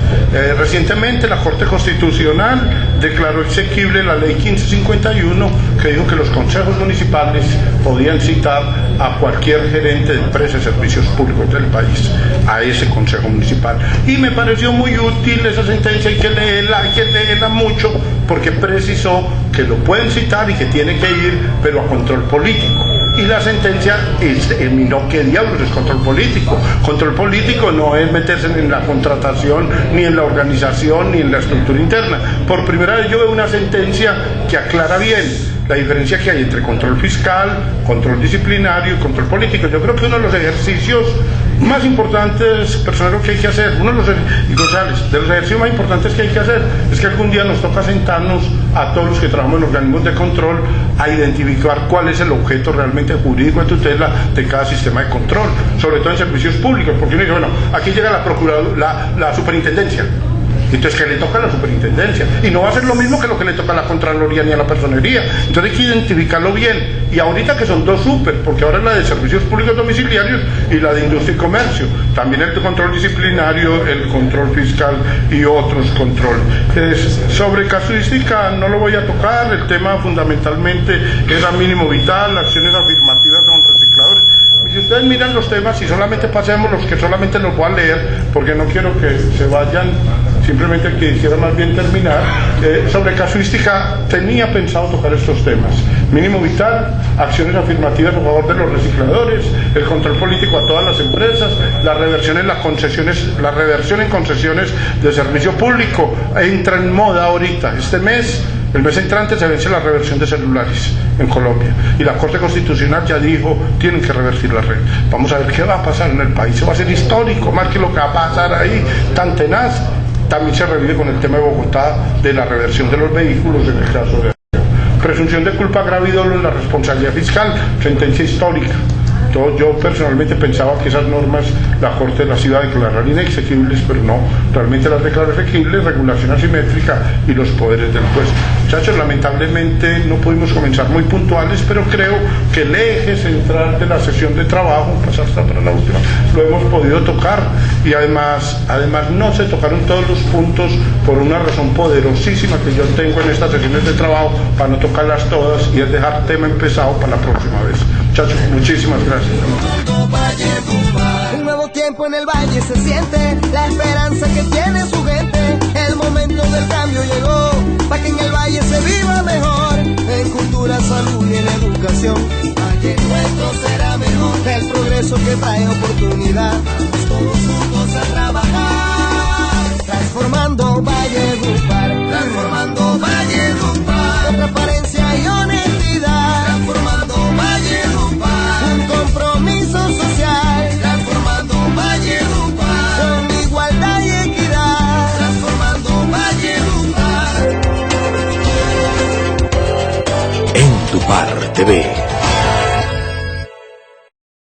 Recientemente la Corte Constitucional declaró exequible la ley 1551, que dijo que los consejos municipales podían citar a cualquier gerente de empresas y servicios públicos del país, a ese consejo municipal. Y me pareció muy útil esa sentencia, hay que leerla mucho, porque precisó que lo pueden citar y que tiene que ir, pero a control político. Y la sentencia determinó qué diablos es control político. Control político no es meterse en la contratación, ni en la organización, ni en la estructura interna. Por primera vez yo veo una sentencia que aclara bien la diferencia que hay entre control fiscal, control disciplinario y control político. Yo creo que uno de los ejercicios más importantes, personal, que hay que hacer, de los ejercicios más importantes que hay que hacer, es que algún día nos toca sentarnos a todos los que trabajamos en organismos de control a identificar cuál es el objeto realmente jurídico de tutela de cada sistema de control, sobre todo en servicios públicos, porque uno dice, bueno, aquí llega la superintendencia. Entonces, ¿qué le toca a la superintendencia? Y no va a ser lo mismo que lo que le toca a la Contraloría ni a la Personería. Entonces hay que identificarlo bien. Y ahorita que son dos super, porque ahora es la de servicios públicos domiciliarios y la de industria y comercio. También el control disciplinario, el control fiscal y otros controles. Sobre casuística no lo voy a tocar. El tema fundamentalmente era mínimo vital, acciones afirmativas con recicladores. Si ustedes miran los temas y solamente pasemos los que solamente los voy a leer, porque no quiero que se vayan, simplemente quisiera más bien terminar. Sobre casuística, tenía pensado tocar estos temas: mínimo vital, acciones afirmativas a favor de los recicladores, el control político a todas las empresas, la reversión en las concesiones, la reversión en concesiones de servicio público. Entra en moda ahorita, este mes. El mes entrante se vence la reversión de celulares en Colombia y la Corte Constitucional ya dijo tienen que revertir la red. Vamos a ver qué va a pasar en el país. Eso va a ser histórico, más que lo que va a pasar ahí, tan tenaz. También se revive con el tema de Bogotá de la reversión de los vehículos en el caso de presunción de culpa grave y dolo en la responsabilidad fiscal, sentencia histórica. Yo personalmente pensaba que esas normas la Corte las iba a declarar inexequibles, pero no, realmente las declaró exequibles, regulación asimétrica y los poderes del juez. Muchachos, lamentablemente no pudimos comenzar muy puntuales, pero creo que el eje central de la sesión de trabajo, pasar hasta para la última, lo hemos podido tocar, y además no se tocaron todos los puntos por una razón poderosísima que yo tengo en estas sesiones de trabajo, para no tocarlas todas, y es dejar tema empezado para la próxima vez. Muchachos, muchísimas gracias. Un nuevo tiempo en el valle se siente, la esperanza que tiene su gente. El momento del cambio llegó, para que en el valle se viva mejor. En cultura, salud y en educación, Valle nuestro será mejor. El progreso que trae oportunidad, todos juntos a trabajar. Transformando Valledupar, transformando Valledupar. Con transparencia y honestidad, transformando Valledupar. Un compromiso social, transformando Valledupar. Con igualdad y equidad, transformando Valledupar. En tu Par TV.